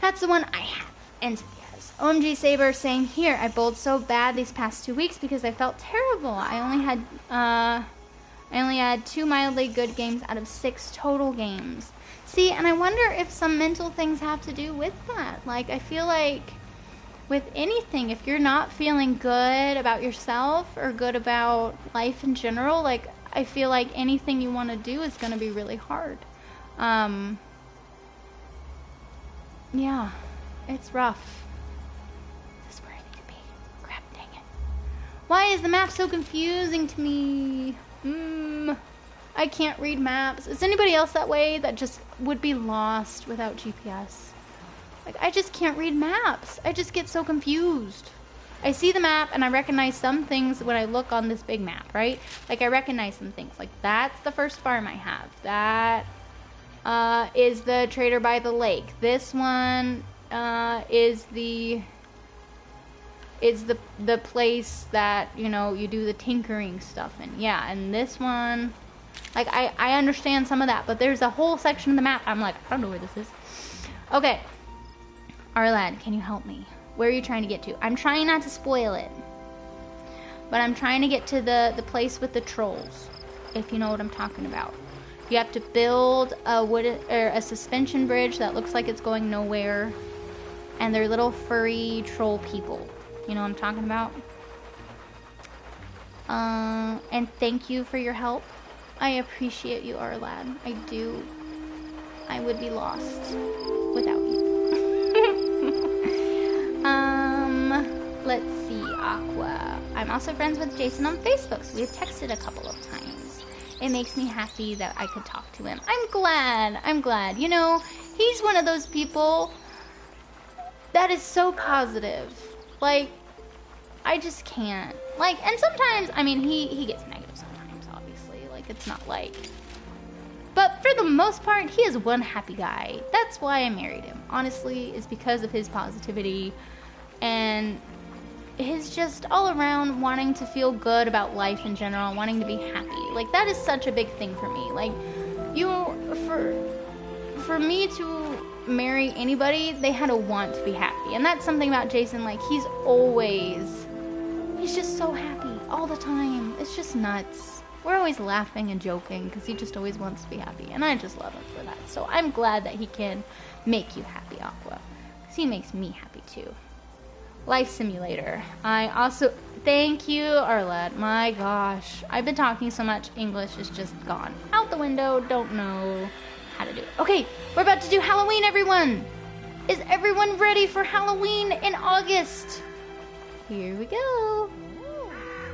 that's the one I have, and he has. OMG Saber saying here, I bowled so bad these past 2 weeks because I felt terrible. I only had 2 mildly good games out of 6 total games. See, and I wonder if some mental things have to do with that. Like, I feel like with anything, if you're not feeling good about yourself or good about life in general, like, I feel like anything you want to do is going to be really hard. Yeah, it's rough. This is where I need to be. Crap, dang it. Why is the map so confusing to me? I can't read maps. Is anybody else that way, that just would be lost without GPS? Like, I just can't read maps. I just get so confused. I see the map and I recognize some things when I look on this big map, right? Like, I recognize some things. Like, that's the first farm I have. That is the trader by the lake. This one is the place that, you know, you do the tinkering stuff in. Yeah, and this one, like, I understand some of that, but there's a whole section of the map I'm like, I don't know where this is. Okay. Arlad, can you help me? Where are you trying to get to? I'm trying not to spoil it, but I'm trying to get to the place with the trolls, if you know what I'm talking about. You have to build a suspension bridge that looks like it's going nowhere, and they're little furry troll people. You know what I'm talking about? And thank you for your help. I appreciate you, Arlad. I do. I would be lost without you. Let's see, Aqua. I'm also friends with Jason on Facebook, so we've texted a couple of times. It makes me happy that I could talk to him. I'm glad. You know, he's one of those people that is so positive. Like, I just can't. Like, and sometimes, I mean, he gets negative sometimes, obviously. Like, it's not like... But for the most part, he is one happy guy. That's why I married him. Honestly, is because of his positivity and his just all around wanting to feel good about life in general, wanting to be happy. Like, that is such a big thing for me. Like, for me to marry anybody, they had to want to be happy. And that's something about Jason. Like, he's just so happy all the time. It's just nuts. We're always laughing and joking because he just always wants to be happy. And I just love him for that. So I'm glad that he can make you happy, Aqua. Because he makes me happy too. Life Simulator. I also... Thank you, Arlette. My gosh. I've been talking so much, English is just gone out the window. Don't know how to do it. Okay, we're about to do Halloween, everyone. Is everyone ready for Halloween in August? Here we go.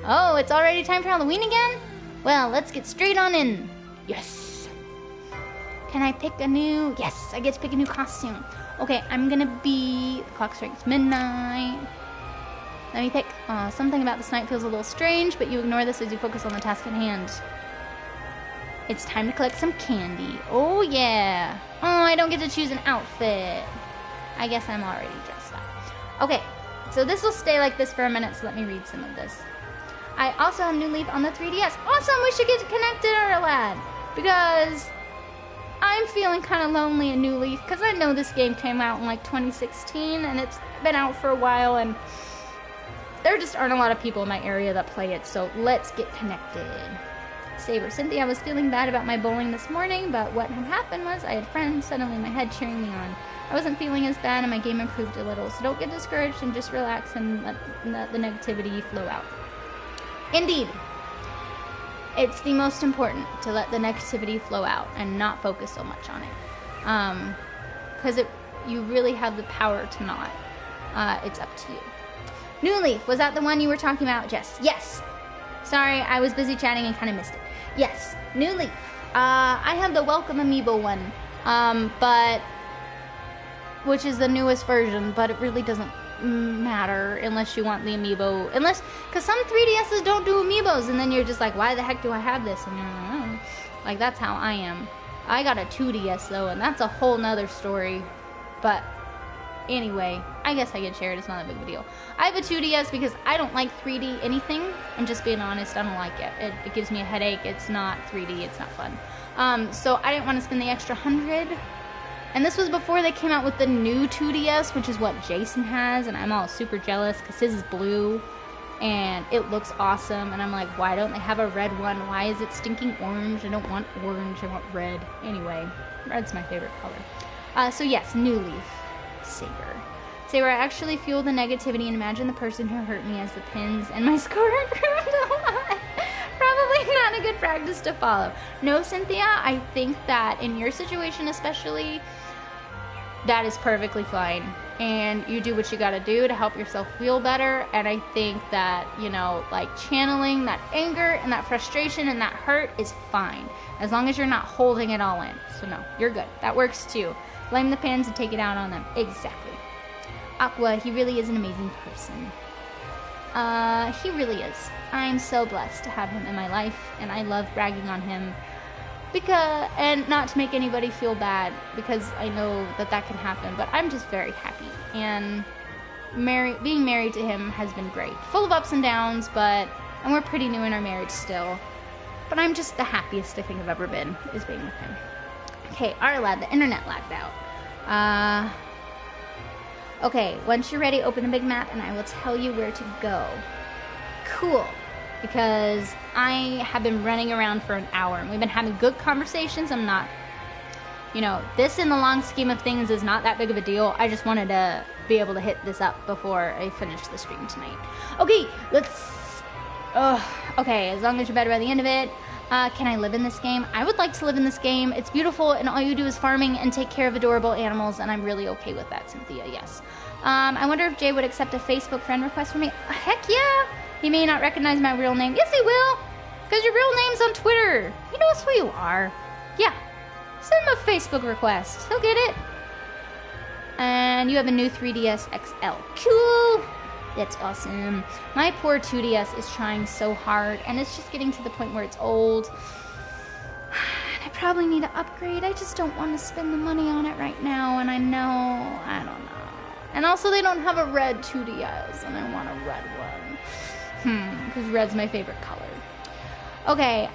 Oh, it's already time for Halloween again? Well, let's get straight on in. Yes. Can I pick a new... Yes, I get to pick a new costume. Okay, I'm gonna be... The clock strikes midnight. Let me pick... something about this night feels a little strange, but you ignore this as you focus on the task at hand. It's time to collect some candy. Oh, yeah. Oh, I don't get to choose an outfit. I guess I'm already dressed up. Okay, so this will stay like this for a minute, so let me read some of this. I also have New Leaf on the 3DS. Awesome, we should get connected, lad. Because I'm feeling kind of lonely in New Leaf. Because I know this game came out in like 2016. And it's been out for a while. And there just aren't a lot of people in my area that play it. So let's get connected. Saber Cynthia, I was feeling bad about my bowling this morning. But what had happened was I had friends suddenly in my head cheering me on. I wasn't feeling as bad and my game improved a little. So don't get discouraged and just relax and let the negativity flow out. Indeed, it's the most important to let the negativity flow out and not focus so much on it. Because you really have the power to not. It's up to you. New Leaf, was that the one you were talking about, Jess? Yes. Sorry, I was busy chatting and kind of missed it. Yes, New Leaf. I have the Welcome Amiibo one, which is the newest version, but it really doesn't matter unless you want the amiibo, because some 3DSs don't do amiibos, and then you're just like, why the heck do I have this? And you're like, oh. Like, that's how I am. I got a 2DS though, and that's a whole nother story. But anyway, I guess I could share it. It's not a big deal. I have a 2DS because I don't like 3D anything. I'm just being honest. I don't like it. It gives me a headache. It's not 3D. It's not fun. So I didn't want to spend the extra $100 And this was before they came out with the new 2DS, which is what Jason has, and I'm all super jealous because his is blue, and it looks awesome, and I'm like, why don't they have a red one? Why is it stinking orange? I don't want orange, I want red. Anyway, red's my favorite color. So yes, New Leaf. Saber. Saber, I actually feel the negativity and imagine the person who hurt me as the pins, and my score improved a lot. Probably not a good practice to follow. No, Cynthia, I think that in your situation especially, that is perfectly fine. And you do what you gotta do to help yourself feel better. And I think that, you know, like channeling that anger and that frustration and that hurt is fine. As long as you're not holding it all in. So no, you're good. That works too. Blame the pins and take it out on them. Exactly. Aqua, he really is an amazing person. He really is. I'm so blessed to have him in my life, and I love bragging on him. And not to make anybody feel bad, because I know that that can happen, but I'm just very happy. And being married to him has been great. Full of ups and downs, and we're pretty new in our marriage still. But I'm just the happiest I think I've ever been, is being with him. Okay, Arlad, the internet lagged out. Okay, once you're ready, open a big map and I will tell you where to go. Cool. Because I have been running around for an hour and we've been having good conversations. I'm not, you know, this in the long scheme of things is not that big of a deal. I just wanted to be able to hit this up before I finish the stream tonight. Okay, okay, as long as you're better by the end of it. Can I live in this game? I would like to live in this game. It's beautiful, and all you do is farming and take care of adorable animals, and I'm really okay with that, Cynthia, yes. I wonder if Jay would accept a Facebook friend request from me. Heck yeah! He may not recognize my real name. Yes, he will! Because your real name's on Twitter. He knows who you are. Yeah. Send him a Facebook request. He'll get it. And you have a new 3DS XL. Cool! That's awesome. My poor 2DS is trying so hard, and it's just getting to the point where it's old. I probably need to upgrade. I just don't want to spend the money on it right now, and I don't know. And also, they don't have a red 2DS, and I want a red one. Because red's my favorite color. Okay,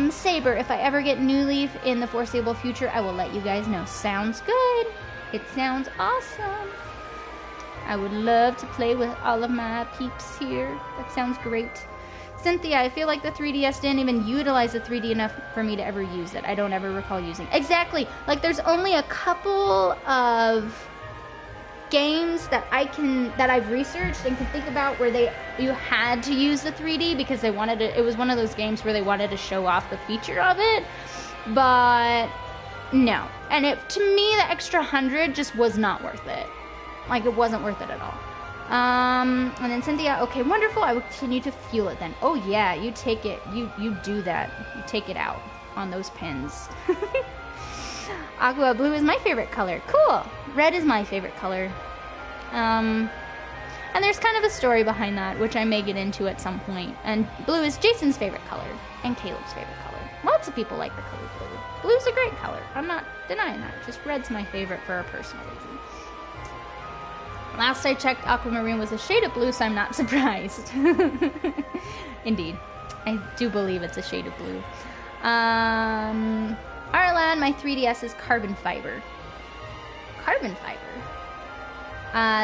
Saber, if I ever get New Leaf in the foreseeable future, I will let you guys know. Sounds good. It sounds awesome. I would love to play with all of my peeps here. That sounds great. Cynthia, I feel like the 3DS didn't even utilize the 3D enough for me to ever use it. I don't ever recall using it. Exactly. Like, there's only a couple of games that I've researched and can think about where you had to use the 3D because they wanted to. It was one of those games where they wanted to show off the feature of it. But no. And to me, the extra 100 just was not worth it. Like, it wasn't worth it at all. And then Cynthia, okay, wonderful. I will continue to fuel it then. Oh, yeah, you take it. You do that. You take it out on those pins. Aqua blue is my favorite color. Cool. Red is my favorite color. And there's kind of a story behind that, which I may get into at some point. And blue is Jason's favorite color and Caleb's favorite color. Lots of people like the color blue. Blue's a great color. I'm not denying that. Just red's my favorite for a personal reason. Last I checked, aquamarine was a shade of blue, so I'm not surprised. Indeed. I do believe it's a shade of blue. Arlan, my 3DS is carbon fiber. Carbon fiber?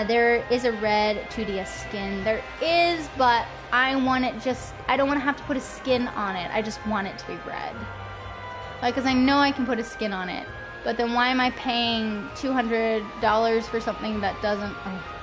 There is a red 2DS skin. There is, but I don't want to have to put a skin on it. I just want it to be red. Like, because I know I can put a skin on it. But then why am I paying $200 for something that doesn't...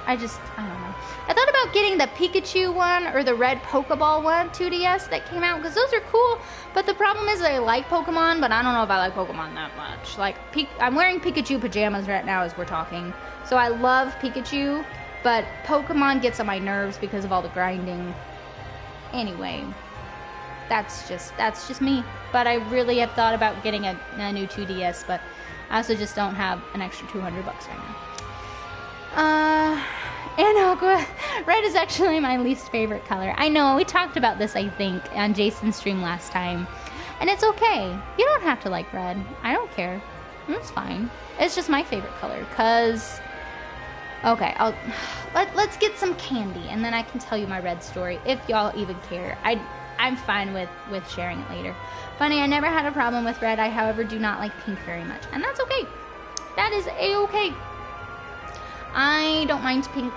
I don't know. I thought about getting the Pikachu one or the red Pokeball one 2DS that came out, because those are cool. But the problem is I like Pokemon, but I don't know if I like Pokemon that much. Like, I'm wearing Pikachu pajamas right now as we're talking. So I love Pikachu, but Pokemon gets on my nerves because of all the grinding. Anyway, that's just me. But I really have thought about getting a new 2DS, but I also just don't have an extra $200 right now. And Aqua, red is actually my least favorite color. I know, we talked about this, I think, on Jason's stream last time. And it's okay. You don't have to like red. I don't care. It's fine. It's just my favorite color, because... Okay, let's get some candy, and then I can tell you my red story, if y'all even care. I'm fine with sharing it later. Funny, I never had a problem with red. I, however, do not like pink very much. And that's okay. That is a-okay. I don't mind pink.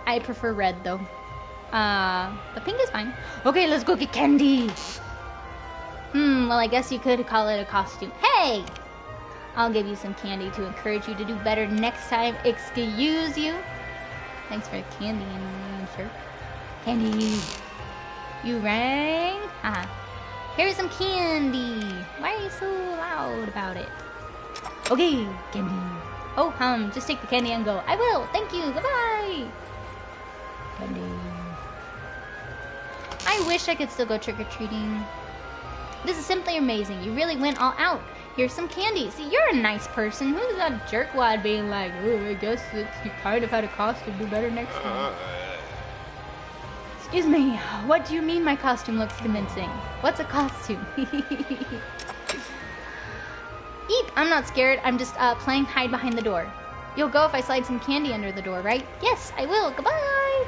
I prefer red though. But pink is fine. Okay, let's go get candy. Well, I guess you could call it a costume. Hey! I'll give you some candy to encourage you to do better next time. Excuse you. Thanks for the candy and shirt. Candy. You rang? Here's some candy. Why are you so loud about it? Okay, candy. Oh, just take the candy and go. I will. Thank you. Bye-bye. Candy. I wish I could still go trick-or-treating. This is simply amazing. You really went all out. Here's some candy. See, you're a nice person. Who's that jerkwad being like, oh, I guess you kind of had a costume. Do better next time. Excuse me. What do you mean my costume looks convincing? What's a costume? Eep, I'm not scared. I'm just playing hide behind the door. You'll go if I slide some candy under the door, right? Yes, I will. Goodbye.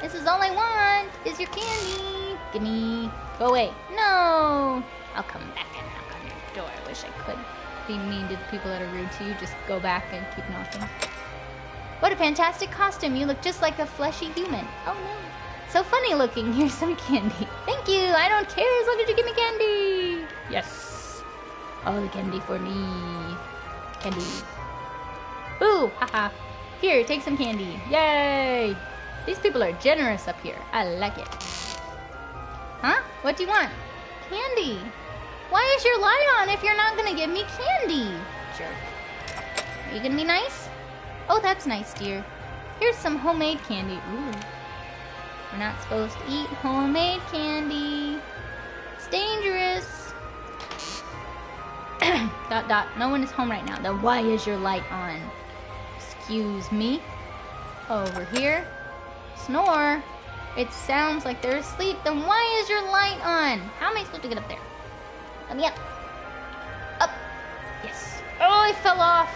This is all I want is your candy. Gimme. Go away. No. I'll come back and knock on your door. I wish I could be mean to the people that are rude to you. Just go back and keep knocking. What a fantastic costume. You look just like a fleshy human. Oh no. So funny looking. Here's some candy. Thank you. I don't care as long as you give me candy. Yes. All the candy for me. Candy. Ooh, haha. Here, take some candy. Yay. These people are generous up here. I like it. Huh? What do you want? Candy. Why is your light on if you're not gonna give me candy? Jerk. Are you gonna be nice? Oh, that's nice, dear. Here's some homemade candy. Ooh. We're not supposed to eat homemade candy. It's dangerous. No one is home right now. Then why is your light on? Excuse me. Over here. Snore. It sounds like they're asleep. Then why is your light on? How am I supposed to get up there? Let me up. Up. Yes. Oh, I fell off.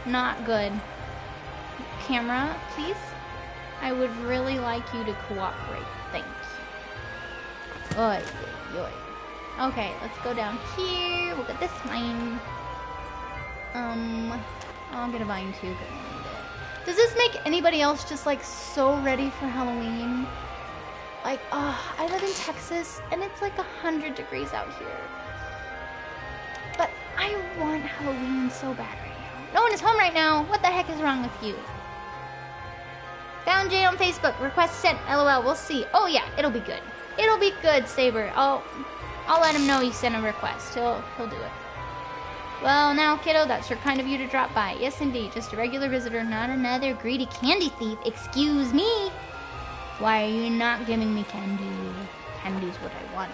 Not good. Camera, please. I would really like you to cooperate. Thank you. Oy, oy, oy. Okay, let's go down here. We'll get this vine. I'll get a vine too. Does this make anybody else just like so ready for Halloween? Like, I live in Texas and it's like 100 degrees out here. But I want Halloween so bad right now. No one is home right now. What the heck is wrong with you? Found Jay on Facebook. Request sent. LOL. We'll see. Oh yeah, it'll be good. It'll be good, Saber. I'll let him know you sent a request. He'll do it. Well, now, kiddo, that's your kind of you to drop by. Yes, indeed. Just a regular visitor, not another greedy candy thief. Excuse me. Why are you not giving me candy? Candy's what I want.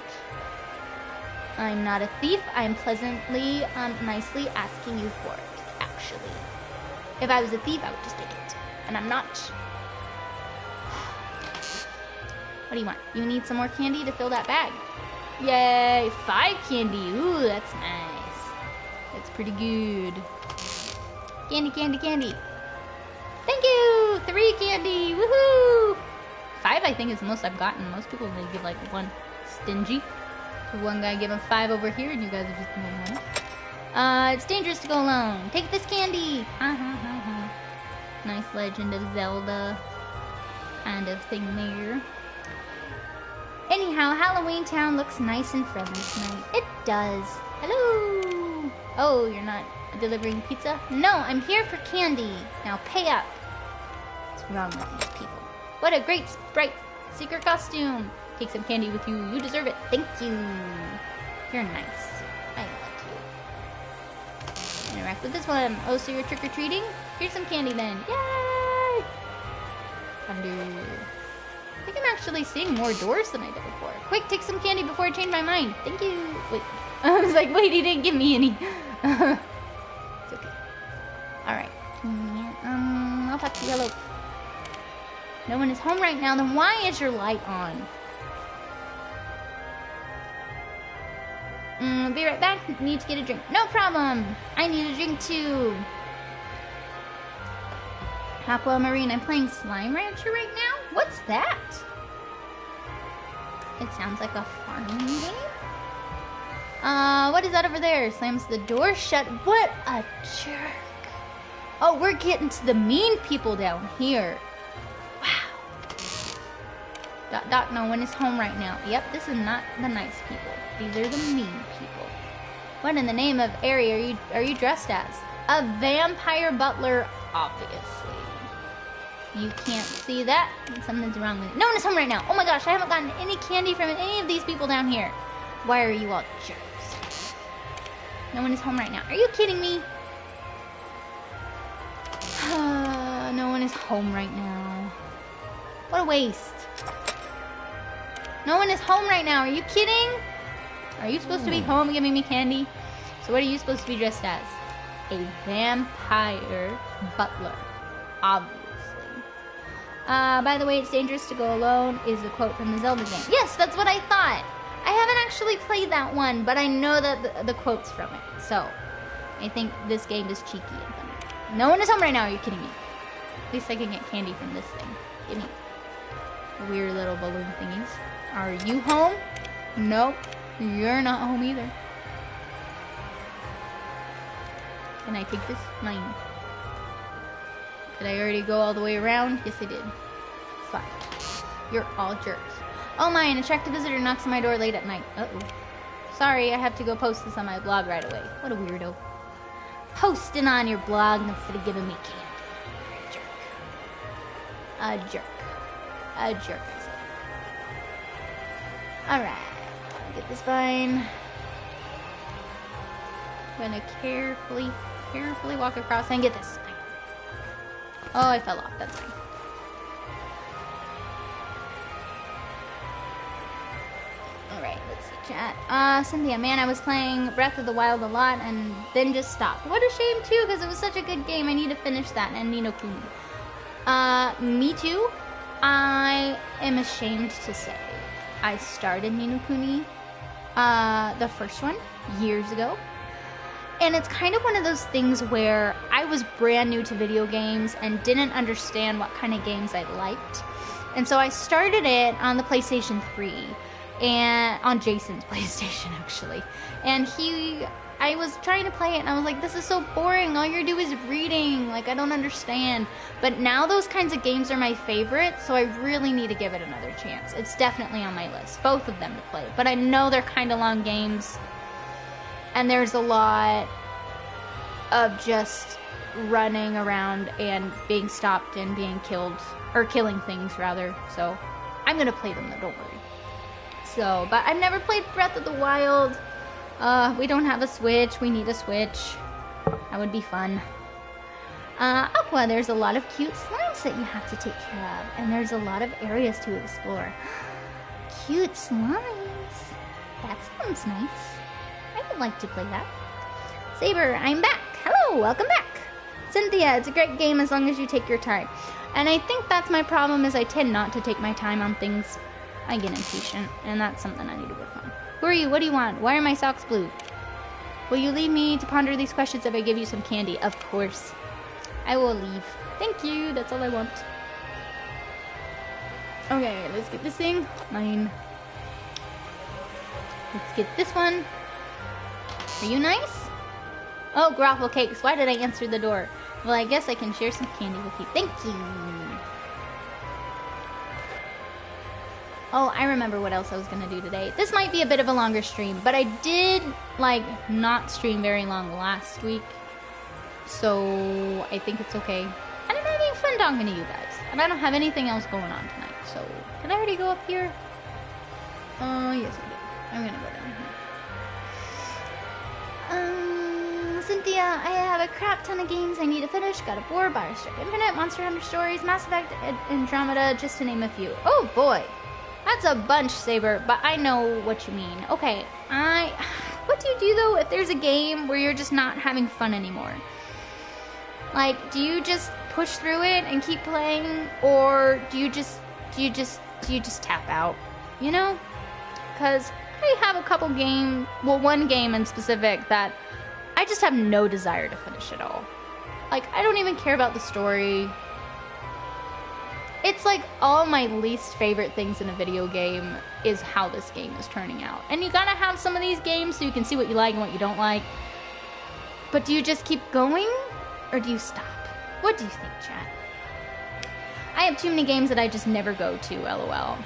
I'm not a thief. I'm pleasantly, nicely asking you for it, actually. If I was a thief, I would just take it. And I'm not. What do you want? You need some more candy to fill that bag. Yay, 5 candy. Ooh, that's nice. That's pretty good. Candy, candy, candy. Thank you! 3 candy. Woohoo! 5, I think, is the most I've gotten. Most people only give like 1. Stingy. So one guy gave him 5 over here, and you guys are just giving 1. It's dangerous to go alone. Take this candy. Ha ha ha ha. Nice Legend of Zelda kind of thing there. Anyhow, Halloween Town looks nice and friendly tonight. It does. Hello. Oh, you're not delivering pizza? No, I'm here for candy. Now pay up. What's wrong with these people? What a great, bright secret costume. Take some candy with you. You deserve it. Thank you. You're nice. I like you. Interact with this one. Oh, so you're trick-or-treating? Here's some candy then. Yay! Thunder. I think I'm actually seeing more doors than I did before. Quick, take some candy before I change my mind. Thank you. Wait. I was like, wait, he didn't give me any. It's okay. Alright. I'll talk to Yellow. No one is home right now, then why is your light on? Be right back. Need to get a drink. No problem. I need a drink too. Aquamarine, I'm playing Slime Rancher right now? What's that? It sounds like a farming game? What is that over there? Slams the door shut. What a jerk. Oh, we're getting to the mean people down here. Wow. No one is home right now. Yep, this is not the nice people. These are the mean people. What in the name of Ari are you dressed as? A vampire butler, obviously. You can't see that. Something's wrong with it. No one is home right now. Oh my gosh, I haven't gotten any candy from any of these people down here. Why are you all jerks? No one is home right now. Are you kidding me? No one is home right now. What a waste. No one is home right now. Are you kidding? Are you supposed to be home giving me candy? So what are you supposed to be dressed as? A vampire butler. Obviously. By the way, it's dangerous to go alone is a quote from the Zelda game. Yes, that's what I thought. I haven't actually played that one, but I know that the quote's from it. So, I think this game is cheeky and funny. No one is home right now. Are you kidding me? At least I can get candy from this thing. Give me weird little balloon thingies. Are you home? Nope. You're not home either. Can I take this? Mine. Did I already go all the way around? Yes, I did. Fine. You're all jerks. Oh my, an attractive visitor knocks on my door late at night. Uh-oh. Sorry, I have to go post this on my blog right away. What a weirdo. Posting on your blog instead of giving me candy. A jerk. A jerk. A jerk. Alright. Get this vine. I'm gonna carefully walk across and get this. Oh, I fell off. That's fine. Alright, let's see, chat. Cynthia, man, I was playing Breath of the Wild a lot and then just stopped. What a shame, too, because it was such a good game. I need to finish that and Ni no Kuni. Me too. I am ashamed to say I started Ni no Kuni, the first one, years ago. And it's kind of one of those things where I was brand new to video games and didn't understand what kind of games I liked. And so I started it on the PlayStation 3, and on Jason's PlayStation, actually. And I was trying to play it, and I was like, this is so boring. All you do is reading. Like, I don't understand. But now those kinds of games are my favorite, so I really need to give it another chance. It's definitely on my list, both of them to play. But I know they're kind of long games. And there's a lot of just running around and being stopped and being killed, or killing things rather. So I'm gonna play them though, don't worry. So, but I've never played Breath of the Wild. We don't have a Switch. We need a Switch. That would be fun. Aqua, there's a lot of cute slimes that you have to take care of, and there's a lot of areas to explore. Cute slimes. That sounds nice. I would like to play that. Saber, I'm back. Hello, welcome back. Cynthia, it's a great game as long as you take your time. And I think that's my problem, is I tend not to take my time on things. I get impatient, and that's something I need to work on. Who are you? What do you want? Why are my socks blue? Will you leave me to ponder these questions if I give you some candy? Of course. I will leave. Thank you. That's all I want. Okay, let's get this thing. Mine. Let's get this one. Are you nice? Oh, Groffle Cakes. Why did I answer the door? Well, I guess I can share some candy with you. Thank you. Oh, I remember what else I was going to do today. This might be a bit of a longer stream, but I did, like, not stream very long last week. So, I think it's okay. And I'm having fun talking to you guys. And I don't have anything else going on tonight. So, did I already go up here? Oh, yes I did. I'm going to go down here. Cynthia, I have a crap ton of games I need to finish. God of War, Bioshock Infinite, Monster Hunter Stories, Mass Effect, Andromeda, just to name a few. Oh boy, that's a bunch, Saber, but I know what you mean. Okay, what do you do though if there's a game where you're just not having fun anymore? Like, do you just push through it and keep playing, or do you just tap out? You know? Because I have a couple one game in specific that I just have no desire to finish at all. Like, I don't even care about the story. it's like all my least favorite things in a video game is how this game is turning out. And you gotta have some of these games so you can see what you like and what you don't like. But do you just keep going, or do you stop? What do you think, chat? I have too many games that I just never go to, lol.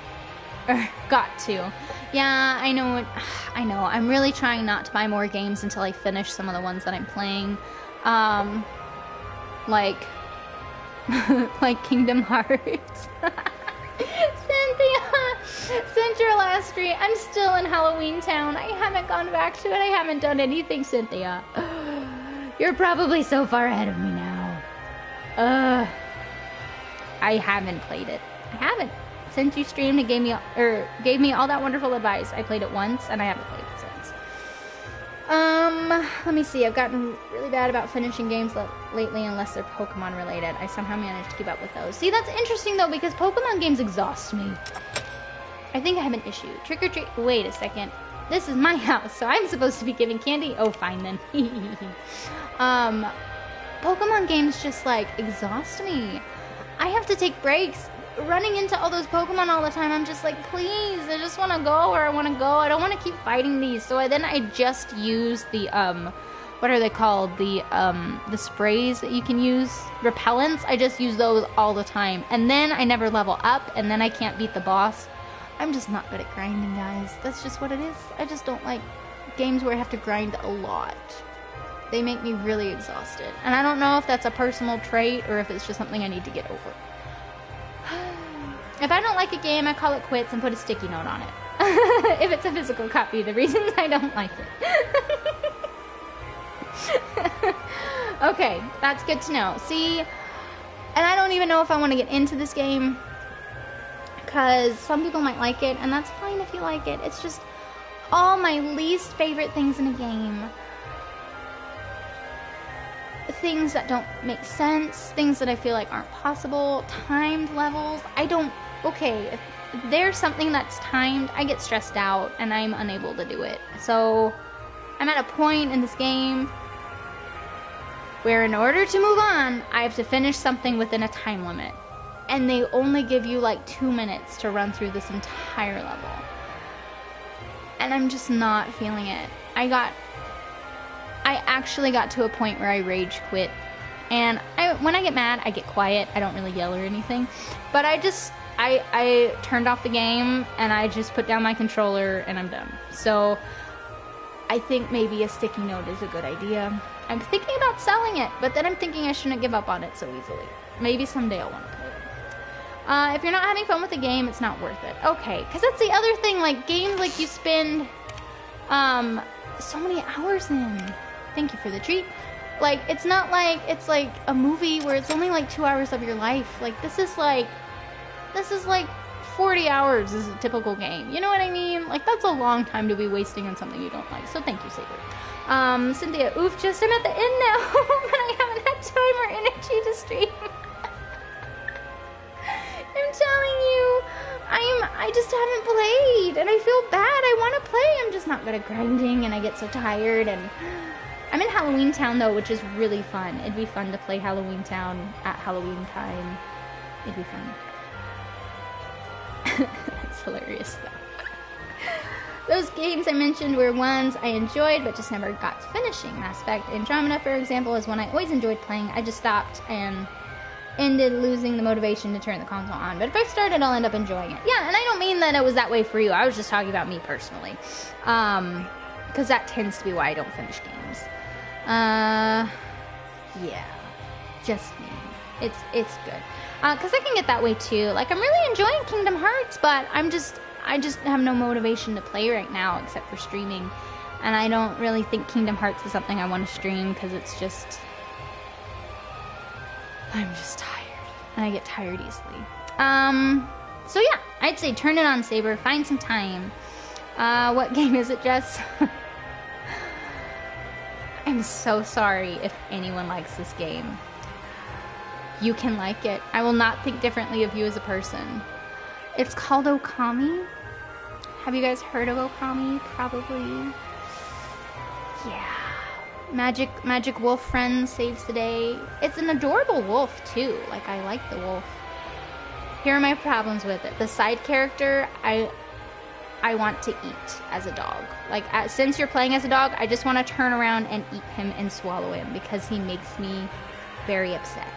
Or got to. Yeah, I know. I know. I'm really trying not to buy more games until I finish some of the ones that I'm playing. Like like Kingdom Hearts. Cynthia, since your last stream, I'm still in Halloween Town. I haven't gone back to it. I haven't done anything, Cynthia. You're probably so far ahead of me now. I haven't played it. I haven't. Since you streamed and gave me all that wonderful advice, I played it once and I haven't played it since. Let me see. I've gotten really bad about finishing games lately unless they're Pokemon related. I somehow managed to keep up with those. See, that's interesting though, because Pokemon games exhaust me. I think I have an issue. Trick or treat. Wait a second. This is my house, so I'm supposed to be giving candy? Oh, fine then. Pokemon games just like exhaust me. I have to take breaks. Running into all those Pokemon all the time, I'm just like, please, I just want to go where I want to go. I don't want to keep fighting these. So I just use the, what are they called? The sprays that you can use, repellents. I just use those all the time. And then I never level up, and then I can't beat the boss. I'm just not good at grinding, guys. That's just what it is. I just don't like games where I have to grind a lot. They make me really exhausted. And I don't know if that's a personal trait or if it's just something I need to get over. If I don't like a game, I call it quits and put a sticky note on it. If it's a physical copy, the reasons I don't like it. Okay, that's good to know. See, and I don't even know if I want to get into this game, because some people might like it, and that's fine if you like it. It's just all my least favorite things in a game. Things that don't make sense, things that I feel like aren't possible, timed levels. Okay, if there's something that's timed, I get stressed out and I'm unable to do it. So I'm at a point in this game where in order to move on, I have to finish something within a time limit. And they only give you like 2 minutes to run through this entire level. And I'm just not feeling it. I actually got to a point where I rage quit. And when I get mad, I get quiet. I don't really yell or anything. But I turned off the game and I just put down my controller and I'm done. So I think maybe a sticky note is a good idea. I'm thinking about selling it, but then I'm thinking I shouldn't give up on it so easily. Maybe someday I'll want to play it. If you're not having fun with the game, it's not worth it. Okay, because that's the other thing, like games like you spend so many hours in. Thank you for the treat. Like, it's not like it's like a movie where it's only like 2 hours of your life. Like, this is like 40 hours is a typical game. You know what I mean? Like, that's a long time to be wasting on something you don't like. So thank you, Saber. Cynthia, oof, just I'm at the end now, but I haven't had time or energy to stream. I'm telling you, I just haven't played, and I feel bad. I want to play. I'm just not good at grinding, and I get so tired, and I'm in Halloween Town, though, which is really fun. It'd be fun to play Halloween Town at Halloween time. It'd be fun. It's hilarious, though. Those games I mentioned were ones I enjoyed, but just never got to finishing. Mass Effect Andromeda, for example, is one I always enjoyed playing. I just stopped and ended losing the motivation to turn the console on. But if I started, I'll end up enjoying it. Yeah, and I don't mean that it was that way for you. I was just talking about me personally. Because that tends to be why I don't finish games. Yeah. Just me. It's good. Because I can get that way too. Like, I'm really enjoying Kingdom Hearts, but I just have no motivation to play right now except for streaming. And I don't really think Kingdom Hearts is something I want to stream because it's just... I'm just tired. And I get tired easily. So yeah, I'd say turn it on, Saber. Find some time. What game is it, Jess? I'm so sorry if anyone likes this game. You can like it. I will not think differently of you as a person. It's called Okami. Have you guys heard of Okami? Probably. Yeah. Magic wolf friend saves the day. It's an adorable wolf too. Like, I like the wolf. Here are my problems with it. The side character, I want to eat as a dog. Like, since you're playing as a dog, I just want to turn around and eat him and swallow him because he makes me very upset.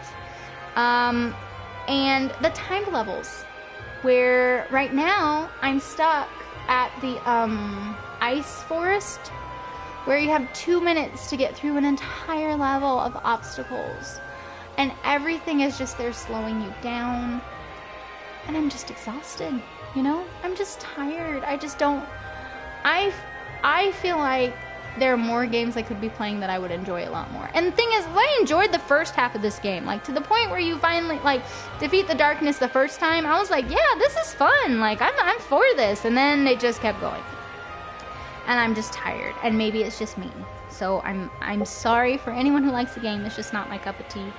And the timed levels, where right now I'm stuck at the ice forest, where you have 2 minutes to get through an entire level of obstacles. And everything is just there slowing you down. And I'm just exhausted, you know? I'm just tired. I just don't... I feel like there are more games I could be playing that I would enjoy a lot more. And the thing is, I enjoyed the first half of this game. Like, to the point where you finally, like, defeat the darkness the first time. I was like, yeah, this is fun. Like, I'm for this. And then they just kept going. And I'm just tired. And maybe it's just me. So I'm sorry for anyone who likes the game. It's just not my cup of tea.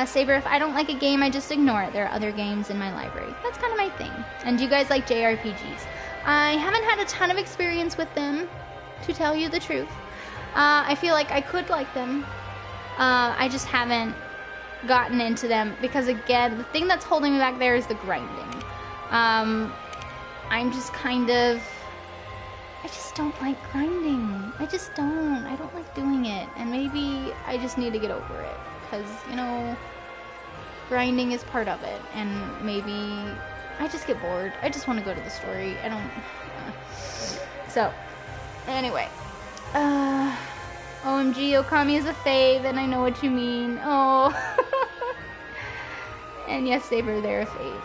Saber, if I don't like a game, I just ignore it. There are other games in my library. That's kind of my thing. And do you guys like JRPGs? I haven't had a ton of experience with them, to tell you the truth. I feel like I could like them. I just haven't gotten into them because, again, the thing that's holding me back there is the grinding. I'm just kind of... I just don't like grinding. I just don't. I don't like doing it. And maybe I just need to get over it. Because, you know, grinding is part of it. And maybe I just get bored. I just want to go to the story. I don't... So, anyway. OMG, Okami is a fave, and I know what you mean. Oh. And yes, Saber, they're a fave.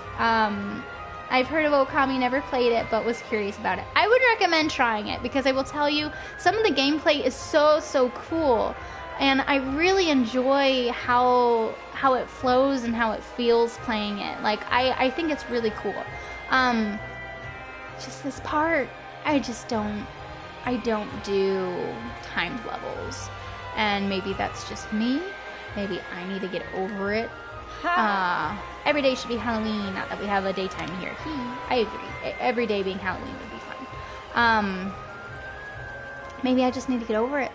I've heard of Okami, never played it, but was curious about it. I would recommend trying it, because I will tell you, some of the gameplay is so cool. And I really enjoy how it flows and how it feels playing it. Like, I think it's really cool. Just this part, I don't do timed levels. And maybe that's just me. Maybe I need to get over it. Every day should be Halloween, not that we have a daytime here. I agree. Every day being Halloween would be fun. Maybe I just need to get over it,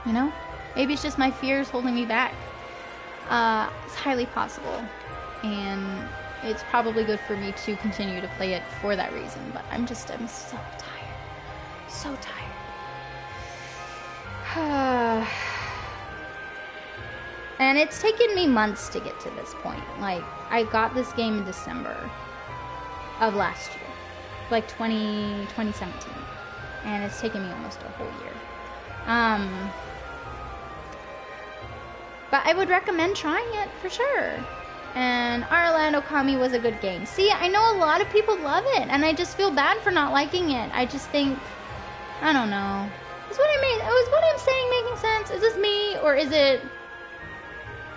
you know? Maybe it's just my fears holding me back. It's highly possible. And it's probably good for me to continue to play it for that reason. But I'm so tired. So tired. And it's taken me months to get to this point. Like, I got this game in December of last year. Like 2017. And it's taken me almost a whole year. But I would recommend trying it for sure. And Ireland Okami was a good game. See, I know a lot of people love it, and I just feel bad for not liking it. I just think, I don't know. Is what I'm saying making sense? Is this me, or is it...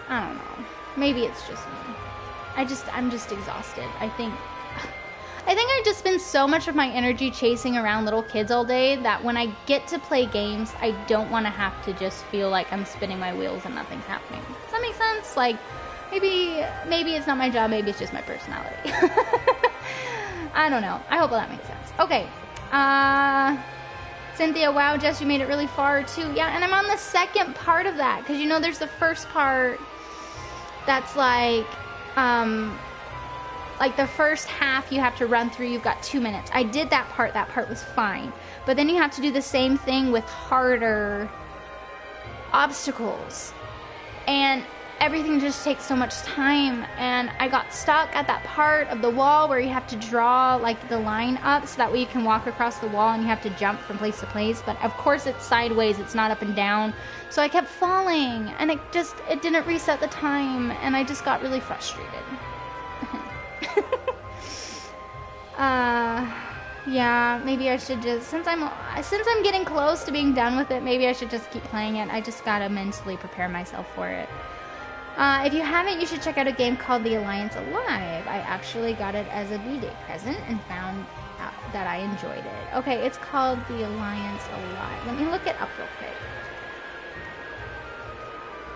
I don't know. Maybe it's just me. I'm just exhausted. I think I just spend so much of my energy chasing around little kids all day that when I get to play games, I don't want to have to just feel like I'm spinning my wheels and nothing's happening. Does that make sense? Like, maybe it's not my job, maybe it's just my personality. I don't know. I hope that makes sense. Okay. Cynthia, wow, Jess, you made it really far too. Yeah, and I'm on the second part of that, because you know there's the first part that's like the first half you have to run through, you've got 2 minutes. I did that part was fine. But then you have to do the same thing with harder obstacles. And everything just takes so much time, and I got stuck at that part of the wall where you have to draw like the line up so that way you can walk across the wall and you have to jump from place to place, but of course it's sideways, it's not up and down, so I kept falling, and it didn't reset the time, and I just got really frustrated. Yeah, maybe I should just, since I'm getting close to being done with it, maybe I should just keep playing it. I just gotta mentally prepare myself for it. If you haven't, you should check out a game called The Alliance Alive. I actually got it as a B-Day present and found out that I enjoyed it. Okay, it's called The Alliance Alive. Let me look it up real quick.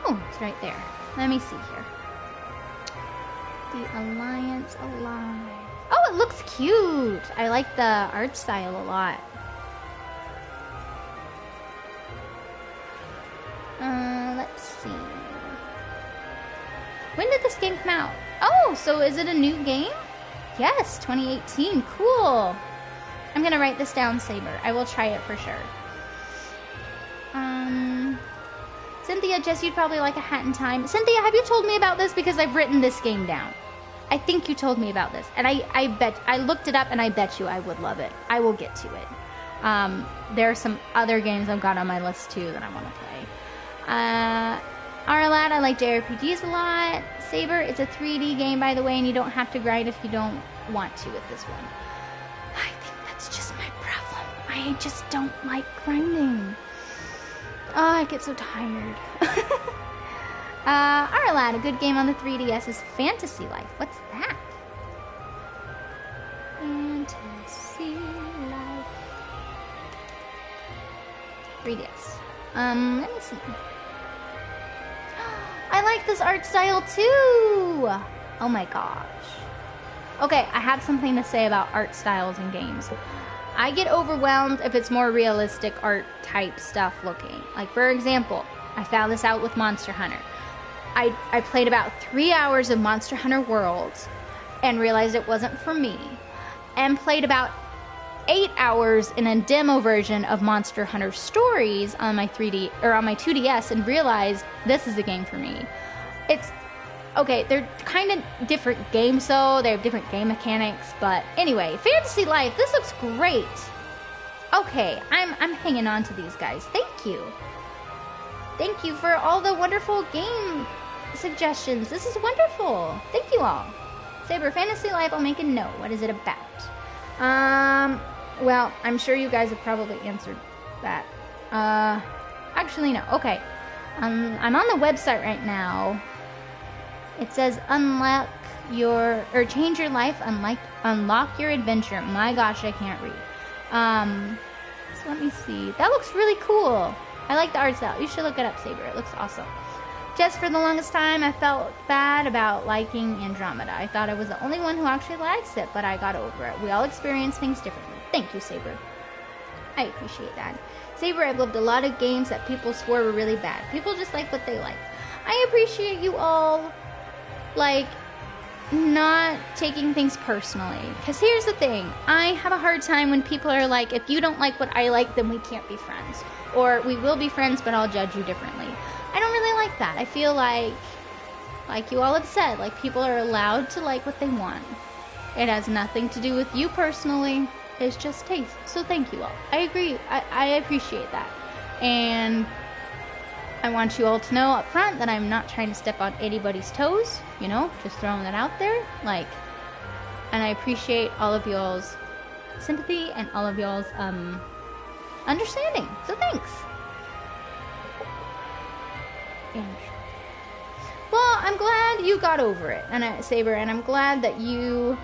Oh, it's right there. Let me see here. The Alliance Alive. Oh, it looks cute! I like the art style a lot. Let's see. When did this game come out? Oh, so is it a new game? Yes, 2018. Cool. I'm gonna write this down, Saber. I will try it for sure. Cynthia, Jess, you'd probably like a Hat in Time. Cynthia, have you told me about this? Because I've written this game down. I think you told me about this. And I looked it up and I bet you I would love it. I will get to it. There are some other games I've got on my list too that I want to play. Arlad, I like JRPGs a lot. Saber, it's a 3D game, by the way, and you don't have to grind if you don't want to with this one. I think that's just my problem. I just don't like grinding. Oh, I get so tired. Arlad, a good game on the 3DS is Fantasy Life. What's that? Fantasy Life. 3DS. Let me see. I like this art style too! Oh my gosh. Okay, I have something to say about art styles in games. I get overwhelmed if it's more realistic art type stuff looking. Like, for example, I found this out with Monster Hunter. I played about 3 hours of Monster Hunter Worlds and realized it wasn't for me. And played about 8 hours in a demo version of Monster Hunter Stories on my 3D or on my 2DS and realized this is the game for me. It's okay, they're kind of different games though. They have different game mechanics, but anyway, Fantasy Life, this looks great. Okay, I'm hanging on to these guys. Thank you. Thank you for all the wonderful game suggestions. This is wonderful. Thank you all. Saber, Fantasy Life, I'll make a note. What is it about? Well, I'm sure you guys have probably answered that. Actually, no. Okay. I'm on the website right now. It says unlock your, or change your life, unlock your adventure. My gosh, I can't read. So let me see. That looks really cool. I like the art style. You should look it up, Saber. It looks awesome. Just for the longest time, I felt bad about liking Andromeda. I thought I was the only one who actually likes it, but I got over it. We all experience things differently. Thank you, Saber. I appreciate that. Saber, I've loved a lot of games that people swore were really bad. People just like what they like. I appreciate you all, like, not taking things personally. Because here's the thing. I have a hard time when people are like, if you don't like what I like, then we can't be friends. Or we will be friends, but I'll judge you differently. I don't really like that. I feel like you all have said, like, people are allowed to like what they want. It has nothing to do with you personally. It's just taste. So thank you all. I agree. I appreciate that. And I want you all to know up front that I'm not trying to step on anybody's toes. You know, just throwing that out there. Like, and I appreciate all of y'all's sympathy and all of y'all's understanding. So thanks. Well, I'm glad you got over it, and Saber, and I'm glad that you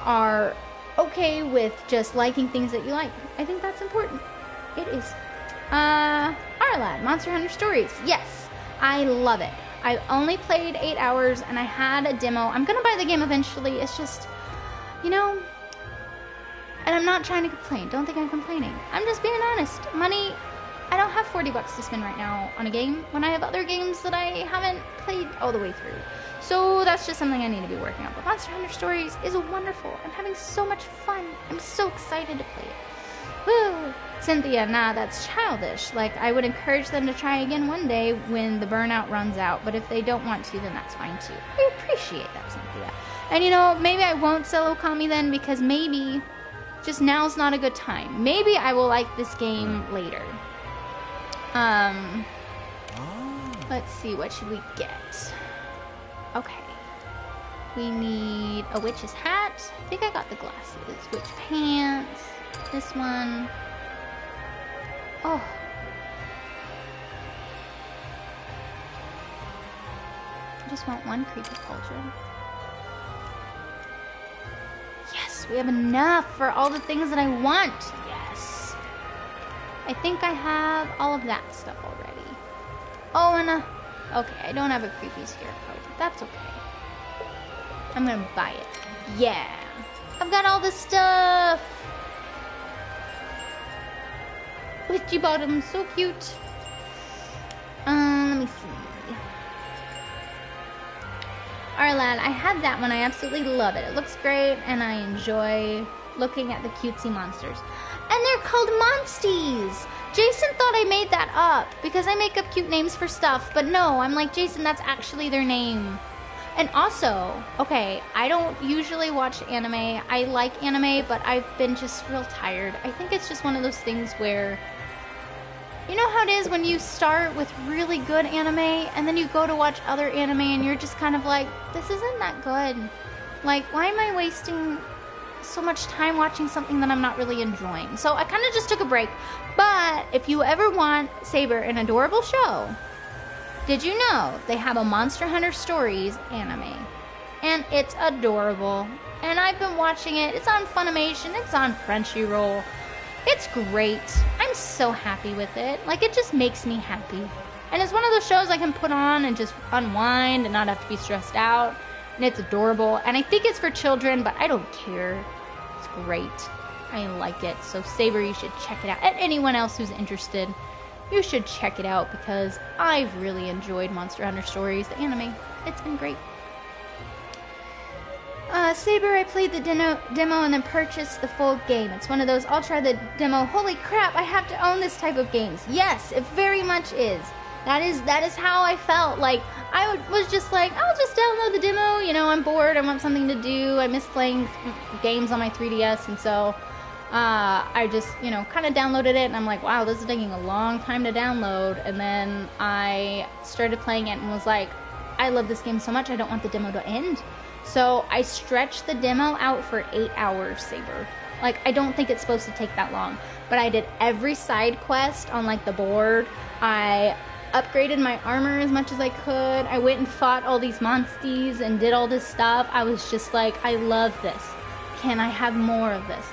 are okay with just liking things that you like. I think that's important. It is. Arlad, Monster Hunter Stories. Yes, I love it. I only played 8 hours, and I had a demo. I'm gonna buy the game eventually. It's just, you know, and I'm not trying to complain. Don't think I'm complaining. I'm just being honest. Money, I don't have $40 to spend right now on a game when I have other games that I haven't played all the way through. So that's just something I need to be working on. But Monster Hunter Stories is wonderful. I'm having so much fun. I'm so excited to play it. Woo! Cynthia, nah, that's childish. Like, I would encourage them to try again one day when the burnout runs out. But if they don't want to, then that's fine too. I appreciate that, Cynthia. And you know, maybe I won't solo Kami then, because maybe just now's not a good time. Maybe I will like this game later. Let's see, what should we get? Okay. We need a witch's hat. I think I got the glasses. Witch pants. This one. Oh. I just want one creepy cauldron. Yes, we have enough for all the things that I want. Yes. I think I have all of that stuff already. Oh, and okay, I don't have a creepy scarecrow. That's okay. I'm gonna buy it. Yeah. I've got all this stuff. Witchy bottom, so cute. Let me see. Arlan, I had that one. I absolutely love it. It looks great, and I enjoy looking at the cutesy monsters. And they're called Monsties! Jason thought I made that up, because I make up cute names for stuff, but no, I'm like, Jason, that's actually their name. And also, okay, I don't usually watch anime. I like anime, but I've been just real tired. I think it's just one of those things where, you know how it is when you start with really good anime, and then you go to watch other anime, and you're just kind of like, this isn't that good. Like, why am I wasting so much time watching something that I'm not really enjoying? So I kind of just took a break. But if you ever want, Saber, an adorable show, did you know they have a Monster Hunter Stories anime? And it's adorable. And I've been watching it. It's on Funimation. It's on Crunchyroll. It's great. I'm so happy with it. Like, it just makes me happy. And it's one of those shows I can put on and just unwind and not have to be stressed out. And it's adorable. And I think it's for children, but I don't care. It's great. I like it. So, Saber, you should check it out. And anyone else who's interested, you should check it out because I've really enjoyed Monster Hunter Stories, the anime. It's been great. Saber, I played the demo and then purchased the full game. It's one of those, I'll try the demo. Holy crap, I have to own this type of games. Yes, it very much is. That is how I felt. Like, I was just like, I'll just download the demo. You know, I'm bored. I want something to do. I miss playing games on my 3DS. And so I just, you know, kind of downloaded it. And I'm like, wow, this is taking a long time to download. And then I started playing it and was like, I love this game so much. I don't want the demo to end. So I stretched the demo out for 8 hours, Saber. Like, I don't think it's supposed to take that long. But I did every side quest on, like, the board. I upgraded my armor as much as I could. I went and fought all these monsties and did all this stuff. I was just like, I love this. Can I have more of this?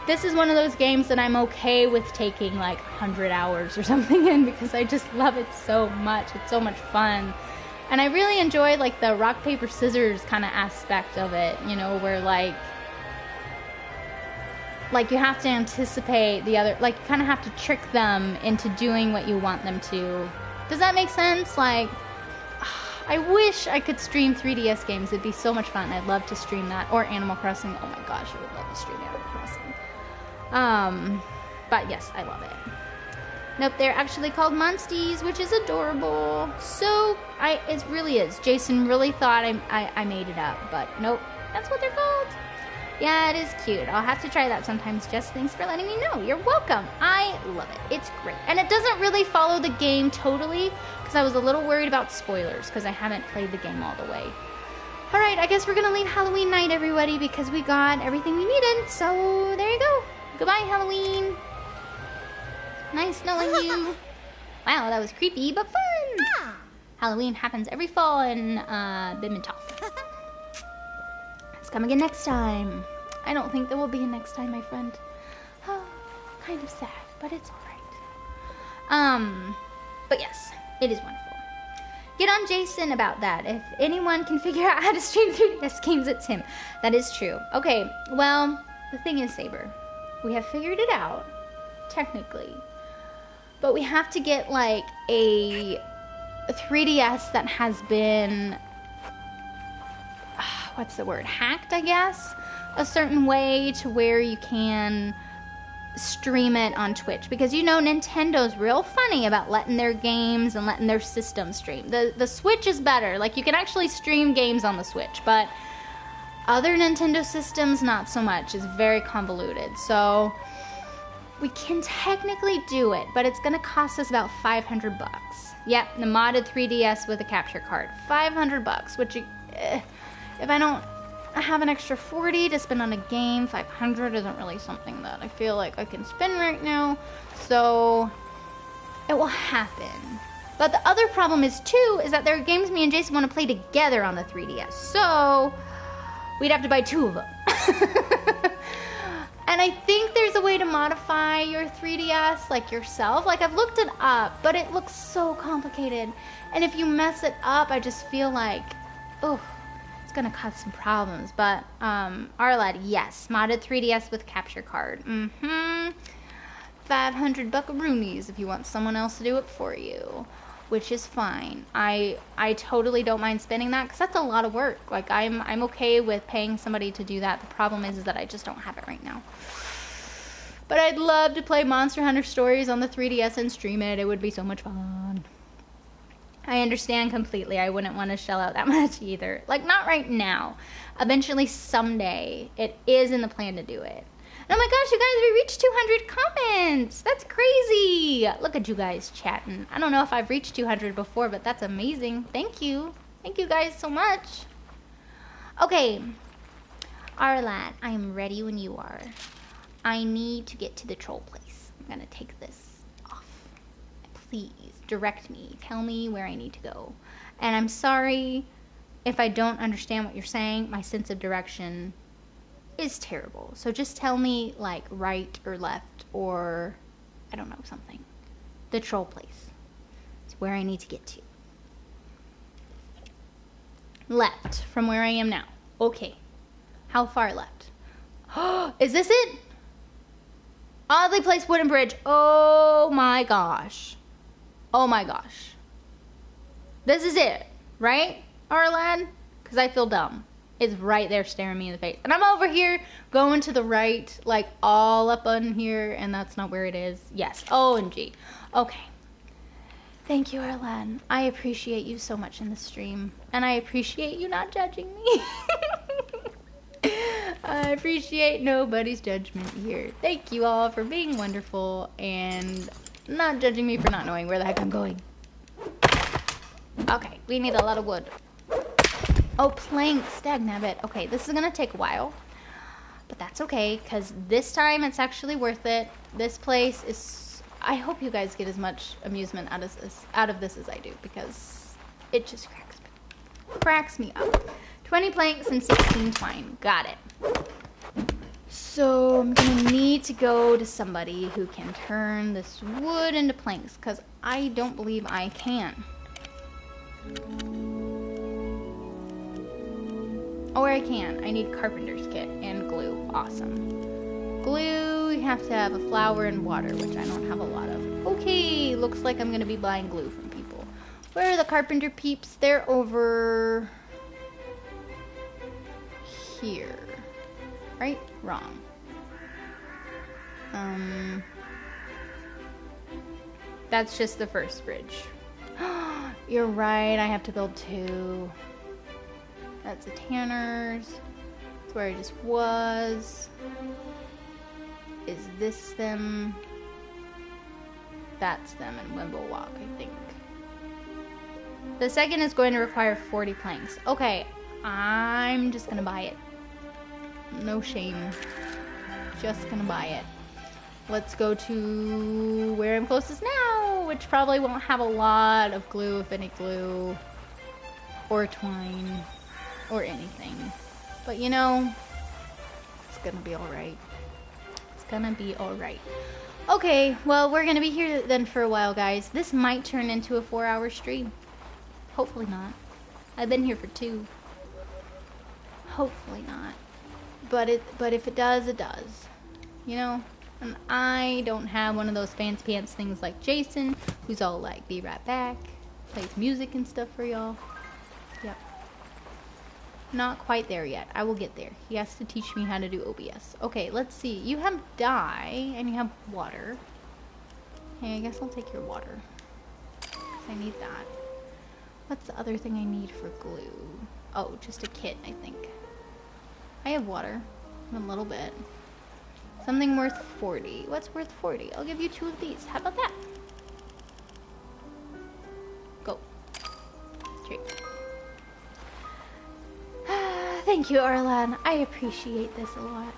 This is one of those games that I'm okay with taking, like, 100 hours or something in because I just love it so much. It's so much fun. And I really enjoy, like, the rock, paper, scissors kind of aspect of it, you know, where, like, you have to anticipate the other, like, you kind of have to trick them into doing what you want them to. Does that make sense? Like, I wish I could stream 3DS games. It'd be so much fun. I'd love to stream that. Or Animal Crossing. Oh my gosh, I would love to stream Animal Crossing. But yes, I love it. Nope, they're actually called Monsties, which is adorable. So, it really is. Jason really thought I made it up, but nope, that's what they're called. Yeah, it is cute. I'll have to try that sometimes. Jess, thanks for letting me know. You're welcome. I love it. It's great. And it doesn't really follow the game totally, because I was a little worried about spoilers, because I haven't played the game all the way. Alright, I guess we're going to leave Halloween night, everybody, because we got everything we needed. So, there you go. Goodbye, Halloween. Nice knowing you. Wow, that was creepy, but fun. Halloween happens every fall in Bimmentoff. Let's come again next time. I don't think there will be a next time, my friend. Oh, kind of sad, but it's alright. But yes, it is wonderful. Get on Jason about that. If anyone can figure out how to stream 3DS games, it's him. That is true. Okay, well, the thing is, Saber, we have figured it out, technically. But we have to get, like, a 3DS that has been, what's the word, hacked, I guess? A certain way to where you can stream it on Twitch. Because, you know, Nintendo's real funny about letting their games and letting their system stream. The Switch is better. Like, you can actually stream games on the Switch. But other Nintendo systems, not so much. It's very convoluted. So we can technically do it, but it's gonna cost us about $500. Yep, the modded 3DS with a capture card. $500, which, if I don't have an extra 40 to spend on a game, 500 isn't really something that I feel like I can spend right now. So it will happen. But the other problem is, too, is that there are games me and Jason want to play together on the 3DS. So we'd have to buy 2 of them. And I think there's a way to modify your 3DS, like yourself. Like, I've looked it up, but it looks so complicated. And if you mess it up, I just feel like, oh, it's gonna cause some problems. But, Arlad, yes, modded 3DS with capture card. 500 buckaroonies if you want someone else to do it for you. which is fine. I totally don't mind spending that because that's a lot of work. Like I'm okay with paying somebody to do that. The problem is that I just don't have it right now. But I'd love to play Monster Hunter Stories on the 3DS and stream it. It would be so much fun. I understand completely. I wouldn't want to shell out that much either. Like, not right now. Eventually, someday, it is in the plan to do it. And oh my gosh, you guys, we reached 200 comments. That's crazy. Look at you guys chatting. I don't know if I've reached 200 before, but that's amazing. Thank you. Thank you guys so much. Okay. Arlan, I am ready when you are. I need to get to the troll place. I'm going to take this off. Please. Direct me. Tell me where I need to go. And I'm sorry if I don't understand what you're saying. My sense of direction is terrible. So just tell me, like, right or left or, I don't know, something. The troll place. It's where I need to get to. Left from where I am now. Okay. How far left? Is this it? Oddly placed wooden bridge. Oh my gosh. Oh my gosh. This is it, right, Arlan? Because I feel dumb. It's right there staring me in the face. And I'm over here going to the right, like all up on here, and that's not where it is. Yes, OMG. Okay. Thank you, Arlan. I appreciate you so much in the stream. And I appreciate you not judging me. I appreciate nobody's judgment here. Thank you all for being wonderful and not judging me for not knowing where the heck I'm going. Okay, we need a lot of wood. Oh, planks, dagnabbit. Okay, this is gonna take a while, but that's okay, because this time it's actually worth it. This place is, I hope you guys get as much amusement out of this as I do, because it just cracks me up. 20 planks and 16 twine. Got it. So I'm gonna need to go to somebody who can turn this wood into planks, because I don't believe I can. Or I can. I need carpenter's kit and glue. Awesome. Glue, you have to have a flour and water, which I don't have a lot of. Okay, looks like I'm gonna be buying glue from people. Where are the carpenter peeps? They're over here. Right? Wrong. That's just the first bridge. You're right, I have to build 2. That's the Tanner's. That's where I just was. Is this them? That's them in Wimblewalk, I think. The second is going to require 40 planks. Okay, I'm just gonna buy it. No shame. Just gonna buy it. Let's go to where I'm closest now, which probably won't have a lot of glue, if any glue, or twine, or anything. But you know, it's gonna be alright. It's gonna be alright. Okay, well, we're gonna be here then for a while, guys. This might turn into a 4-hour stream. Hopefully not. I've been here for 2. Hopefully not. But if it does, it does. You know? And I don't have one of those fancy pants things like Jason, who's all like, be right back, plays music and stuff for y'all. Yep. Not quite there yet. I will get there. He has to teach me how to do OBS. Okay, let's see. You have dye, and you have water. Hey, I guess I'll take your water. 'Cause I need that. What's the other thing I need for glue? Oh, just a kit, I think. I have water. A little bit. Something worth 40. What's worth 40? I'll give you 2 of these. How about that? Go. Straight. Thank you, Arlan. I appreciate this a lot.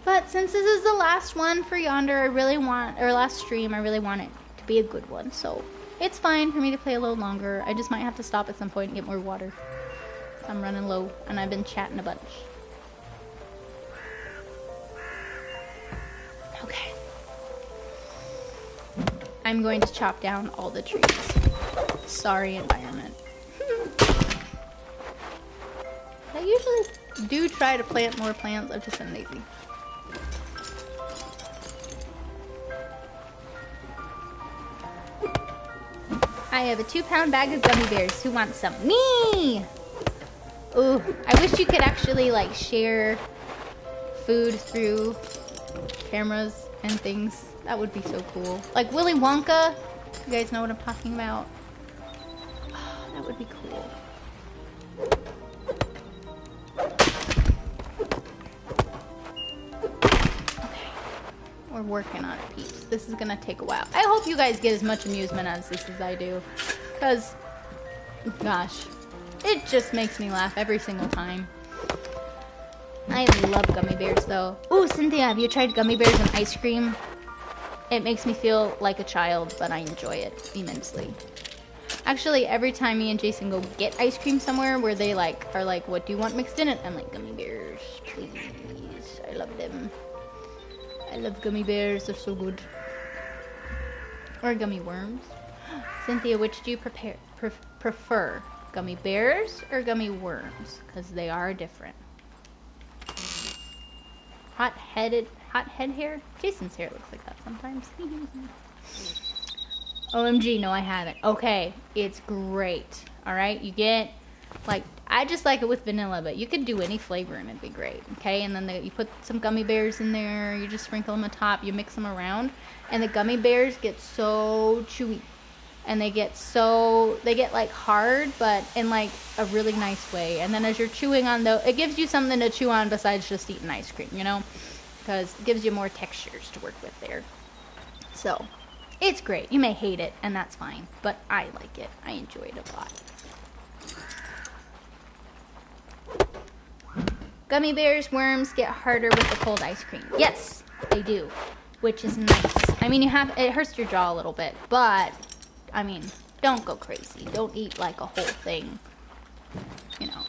But since this is the last one for Yonder, I really want, or last stream, I really want it to be a good one. So it's fine for me to play a little longer. I just might have to stop at some point and get more water. I'm running low, and I've been chatting a bunch. Okay. I'm going to chop down all the trees. Sorry, environment. I usually do try to plant more plants. I've just been lazy. I have a 2-pound bag of gummy bears. Who wants some? Me! Ooh, I wish you could actually, like, share food through cameras and things. That would be so cool. Like Willy Wonka. You guys know what I'm talking about? Oh, that would be cool. Okay. We're working on it, peeps. This is gonna take a while. I hope you guys get as much amusement as this as I do. Because, gosh, it just makes me laugh every single time. I love gummy bears, though. Ooh, Cynthia, have you tried gummy bears and ice cream? It makes me feel like a child, but I enjoy it immensely. Actually, every time me and Jason go get ice cream somewhere where they like are like, what do you want mixed in it? I'm like, gummy bears, please. I love them. I love gummy bears. They're so good. Or gummy worms. Cynthia, which do you prefer? Gummy bears or gummy worms? Because they are different. Hot head hair? Jason's hair looks like that sometimes. OMG, no I haven't. Okay, it's great. Alright, you get, like, I just like it with vanilla, but you could do any flavor and it'd be great. Okay, and then you put some gummy bears in there, you just sprinkle them on top, you mix them around, and the gummy bears get so chewy. And they get like hard, but in like a really nice way. And then as you're chewing on it gives you something to chew on besides just eating ice cream, you know? Because it gives you more textures to work with there. So, it's great. You may hate it, and that's fine. But I like it. I enjoy it a lot. Gummy bears, worms get harder with the cold ice cream. Yes, they do. Which is nice. I mean, it hurts your jaw a little bit, but I mean, don't go crazy. Don't eat like a whole thing. You know,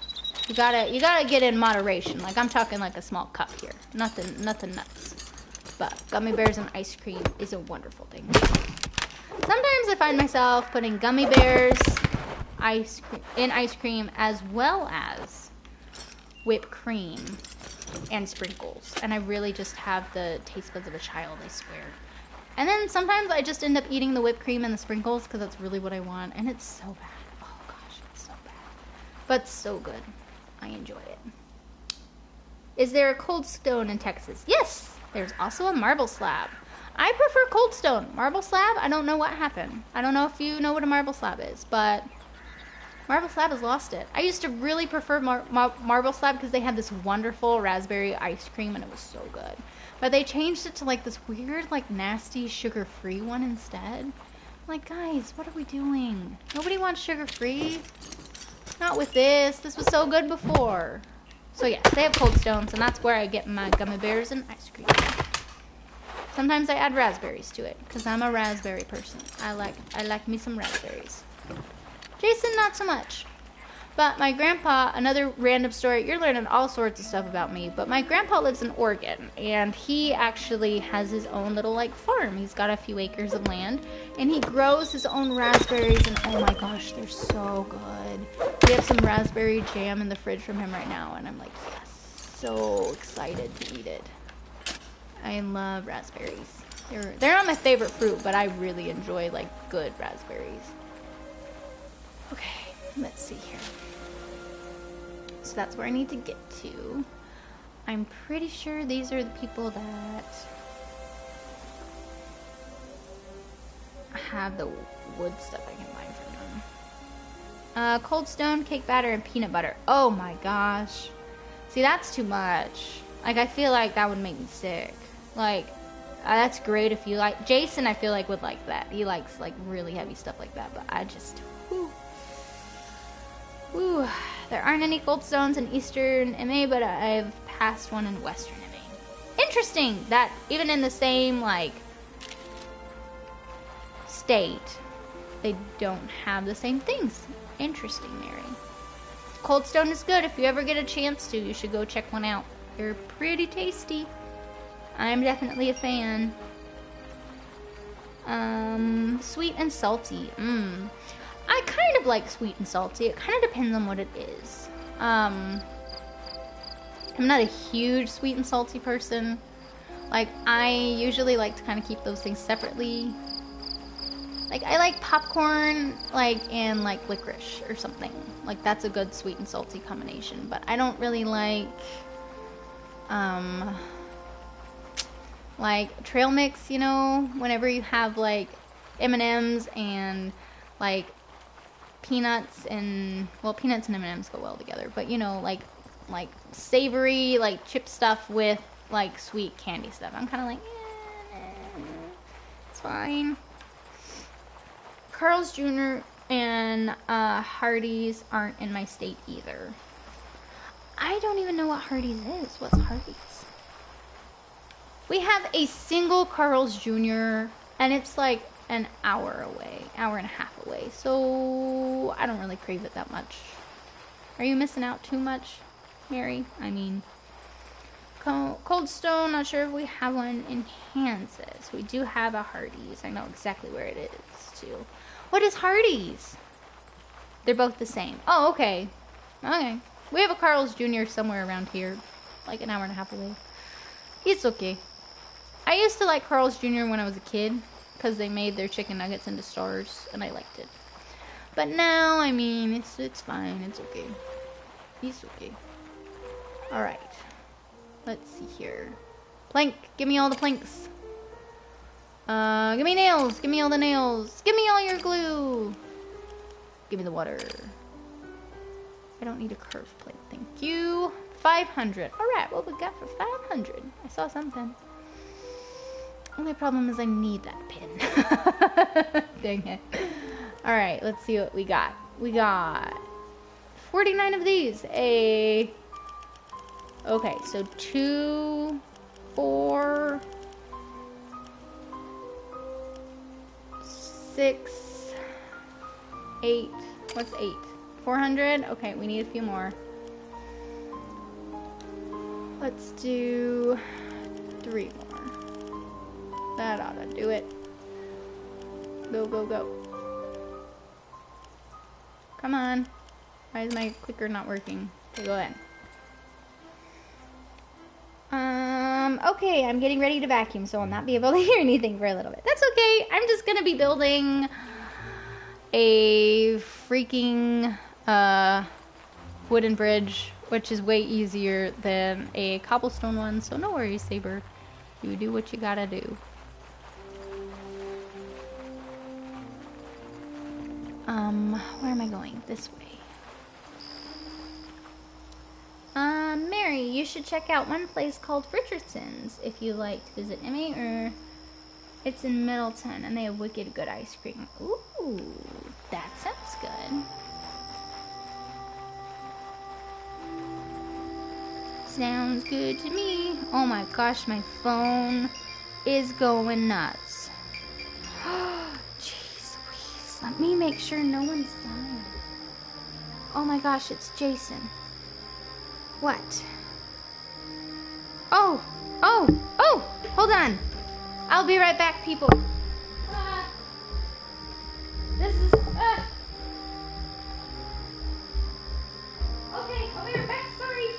you gotta get in moderation. Like I'm talking like a small cup here. Nothing nuts. But gummy bears and ice cream is a wonderful thing. Sometimes I find myself putting gummy bears, ice cream as well as whipped cream and sprinkles. And I really just have the taste buds of a child, I swear. And then sometimes I just end up eating the whipped cream and the sprinkles because that's really what I want. And it's so bad. Oh gosh, it's so bad. But so good. I enjoy it. Is there a Cold Stone in Texas? Yes! There's also a marble slab. I prefer Cold Stone. Marble slab, I don't know what happened. I don't know if you know what a marble slab is, but marble slab has lost it. I used to really prefer marble slab because they had this wonderful raspberry ice cream and it was so good. But they changed it to like this weird, like nasty sugar-free one instead. I'm like, guys, what are we doing? Nobody wants sugar-free. Not with this. This was so good before. So yeah, they have Cold Stones, and that's where I get my gummy bears and ice cream. Sometimes I add raspberries to it because I'm a raspberry person. I like me some raspberries. Jason, not so much. But my grandpa, another random story, you're learning all sorts of stuff about me, but my grandpa lives in Oregon, and he actually has his own little, like, farm. He's got a few acres of land, and he grows his own raspberries, and oh my gosh, they're so good. We have some raspberry jam in the fridge from him right now, and I'm like, yes, so excited to eat it. I love raspberries. They're not my favorite fruit, but I really enjoy, like, good raspberries. Okay, let's see here. So that's where I need to get to. I'm pretty sure these are the people that have the wood stuff I can buy from them. Cold Stone, cake batter, and peanut butter. Oh my gosh. See, that's too much. Like, I feel like that would make me sick. Like, that's great if you like. Jason, I feel like, would like that. He likes, like, really heavy stuff like that, but I just, whew. Ooh, there aren't any Cold Stones in Eastern MA, but I've passed one in Western MA. Interesting that even in the same, like, state, they don't have the same things. Interesting, Mary. Cold Stone is good. If you ever get a chance to, you should go check one out. They're pretty tasty. I'm definitely a fan. Sweet and salty. I kind of like sweet and salty. It kind of depends on what it is. I'm not a huge sweet and salty person. Like, I usually like to kind of keep those things separately. Like, I like popcorn, like, and, like, licorice or something. Like, that's a good sweet and salty combination. But I don't really like trail mix, you know, whenever you have, like, M&Ms and, like, peanuts and, well, peanuts and M&Ms go well together. But, you know, like savory, like, chip stuff with, like, sweet candy stuff. I'm kind of like, it's fine. Carl's Jr. and Hardee's aren't in my state either. I don't even know what Hardee's is. What's Hardee's? We have a single Carl's Jr. and it's like an hour away, hour and a half away. So I don't really crave it that much. Are you missing out too much, Mary? I mean, Cold Stone, not sure if we have one in Kansas. We do have a Hardee's. I know exactly where it is, too. What is Hardee's? They're both the same. Oh, okay. Okay. We have a Carl's Jr. somewhere around here. Like an hour and a half away. It's okay. I used to like Carl's Jr. when I was a kid. Because they made their chicken nuggets into stars. And I liked it. But now, I mean, it's fine. It's okay. It's okay. Alright. Let's see here. Plank. Give me all the planks. Give me nails. Give me all the nails. Give me all your glue. Give me the water. I don't need a curved plate. Thank you. 500. Alright, what we got for 500? I saw something. Only problem is I need that pin. Dang it. Alright, let's see what we got. We got 49 of these. Okay, so 2, 4, 6, 8. What's 8? 400? Okay, we need a few more. Let's do 3 more. That ought to do it. Go, go, go. Come on. Why is my clicker not working? Okay, go ahead. Okay, I'm getting ready to vacuum, so I'll not be able to hear anything for a little bit. That's okay. I'm just gonna be building a freaking wooden bridge, which is way easier than a cobblestone one, so no worries, Saber. You do what you gotta do. Where am I going? This way. Mary, you should check out one place called Richardson's if you like to visit Emmy, or it's in Middleton, and they have wicked good ice cream. Ooh, that sounds good. Sounds good to me. Oh my gosh, my phone is going nuts. Jeez Louise, let me make sure no one's dying. Oh my gosh, it's Jason. What? Oh! Hold on. I'll be right back, people. This is... Okay, I'll be right back. Sorry.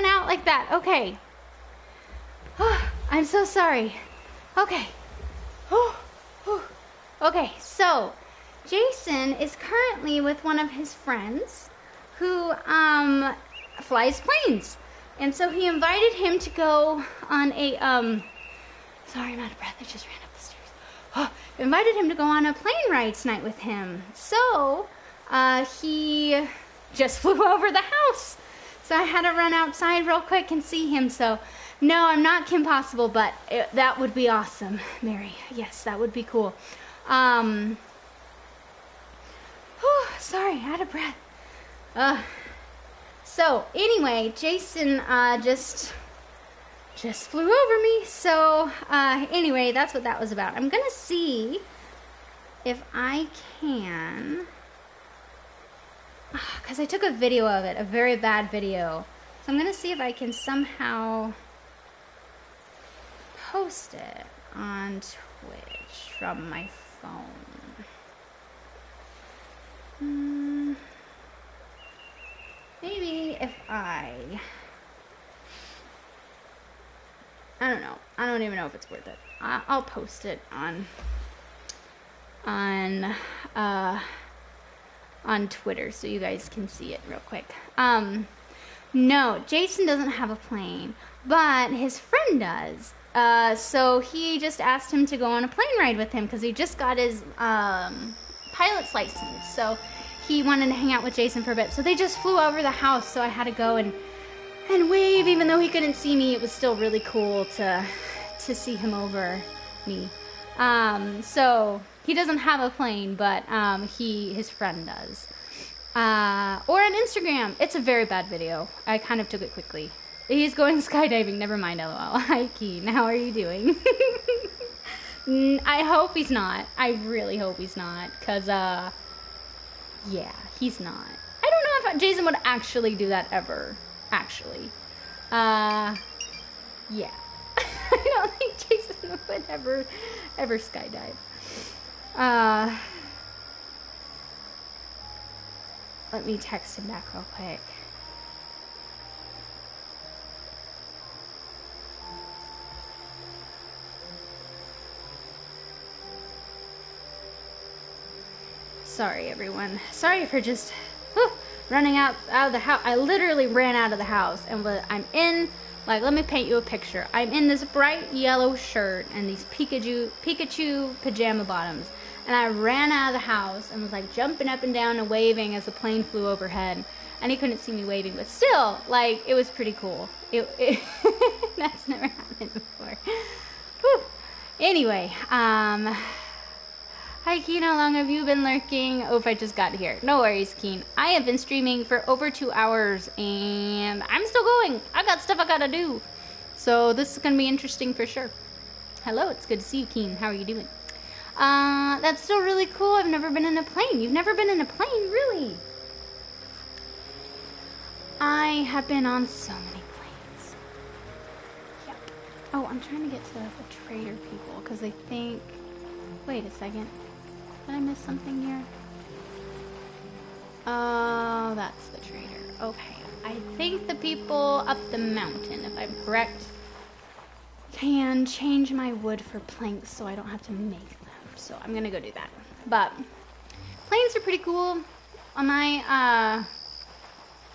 run out like that. Okay. Oh, I'm so sorry. Okay. Okay, so Jason is currently with one of his friends who flies planes. And so he invited him to go on a sorry, I'm out of breath. I just ran up the stairs. Oh, invited him to go on a plane ride tonight with him. So he just flew over the house. So I had to run outside real quick and see him. So no, I'm not Kim Possible, but that would be awesome, Mary. Yes, that would be cool. Sorry, out of breath. So anyway, Jason just flew over me. So anyway, that's what that was about. I'm gonna see if I can, because I took a video of it, a very bad video. So I'm gonna see if I can somehow post it on Twitch from my phone. Maybe if I don't know. I don't even know if it's worth it. I'll post it on Twitter so you guys can see it real quick. No, Jason doesn't have a plane, but his friend does. So he just asked him to go on a plane ride with him because he just got his pilot's license. So he wanted to hang out with Jason for a bit. So they just flew over the house. So I had to go and wave, even though he couldn't see me. It was still really cool to see him over me. So he doesn't have a plane, but his friend does. Or on Instagram. It's a very bad video. I kind of took it quickly. He's going skydiving. Never mind, LOL. Hi, Keen. How are you doing? I hope he's not. I really hope he's not. Because, yeah, he's not. I don't know if Jason would actually do that ever. Actually. Yeah. I don't think Jason would ever skydive. Let me text him back real quick. Sorry, everyone. Sorry for just running out of the house. I literally ran out of the house, and I'm in, like, let me paint you a picture. I'm in this bright yellow shirt and these Pikachu pajama bottoms, and I ran out of the house and was like jumping up and down and waving as the plane flew overhead. And he couldn't see me waving, but still, like, it was pretty cool. That's never happened before. Whew. Anyway, hi, Keen. How long have you been lurking? Oh, if I just got here. No worries, Keen. I have been streaming for over 2 hours, and I'm still going. I got stuff I gotta do. So this is gonna be interesting for sure. Hello, it's good to see you, Keen. How are you doing? That's still really cool. I've never been in a plane. You've never been in a plane? Really? I have been on so many planes. Yep. Oh, I'm trying to get to the trader people, because they think... Wait a second. Did I miss something here? Oh, that's the trader. Okay. I think the people up the mountain, if I'm correct, can change my wood for planks so I don't have to make them. So I'm gonna go do that. But planes are pretty cool. My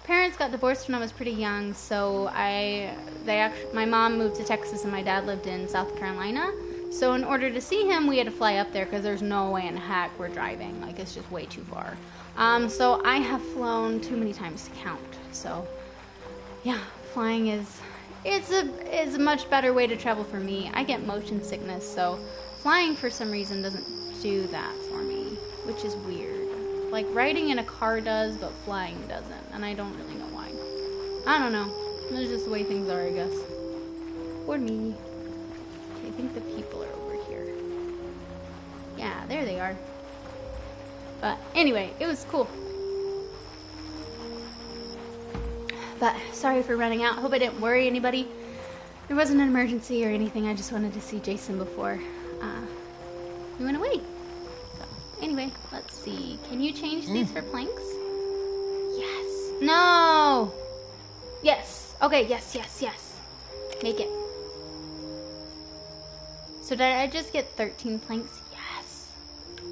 parents got divorced when I was pretty young, so my mom moved to Texas and my dad lived in South Carolina. So in order to see him, we had to fly up there because there's no way in heck we're driving. Like, it's just way too far. So I have flown too many times to count. So yeah, flying is a much better way to travel for me. I get motion sickness, so flying for some reason doesn't do that for me, which is weird. Like, riding in a car does, but flying doesn't, and I don't really know why. I don't know. It's just the way things are, I guess. Or me. I think the people are over here. Yeah, there they are. But anyway, it was cool. But sorry for running out. Hope I didn't worry anybody. There wasn't an emergency or anything. I just wanted to see Jason before he went away. So anyway, let's see. Can you change these for planks? Yes. No. Yes. Okay, yes, yes, yes. Make it. So did I just get 13 planks? Yes.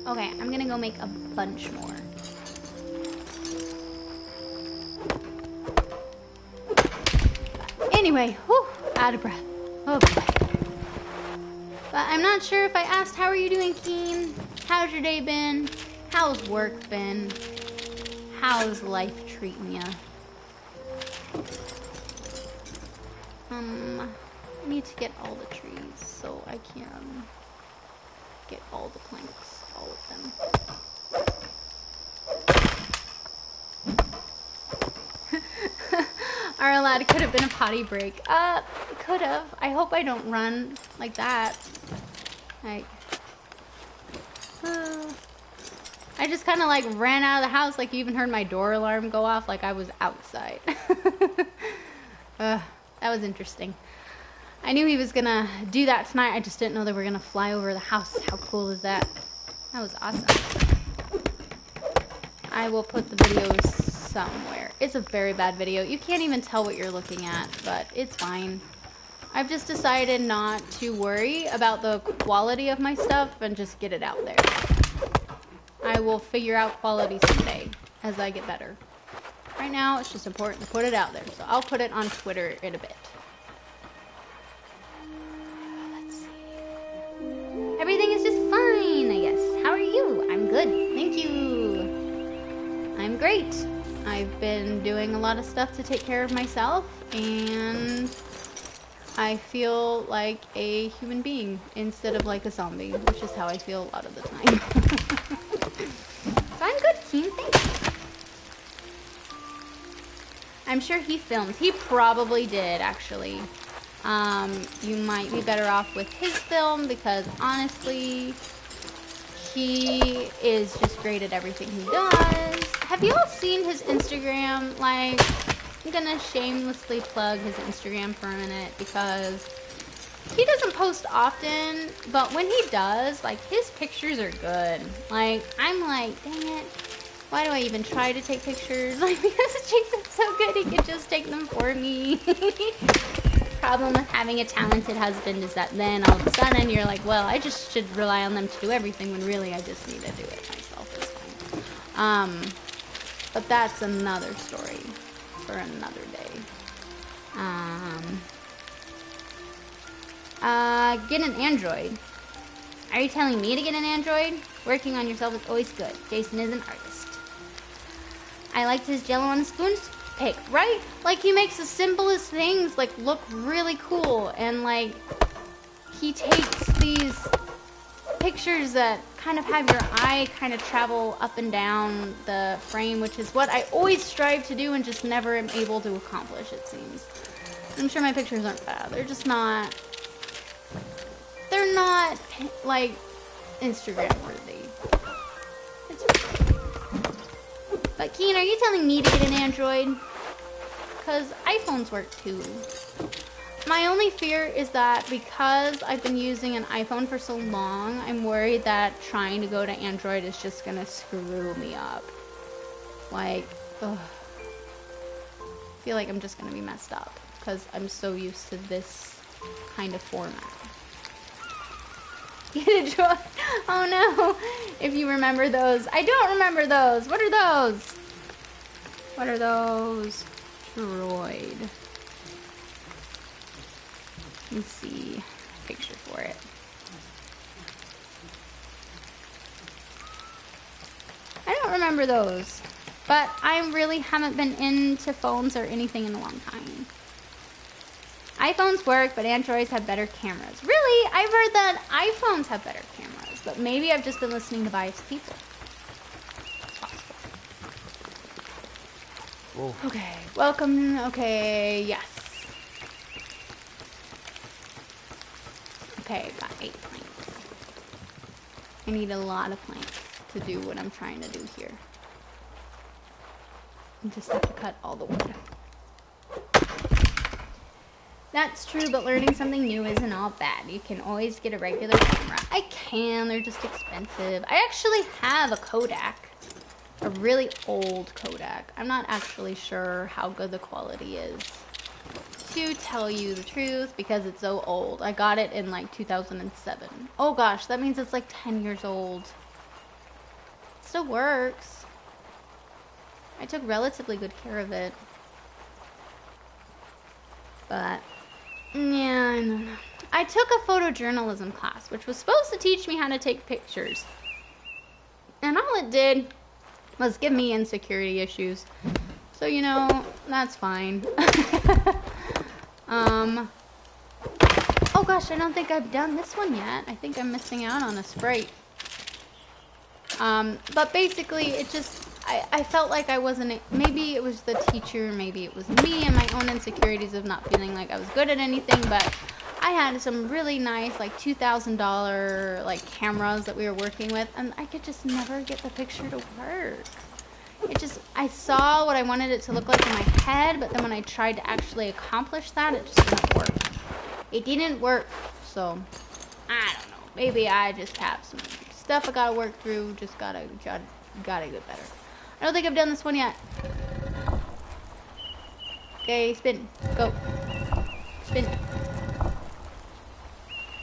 Okay, I'm gonna go make a bunch more. Anyway, whew, out of breath. Oh boy. But I'm not sure if I asked, how are you doing, Keen? How's your day been? How's work been? How's life treating ya? I need to get all the trees so I can get all the planks, all of them. Our lad could have been a potty break. Could have. I hope I don't run like that. Like, I just kind of like ran out of the house. Like you even heard my door alarm go off like I was outside. That was interesting. I knew he was gonna do that tonight. I just didn't know they were gonna fly over the house. How cool is that? That was awesome. I will put the video somewhere. It's a very bad video. You can't even tell what you're looking at, but it's fine. I've just decided not to worry about the quality of my stuff and just get it out there. I will figure out quality someday as I get better. Right now, it's just important to put it out there. So I'll put it on Twitter in a bit. Let's see. Everything is just fine, I guess. How are you? I'm good. Thank you. I'm great. I've been doing a lot of stuff to take care of myself, and I feel like a human being instead of like a zombie, which is how I feel a lot of the time. So I'm good, Keen. Thanks. I'm sure he filmed. He probably did, actually. You might be better off with his film because honestly, he is just great at everything he does. Have you all seen his Instagram? Like, I'm gonna shamelessly plug his Instagram for a minute because he doesn't post often, but when he does, like, his pictures are good. Like, I'm like, dang it. Why do I even try to take pictures? Like, because Jason's so good, he could just take them for me. Problem with having a talented husband is that then all of a sudden you're like, well, I just should rely on them to do everything when really I just need to do it myself. It's fine. But that's another story for another day. Get an Android. Are you telling me to get an Android? Working on yourself is always good. Jason is an artist. I liked his Jello on a spoon pic, right? Like, he makes the simplest things, like, look really cool. And, like, he takes these pictures that kind of have your eye kind of travel up and down the frame, which is what I always strive to do and just never am able to accomplish, it seems. I'm sure my pictures aren't bad. They're just not... They're not, like, Instagram-worthy. But, Keen, are you telling me to get an Android? Because iPhones work, too. My only fear is that because I've been using an iPhone for so long, I'm worried that trying to go to Android is just going to screw me up. Like, ugh. I feel like I'm just going to be messed up because I'm so used to this kind of format. Get a droid. Oh no. If you remember those. I don't remember those. What are those? What are those? Droid. Let me see. Picture for it. I don't remember those. But I really haven't been into phones or anything in a long time. iPhones work, but Androids have better cameras. Really? I've heard that iPhones have better cameras, but maybe I've just been listening to biased people. Possible. Whoa. Okay, welcome. Okay, yes. Okay, got 8 planks. I need a lot of planks to do what I'm trying to do here. I just have to cut all the wood. That's true, but learning something new isn't all bad. You can always get a regular camera. I can, they're just expensive. I actually have a Kodak. A really old Kodak. I'm not actually sure how good the quality is. to tell you the truth because it's so old. I got it in like 2007. Oh gosh, that means it's like 10 years old. It still works. I took relatively good care of it. But, yeah, I don't know. I took a photojournalism class, which was supposed to teach me how to take pictures. And all it did was give me insecurity issues. So, you know, that's fine. Oh gosh, I don't think I've done this one yet. I think I'm missing out on a Sprite. But basically, it just, I felt like I wasn't, maybe it was the teacher, maybe it was me and my own insecurities of not feeling like I was good at anything, but I had some really nice, like, $2,000, like, cameras that we were working with, and I could just never get the picture to work. It just, I saw what I wanted it to look like in my head, but then when I tried to actually accomplish that, it just didn't work. It didn't work, so, I don't know. Maybe I just have some stuff I gotta work through, just gotta get better. I don't think I've done this one yet. Okay, spin. Go. Spin.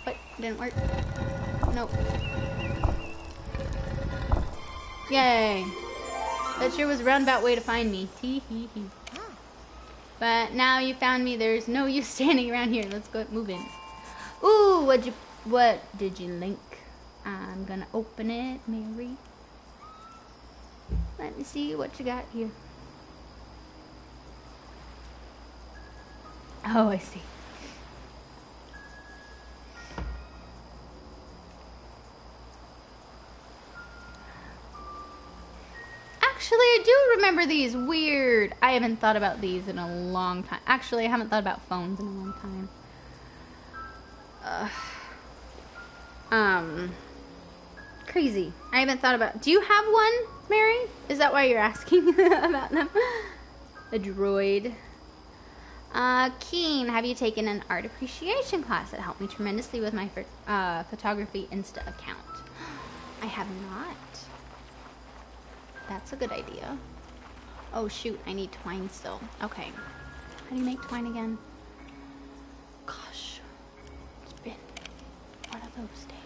What? Didn't work? Nope. Yay. That sure was a roundabout way to find me. Tee hee hee. But now you found me, there's no use standing around here. Let's go move in. Ooh, what did you link? I'm gonna open it, Mary. Let me see what you got here. Oh, I see. Actually, I do remember these. Weird. I haven't thought about these in a long time. Actually, I haven't thought about phones in a long time. Crazy. I haven't thought about... Do you have one, Mary? Is that why you're asking about them? A droid. Keen, have you taken an art appreciation class that helped me tremendously with my photography Insta account? I have not. That's a good idea. Oh shoot, I need twine still. Okay. How do you make twine again? Gosh. It's been one of those days.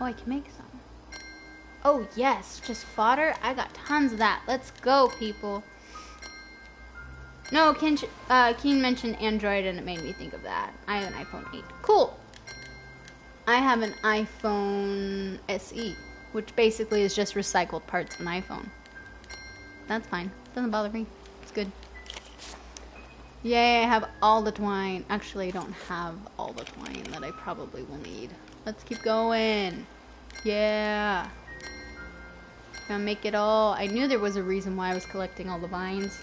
Oh, I can make some. Oh yes, just fodder. I got tons of that. Let's go, people. No, Keen mentioned Android and it made me think of that. I have an iPhone 8. Cool. I have an iPhone SE, which basically is just recycled parts of an iPhone. That's fine. Doesn't bother me. It's good. Yay, I have all the twine. Actually, I don't have all the twine that I probably will need. Let's keep going. Yeah. Gonna make it all. I knew there was a reason why I was collecting all the vines.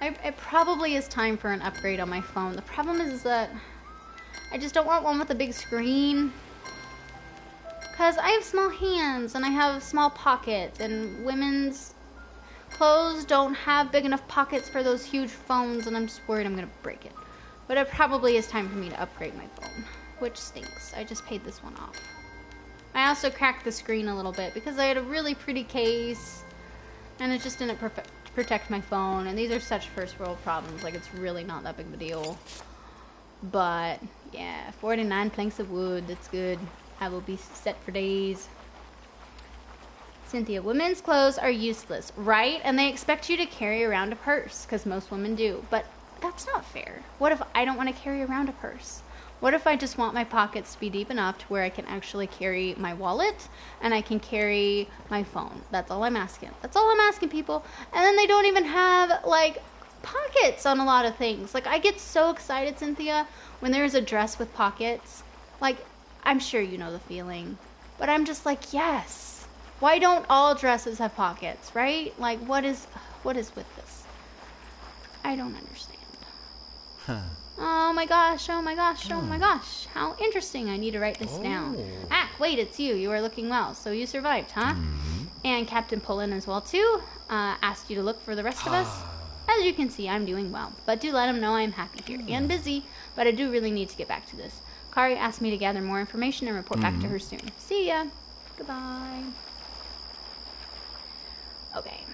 It probably is time for an upgrade on my phone. The problem is that I just don't want one with a big screen. Because I have small hands and I have small pockets, and women's clothes don't have big enough pockets for those huge phones, and I'm just worried I'm going to break it. But it probably is time for me to upgrade my phone, which stinks. I just paid this one off. I also cracked the screen a little bit because I had a really pretty case and it just didn't protect my phone, and these are such first world problems. Like, it's really not that big of a deal. But yeah, 49 planks of wood. That's good. I will be set for days. Cynthia, women's clothes are useless, right? And they expect you to carry around a purse, because most women do. But that's not fair. What if I don't want to carry around a purse? What if I just want my pockets to be deep enough to where I can actually carry my wallet and I can carry my phone? That's all I'm asking. That's all I'm asking, people. And then they don't even have, like, pockets on a lot of things. Like, I get so excited, Cynthia, when there's a dress with pockets. Like, I'm sure you know the feeling. But I'm just like, yes. Why don't all dresses have pockets, right? Like, what is with this? I don't understand. Huh. Oh my gosh, oh my gosh, oh my gosh. How interesting. I need to write this down. Ah, wait, it's you. You are looking well. So you survived, huh? And Captain Pullen as well, too. Asked you to look for the rest of us. As you can see, I'm doing well. But do let him know I'm happy here and busy. But I do really need to get back to this. Kari asked me to gather more information and report back to her soon. See ya. Goodbye. Okay.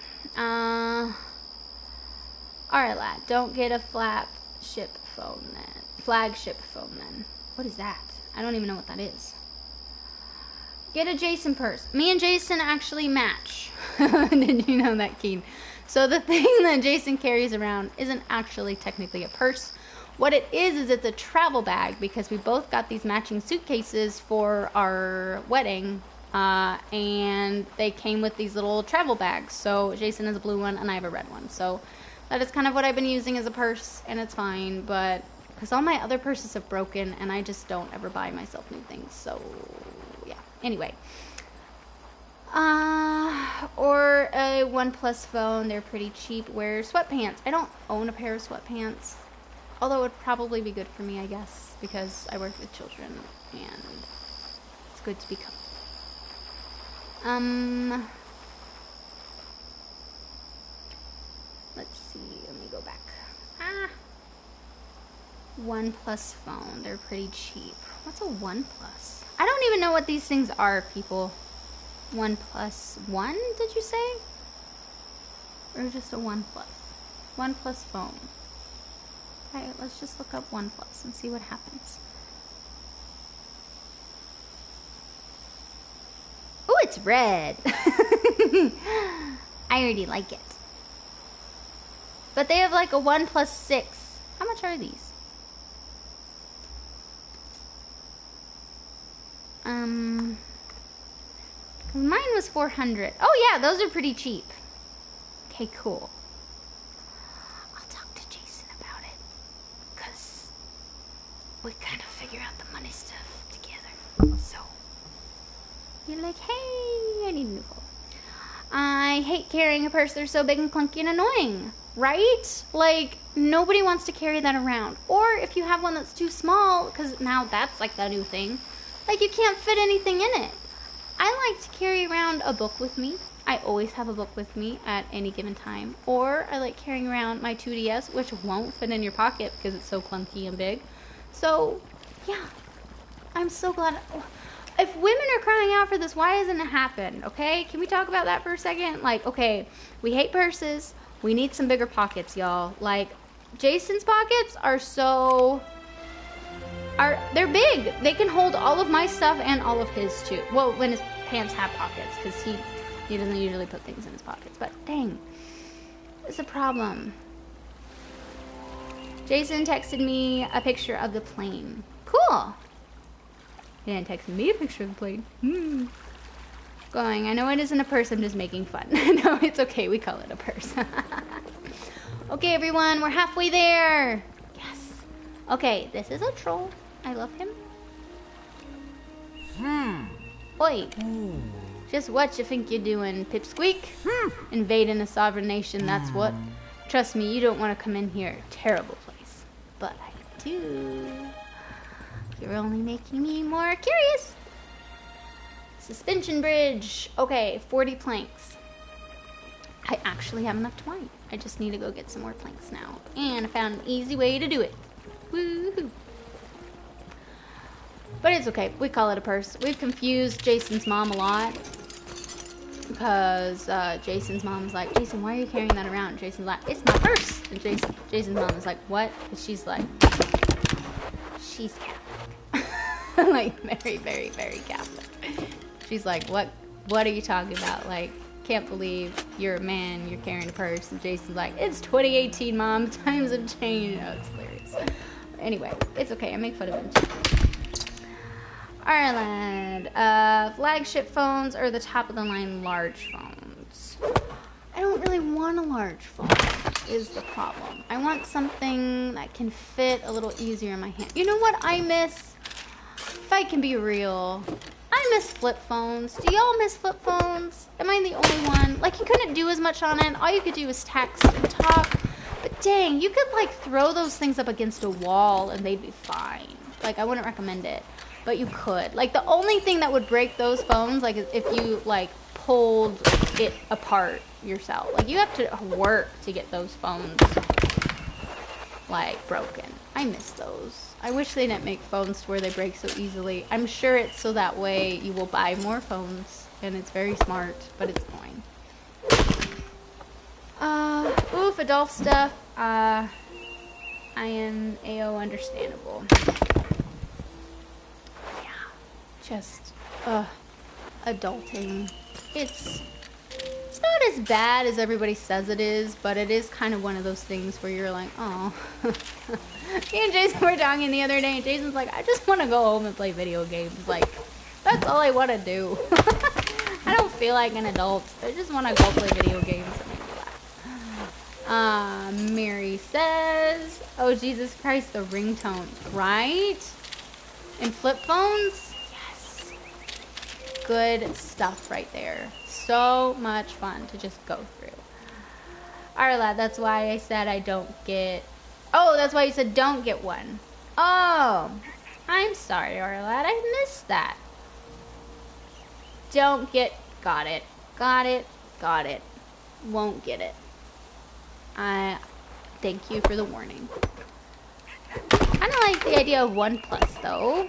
Alright, lad. Don't get a flagship phone then. Flagship phone then. What is that? I don't even know what that is. Get a Jason purse. Me and Jason actually match. Did you know that, Keen? So the thing that Jason carries around isn't actually technically a purse. What it is it's a travel bag, because we both got these matching suitcases for our wedding, and they came with these little travel bags. So Jason has a blue one and I have a red one. So that is kind of what I've been using as a purse, and it's fine, but because all my other purses have broken and I just don't ever buy myself new things. So yeah, anyway. Or a OnePlus phone. They're pretty cheap. Wear sweatpants. I don't own a pair of sweatpants. Although it would probably be good for me, I guess, because I work with children and it's good to be comfortable. Let's see. Let me go back. OnePlus phone. They're pretty cheap. What's a OnePlus? I don't even know what these things are, people. OnePlus One, did you say? Or just a OnePlus? OnePlus phone. Okay, let's just look up OnePlus and see what happens. Oh, it's red. I already like it. But they have like a OnePlus 6. How much are these? Mine was 400. Oh yeah, those are pretty cheap. Okay, cool. I'll talk to Jason about it, because we kind of figure out the money stuff together. So, you're like, hey, I need a new phone. I hate carrying a purse. They're so big and clunky and annoying, right? Like, nobody wants to carry that around. Or if you have one that's too small, because now that's like the new thing, like you can't fit anything in it. I like to carry around a book with me. I always have a book with me at any given time. Or I like carrying around my 2DS, which won't fit in your pocket because it's so clunky and big. So, yeah. I'm so glad. If women are crying out for this, why hasn't it happened? Okay? Can we talk about that for a second? Like, okay, we hate purses. We need some bigger pockets, y'all. Like, Jason's pockets are so... they're big. They can hold all of my stuff and all of his too. Well, when his pants have pockets, because he doesn't usually put things in his pockets. But dang, it's a problem. Jason texted me a picture of the plane. Cool. He didn't text me a picture of the plane. Going, I know it isn't a purse, I'm just making fun. No, it's okay, we call it a purse. Okay, everyone, we're halfway there. Yes. Okay, this is a troll. I love him. Oi. Just what you think you're doing, Pipsqueak? Invading a sovereign nation, that's what. Trust me, you don't want to come in here. Terrible place. But I do. You're only making me more curious. Suspension bridge. Okay, 40 planks. I actually have enough twine. I just need to go get some more planks now. And I found an easy way to do it. Woohoo. But it's okay. We call it a purse. We've confused Jason's mom a lot. Because Jason's mom's like, Jason, why are you carrying that around? Jason's like, it's my purse. And Jason's mom is like, what? And she's like, she's Catholic. Like, very, very, very Catholic. She's like, what are you talking about? Like, can't believe you're a man, you're carrying a purse. And Jason's like, it's 2018, Mom. Times have changed. Oh, it's hilarious. Anyway, it's okay. I make fun of him too. Alright, lad. Flagship phones or the top of the line large phones? I don't really want a large phone, is the problem. I want something that can fit a little easier in my hand. You know what I miss? If I can be real, I miss flip phones. Do y'all miss flip phones? Am I the only one? Like, you couldn't do as much on it. All you could do was text and talk. But dang, you could, like, throw those things up against a wall and they'd be fine. Like, I wouldn't recommend it. But you could. Like, the only thing that would break those phones, like, is if you, like, pulled it apart yourself. Like, you have to work to get those phones, like, broken. I miss those. I wish they didn't make phones to where they break so easily. I'm sure it's so that way you will buy more phones, and it's very smart, but it's annoying. Oof, Adolf stuff. I am AO understandable. Yeah. Just, adulting. It's not as bad as everybody says it is, but it is kind of one of those things where you're like, oh. Me and Jason were talking the other day, and Jason's like, I just want to go home and play video games. Like, that's all I want to do. I don't feel like an adult. I just want to go play video games and make me laugh. Mary says, oh, Jesus Christ, the ringtone. Right? And flip phones? Yes. Good stuff right there. So much fun to just go through. Arla, that's why I said I don't get... Oh, that's why you said don't get one. Oh, I'm sorry, Arla. I missed that. Don't get... Got it. Got it. Got it. Won't get it. Thank you for the warning. Kind of like the idea of OnePlus, though.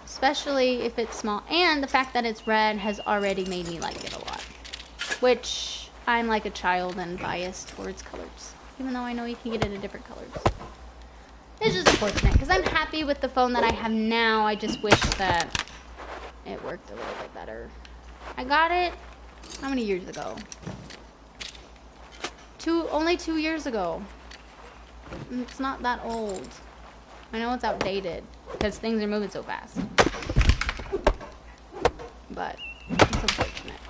Especially if it's small. And the fact that it's red has already made me like it a lot. Which, I'm like a child and biased towards colors. Even though I know you can get it in different colors. It's just unfortunate, because I'm happy with the phone that I have now. I just wish that it worked a little bit better. I got it, how many years ago? Only 2 years ago. It's not that old. I know it's outdated, because things are moving so fast. But, it's unfortunate.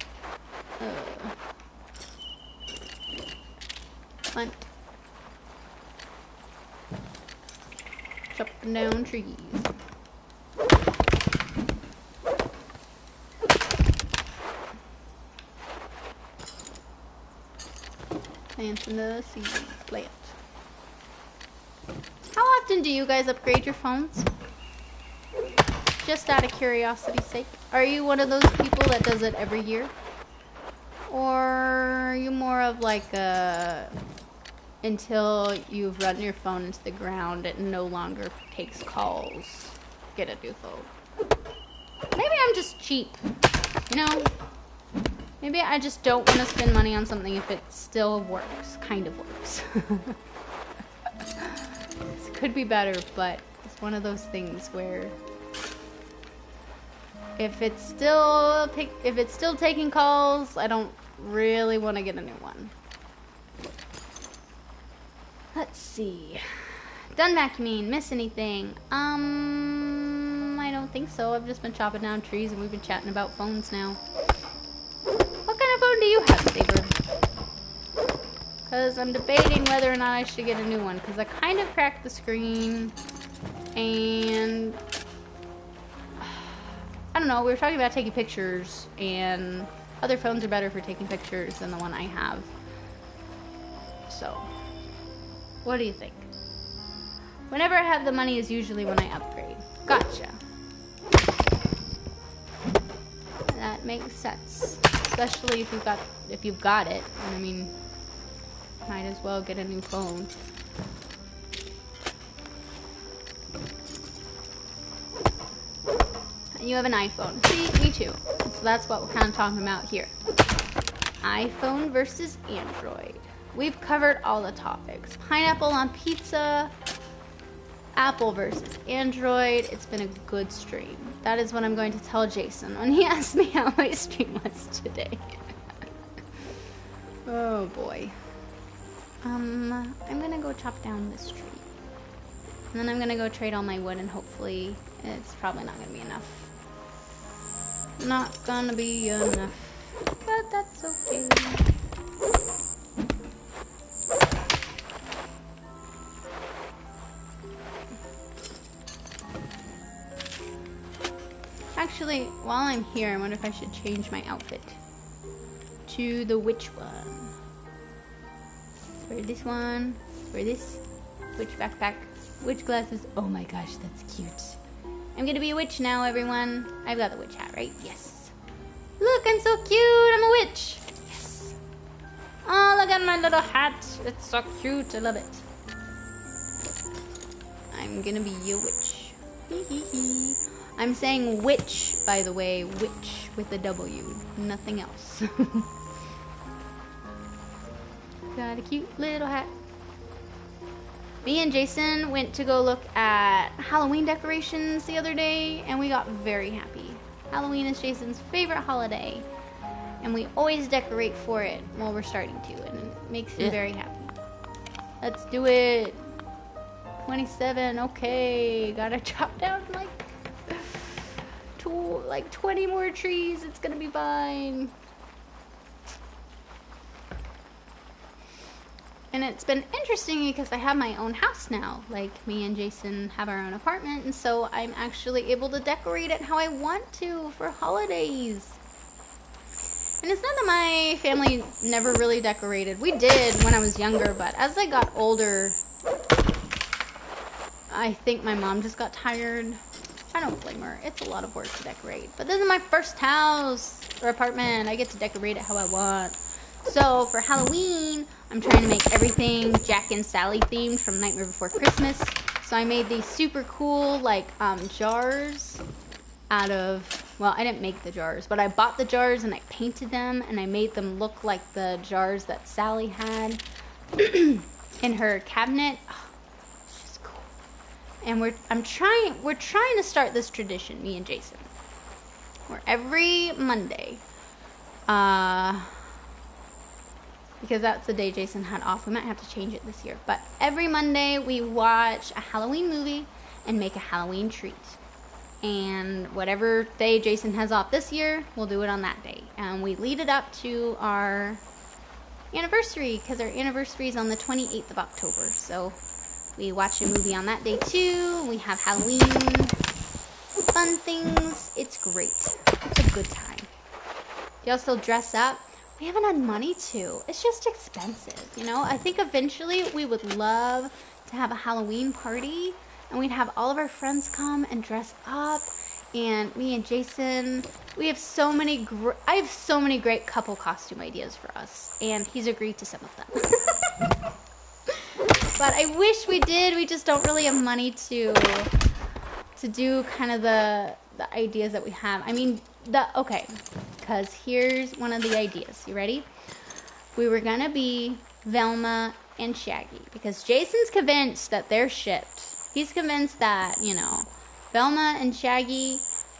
Plant. Chopping down trees. Planting the seed. Plant. How often do you guys upgrade your phones? Just out of curiosity's sake. Are you one of those people that does it every year? Or are you more of like a... Until you've run your phone into the ground, it no longer takes calls. Get a new phone. Maybe I'm just cheap. You know? Maybe I just don't want to spend money on something if it still works. Kind of works. This could be better, but it's one of those things where... If it's still taking calls, I don't really want to get a new one. Let's see. Done vacuuming. Miss anything? I don't think so. I've just been chopping down trees and we've been chatting about phones now. What kind of phone do you have, Saber? Because I'm debating whether or not I should get a new one. Because I kind of cracked the screen. And... I don't know. We were talking about taking pictures. And other phones are better for taking pictures than the one I have. So... What do you think? Whenever I have the money is usually when I upgrade. Gotcha. That makes sense. Especially if you've got it. I mean, might as well get a new phone. And you have an iPhone. See, me too. So that's what we're kind of talking about here. iPhone versus Android. We've covered all the topics. Pineapple on pizza, Apple versus Android. It's been a good stream. That is what I'm going to tell Jason when he asks me how my stream was today. Oh boy. I'm gonna go chop down this tree. And then I'm gonna go trade all my wood and hopefully it's probably not gonna be enough. Not gonna be enough. But that's okay. Actually, while I'm here, I wonder if I should change my outfit to the witch one. For this one, for this witch backpack, witch glasses. Oh my gosh, that's cute. I'm gonna be a witch now, everyone. I've got the witch hat, right? Yes. Look, I'm so cute. I'm a witch. Yes. Oh, look at my little hat. It's so cute. I love it. I'm gonna be a witch. Hee hee hee. I'm saying witch, by the way, witch with a W, nothing else. Got a cute little hat. Me and Jason went to go look at Halloween decorations the other day, and we got very happy. Halloween is Jason's favorite holiday, and we always decorate for it. Well, we're starting to, and it makes him very happy. Let's do it. 27, okay. Gotta chop down like 20 more trees. It's gonna be fine. And it's been interesting because I have my own house now. Like, me and Jason have our own apartment, and so I'm actually able to decorate it how I want to for holidays. And it's not that my family never really decorated. We did when I was younger, but as I got older, I think my mom just got tired. I don't blame her. It's a lot of work to decorate. But this is my first house or apartment. I get to decorate it how I want. So for Halloween, I'm trying to make everything Jack and Sally themed from Nightmare Before Christmas. So I made these super cool like jars out of, well, I didn't make the jars, but I bought the jars and I painted them and I made them look like the jars that Sally had in her cabinet. Oh, it's just cool. And we're trying to start this tradition, me and Jason, where every Monday, because that's the day Jason had off. We might have to change it this year. But every Monday we watch a Halloween movie and make a Halloween treat. And whatever day Jason has off this year, we'll do it on that day. And we lead it up to our anniversary, because our anniversary is on the 28th of October. So we watch a movie on that day too. We have Halloween fun things. It's great. It's a good time. You also dress up. We haven't had money to. It's just expensive, you know? I think eventually we would love to have a Halloween party, and we'd have all of our friends come and dress up, and me and Jason, we have so many I have so many great couple costume ideas for us, and he's agreed to some of them. But I wish we did. We just don't really have money to do kind of the ideas that we have. I mean, okay. Because here's one of the ideas. You ready? We were going to be Velma and Shaggy. Because Jason's convinced that they're shipped. He's convinced that, you know, Velma and Shaggy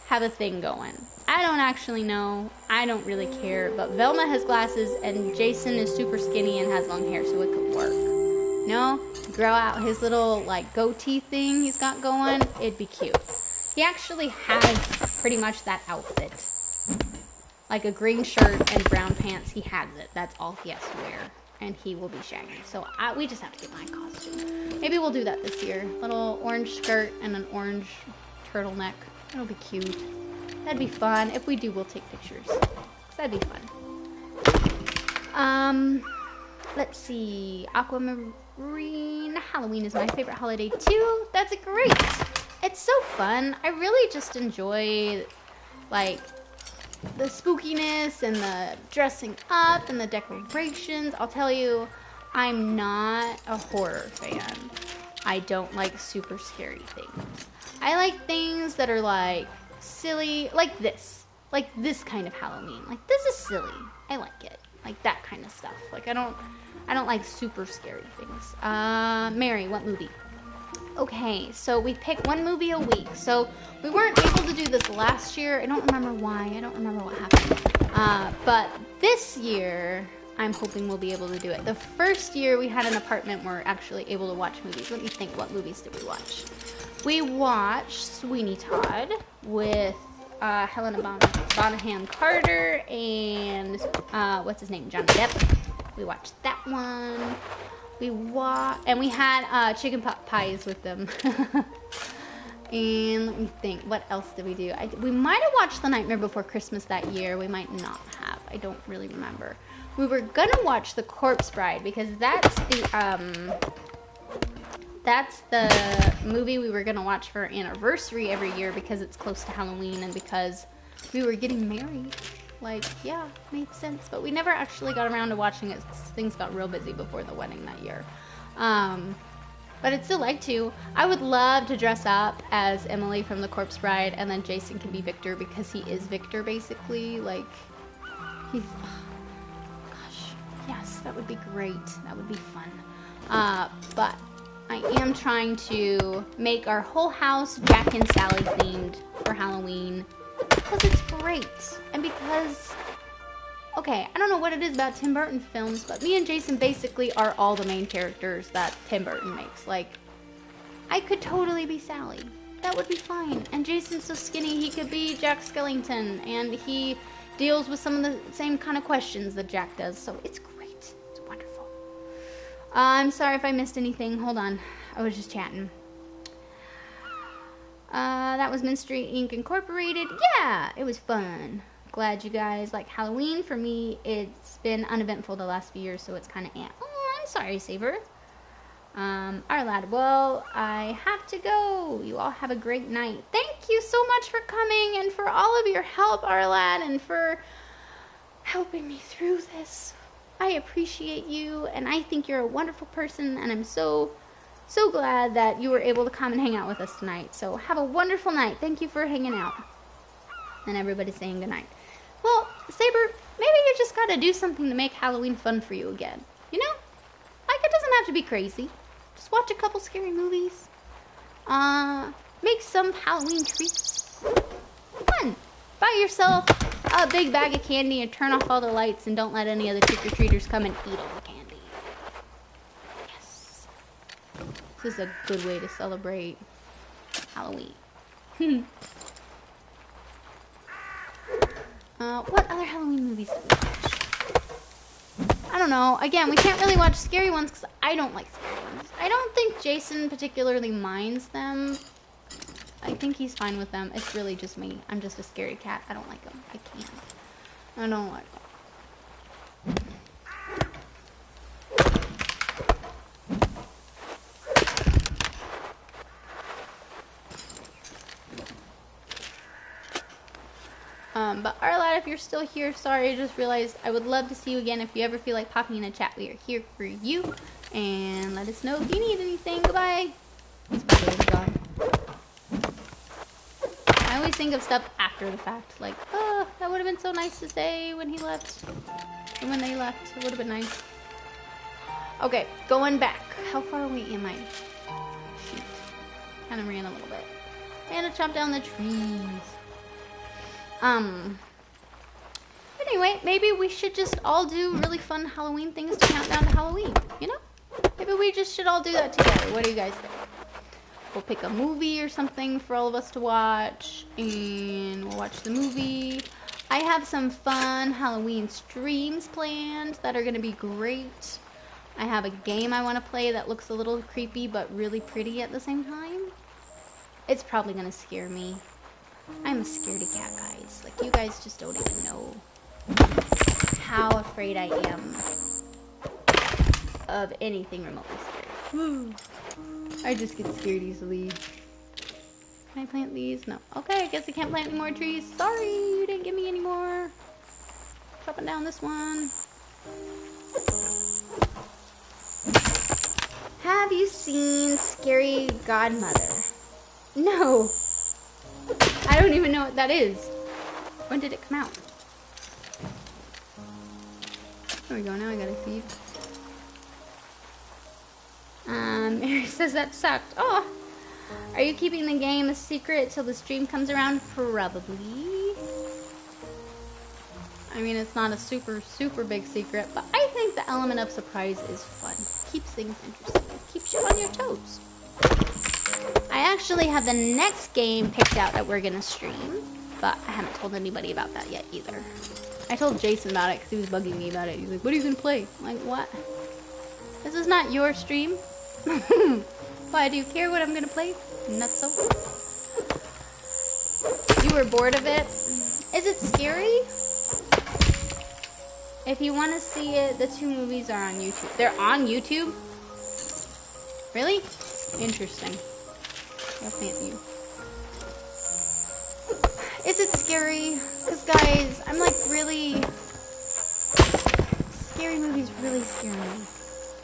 have a thing going. I don't actually know. I don't really care. But Velma has glasses and Jason is super skinny and has long hair, so it could work. No? Grow out his little, like, goatee thing he's got going. It'd be cute. He actually has pretty much that outfit. Like a green shirt and brown pants. He has it. That's all he has to wear. And he will be Shaggy. So we just have to get my costume. Maybe we'll do that this year. Little orange skirt and an orange turtleneck. It'll be cute. That'd be fun. If we do, we'll take pictures. That'd be fun. Let's see. Aquamarine. Halloween is my favorite holiday too. That's great. It's so fun. I really just enjoy, like, the spookiness and the dressing up and the decorations. I'll tell you, I'm not a horror fan. I don't like super scary things. I like things that are like silly, like this kind of Halloween. Like, this is silly. I like it. Like that kind of stuff. Like I don't like super scary things. Mary, what movie? Okay, so we pick one movie a week. So we weren't able to do this last year. I don't remember why. I don't remember what happened. But this year, I'm hoping we'll be able to do it. The first year we had an apartment where we're actually able to watch movies. Let me think, what movies did we watch? We watched Sweeney Todd with Helena Bonham Carter and what's his name? Johnny Depp. We watched that one. And we had chicken pot pies with them. And let me think, what else did we do? We might have watched The Nightmare Before Christmas that year. We might not have. I don't really remember. We were gonna watch The Corpse Bride because that's the movie we were gonna watch for our anniversary every year because it's close to Halloween and because we were getting married. Like, yeah, made sense. But we never actually got around to watching it. Things got real busy before the wedding that year. But I'd still like to. I would love to dress up as Emily from The Corpse Bride, and then Jason can be Victor because he is Victor, basically. Like, Yes, that would be great. That would be fun. But I am trying to make our whole house Jack and Sally themed for Halloween because it's great. And because, okay, I don't know what it is about Tim Burton films, but me and Jason basically are all the main characters that Tim Burton makes. Like, I could totally be Sally. That would be fine. And Jason's so skinny, he could be Jack Skellington, and he deals with some of the same kind of questions that Jack does, so it's great. It's wonderful. I'm sorry if I missed anything. Hold on. I was just chatting. That was Minstry Inc. Incorporated. Yeah, it was fun. Glad you guys like Halloween. For me, it's been uneventful the last few years, so it's kind of Oh, I'm sorry, Saber. Our lad, well, I have to go. You all have a great night. Thank you so much for coming and for all of your help, our lad, and for helping me through this. I appreciate you, and I think you're a wonderful person, and I'm so glad that you were able to come and hang out with us tonight. So have a wonderful night. Thank you for hanging out. And everybody's saying goodnight. Well, Saber, maybe you just gotta do something to make Halloween fun for you again. You know? Like, it doesn't have to be crazy. Just watch a couple scary movies. Make some Halloween treats. Fun. Buy yourself a big bag of candy and turn off all the lights and don't let any of the trick-or-treaters come and eat all the candy. Yes. This is a good way to celebrate Halloween. What other Halloween movies do we watch? I don't know. Again, we can't really watch scary ones because I don't like scary ones. I don't think Jason particularly minds them. I think he's fine with them. It's really just me. I'm just a scary cat. I don't like them. I can't. I don't like them. But Arlad, if you're still here, sorry, I just realized I would love to see you again. If you ever feel like popping in a chat, we are here for you. And let us know if you need anything. Goodbye. He's probably gone. I always think of stuff after the fact. Like, oh, that would have been so nice to say when he left. And when they left, it would have been nice. Okay, going back. How far away am I? Shoot. Kind of ran a little bit. And to chop down the trees. Anyway, maybe we should just all do really fun Halloween things to count down to Halloween, you know? Maybe we just should all do that together. What do you guys think? We'll pick a movie or something for all of us to watch, and we'll watch the movie. I have some fun Halloween streams planned that are going to be great. I have a game I want to play that looks a little creepy but really pretty at the same time. It's probably going to scare me. I'm a scaredy cat, guys. Like, you guys just don't even know how afraid I am of anything remotely scary. I just get scared easily. Can I plant these? No. Okay, I guess I can't plant any more trees. Sorry, you didn't give me any more. Chopping down this one. Have you seen Scary Godmother? No. I don't even know what that is. When did it come out? There we go, now I gotta see. Mary says that sucked. Oh! Are you keeping the game a secret till the stream comes around? Probably. I mean, it's not a super big secret, but I think the element of surprise is fun. Keeps things interesting. Keeps you on your toes. I actually have the next game picked out that we're gonna stream, but I haven't told anybody about that yet either. I told Jason about it because he was bugging me about it. He's like, what are you gonna play? I'm like, what? This is not your stream. Why, do you care what I'm gonna play? Nutso. You were bored of it? Is it scary? If you want to see it, the 2 movies are on YouTube. They're on YouTube? Really? Interesting. I'll plant you. Is it scary? Because guys, I'm like really... Scary movies really scare me.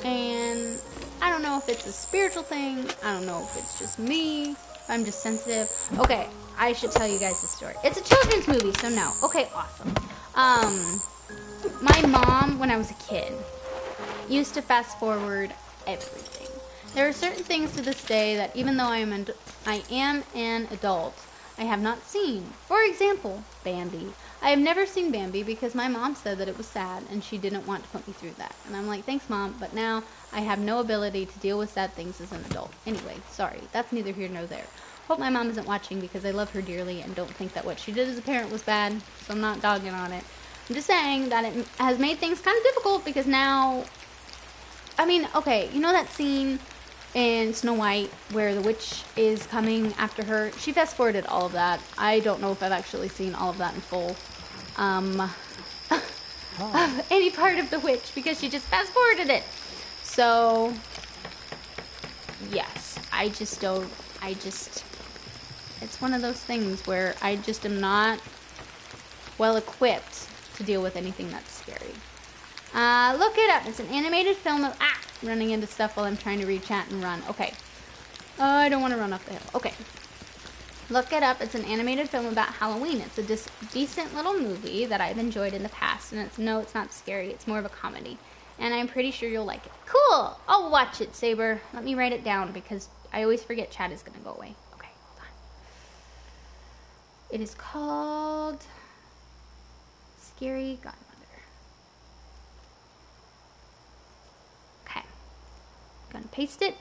And I don't know if it's a spiritual thing. I don't know if it's just me. If I'm just sensitive. Okay, I should tell you guys the story. It's a children's movie, so no. Okay, awesome. My mom, when I was a kid, used to fast forward everything. There are certain things to this day that even though I am an adult, I have not seen. For example, Bambi. I have never seen Bambi because my mom said that it was sad and she didn't want to put me through that. And I'm like, thanks mom, but now I have no ability to deal with sad things as an adult. Anyway, sorry, that's neither here nor there. Hope my mom isn't watching because I love her dearly and don't think that what she did as a parent was bad, so I'm not dogging on it. I'm just saying that it has made things kind of difficult because now, I mean, okay, you know that scene in Snow White where the witch is coming after her? She fast forwarded all of that. I don't know if I've actually seen all of that in full. Of any part of the witch because she just fast forwarded it. So, yes, it's one of those things where I just am not well equipped to deal with anything that's scary. Look it up. It's an animated film of, running into stuff while I'm trying to read chat and run. Okay. I don't want to run off the hill. Okay. Look it up. It's an animated film about Halloween. It's a decent little movie that I've enjoyed in the past. And it's not scary. It's more of a comedy. And I'm pretty sure you'll like it. Cool. I'll watch it, Saber. Let me write it down because I always forget chat is going to go away. Okay, hold on. It is called Scary Godmother. Okay. Gonna paste it.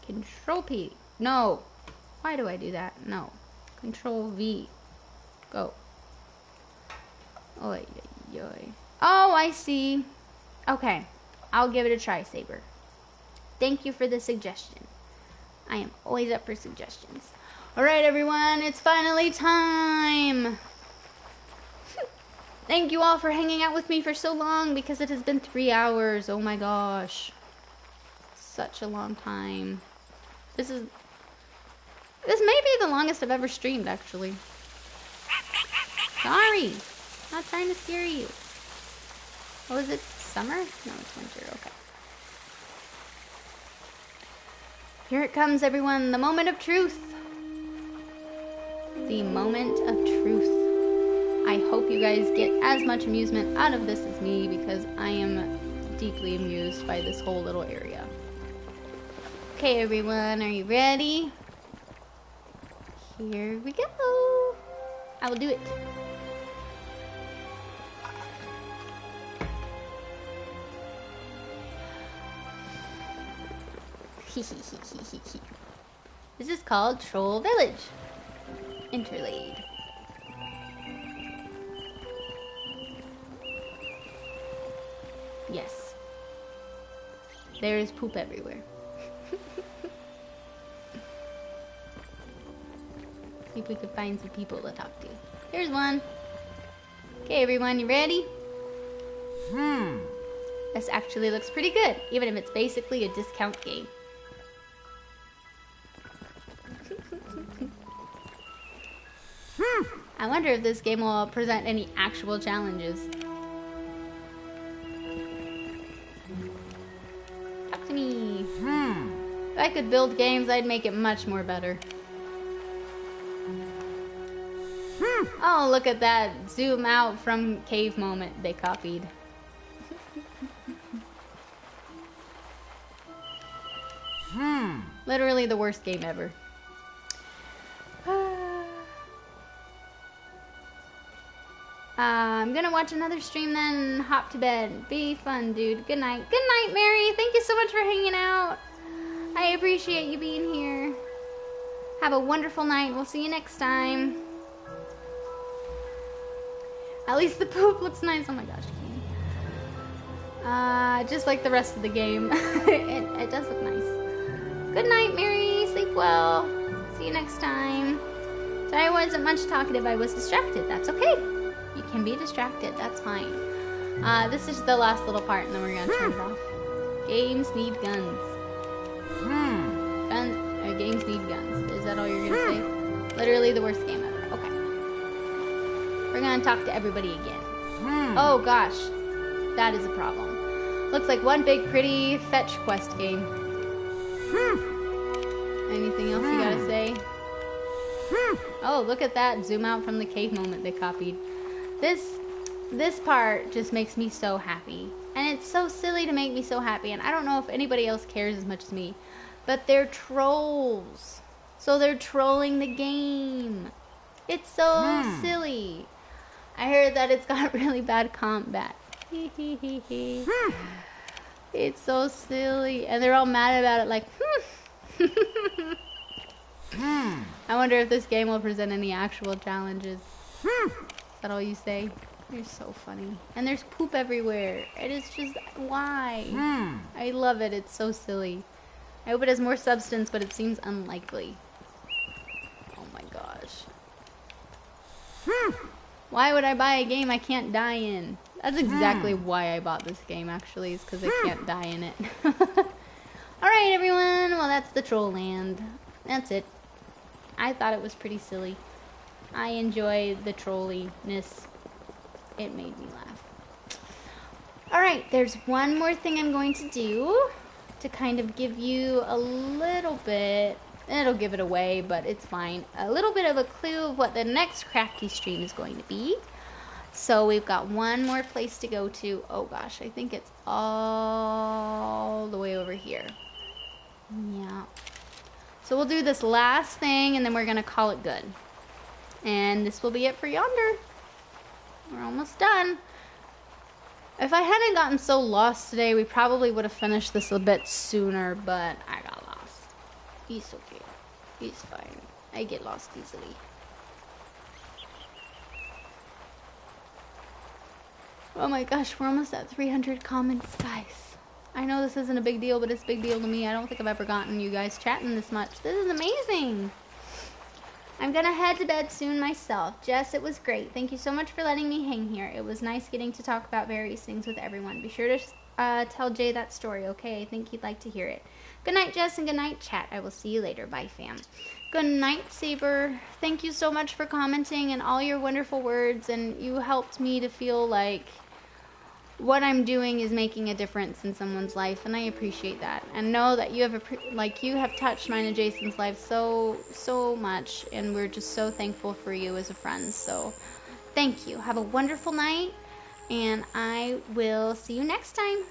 Control P. No. Why do I do that? No. Control V. Go. Oy, oy, oy. Oh, I see. Okay. I'll give it a try, Saber. Thank you for the suggestion. I am always up for suggestions. Alright, everyone. It's finally time. Thank you all for hanging out with me for so long because it has been 3 hours. Oh my gosh. Such a long time. This may be the longest I've ever streamed, actually. Sorry. Not trying to scare you. Oh, is it summer? No, it's winter. Okay. Here it comes, everyone. The moment of truth. The moment of truth. I hope you guys get as much amusement out of this as me because I am deeply amused by this whole little area. Okay, everyone, are you ready? Here we go. I will do it. This is called Troll Village. Interlaid. Yes. There is poop everywhere. See if we could find some people to talk to. Here's one. Okay, everyone, you ready? This actually looks pretty good, even if it's basically a discount game. I wonder if this game will present any actual challenges. Talk to me. If I could build games, I'd make it much more better. Oh, look at that zoom out from cave moment they copied. Literally the worst game ever. I'm gonna watch another stream then hop to bed. Be fun, dude. Good night. Good night, Mary. Thank you so much for hanging out. I appreciate you being here. Have a wonderful night. We'll see you next time. At least the poop looks nice. Oh my gosh. Just like the rest of the game. it does look nice. Good night, Mary. Sleep well. See you next time. Sorry I wasn't much talkative. I was distracted. That's okay. You can be distracted. That's fine. This is the last little part, and then we're gonna turn it off. Games need guns. Games need guns. Is that all you're gonna say? Literally the worst game ever. Okay. We're gonna talk to everybody again. Oh gosh, that is a problem. Looks like one big pretty fetch quest game. Anything else you gotta say? Oh, look at that. Zoom out from the cave moment they copied. This part just makes me so happy. And it's so silly to make me so happy. And I don't know if anybody else cares as much as me. But they're trolls. So they're trolling the game. It's so silly. I heard that it's got really bad combat. It's so silly. And they're all mad about it like, I wonder if this game will present any actual challenges. Is that all you say? You're so funny. And there's poop everywhere. It is just, why? I love it. It's so silly. I hope it has more substance, but it seems unlikely. Oh my gosh. Why would I buy a game I can't die in? That's exactly why I bought this game, actually, is because I can't die in it. Alright, everyone. Well, that's the troll land. That's it. I thought it was pretty silly. I enjoy the trolliness. It made me laugh. Alright, there's one more thing I'm going to do to kind of give you a little bit, it'll give it away, but it's fine, a little bit of a clue of what the next crafty stream is going to be. So we've got one more place to go to. Oh gosh, I think it's all the way over here. Yeah. So we'll do this last thing and then we're gonna call it good. And this will be it for Yonder. We're almost done. If I hadn't gotten so lost today, we probably would have finished this a bit sooner, but I got lost. He's okay. He's fine. I get lost easily. Oh my gosh, we're almost at 300 comments, guys. I know this isn't a big deal, but it's a big deal to me. I don't think I've ever gotten you guys chatting this much. This is amazing. I'm gonna head to bed soon myself. Jess, it was great. Thank you so much for letting me hang here. It was nice getting to talk about various things with everyone. Be sure to tell Jay that story, okay? I think he'd like to hear it. Good night, Jess, and good night, chat. I will see you later. Bye, fam. Good night, Saber. Thank you so much for commenting and all your wonderful words, and you helped me to feel like what I'm doing is making a difference in someone's life, and I appreciate that. And know that you have you have touched mine and Jason's life so much, and we're just so thankful for you as a friend. So thank you. Have a wonderful night, and I will see you next time.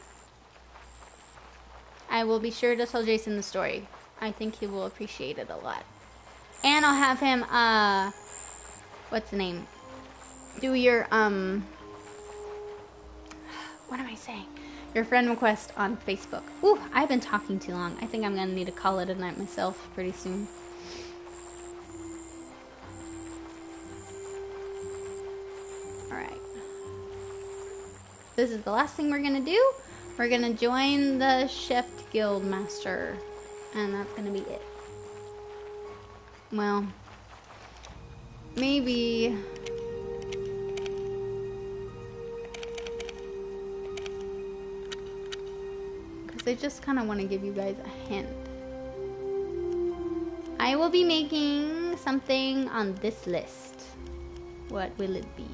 I will be sure to tell Jason the story. I think he will appreciate it a lot. And I'll have him what's the name? Do your what am I saying? Your friend request on Facebook. Ooh, I've been talking too long. I think I'm going to need to call it a night myself pretty soon. Alright. This is the last thing we're going to do. We're going to join the Chef Guild Master. And that's going to be it. Well, maybe... I just kind of want to give you guys a hint. I will be making something on this list. What will it be?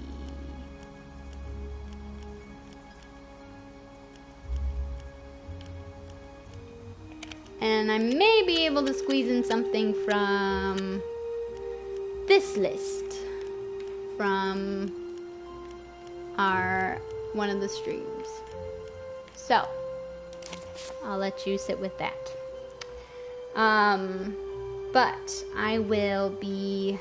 And I may be able to squeeze in something from this list. From one of the streams. So I'll let you sit with that. But I will be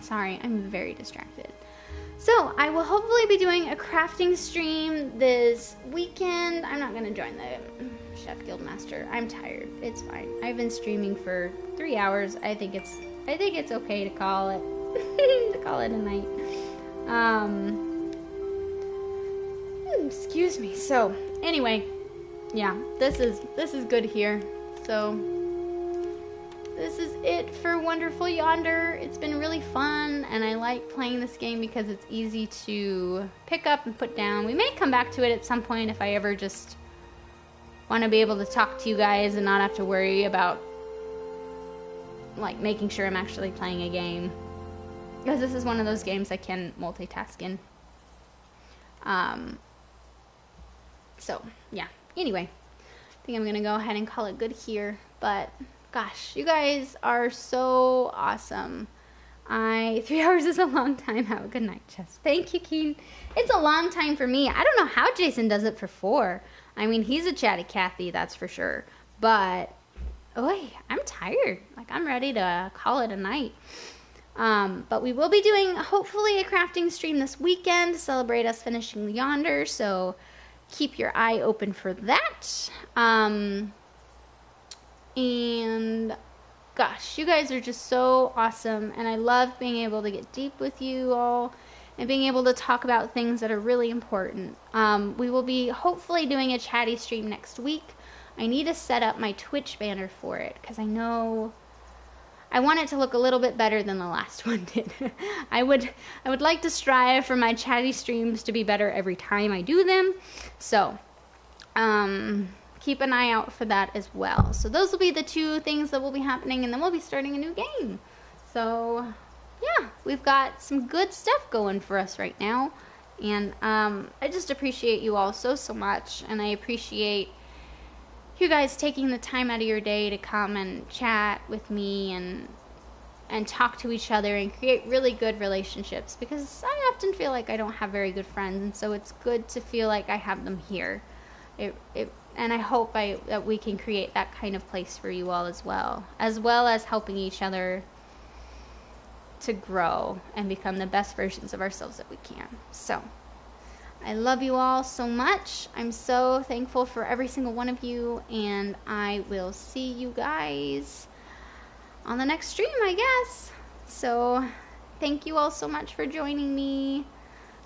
sorry, I'm very distracted. So I will hopefully be doing a crafting stream this weekend. I'm not gonna join the Chef Guild Master. I'm tired. It's fine. I've been streaming for 3 hours. I think it's okay to call it a night. Excuse me. So anyway, yeah, this is good here. So this is it for Wonderful Yonder. It's been really fun, and I like playing this game because it's easy to pick up and put down. We may come back to it at some point if I ever just want to be able to talk to you guys and not have to worry about like making sure I'm actually playing a game, because this is one of those games I can multitask in. So yeah, anyway, think I'm going to go ahead and call it good here. But gosh, you guys are so awesome. 3 hours is a long time. Have a good night, Jess. Thank you, Keen. It's a long time for me. I don't know how Jason does it for 4. I mean, he's a chatty Cathy, that's for sure. But, I'm tired. Like, I'm ready to call it a night. But we will be doing, hopefully, a crafting stream this weekend to celebrate us finishing Yonder. So, keep your eye open for that. And gosh, you guys are just so awesome, and I love being able to get deep with you all and being able to talk about things that are really important. We will be hopefully doing a chatty stream next week. I need to set up my Twitch banner for it because I know I want it to look a little bit better than the last one did. I would like to strive for my chatty streams to be better every time I do them. So, keep an eye out for that as well. So those will be the 2 things that will be happening, and then we'll be starting a new game. So yeah, we've got some good stuff going for us right now, and I just appreciate you all so much, and I appreciate you guys taking the time out of your day to come and chat with me and talk to each other and create really good relationships, because I often feel like I don't have very good friends, and so it's good to feel like I have them here. And I hope that we can create that kind of place for you all as well as helping each other to grow and become the best versions of ourselves that we can. So, I love you all so much. I'm so thankful for every single one of you, and I will see you guys on the next stream, I guess. So, thank you all so much for joining me.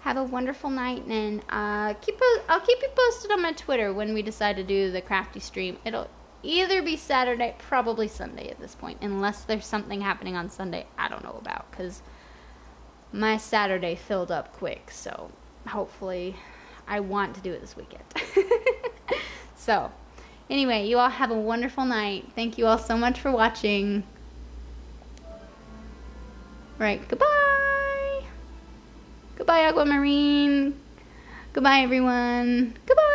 Have a wonderful night, and I'll keep you posted on my Twitter when we decide to do the crafty stream. It'll either be Saturday, probably Sunday at this point, unless there's something happening on Sunday I don't know about, because my Saturday filled up quick, so hopefully I want to do it this weekend. So, anyway, you all have a wonderful night. Thank you all so much for watching. Right, goodbye! Goodbye, Aquamarine. Goodbye, everyone. Goodbye.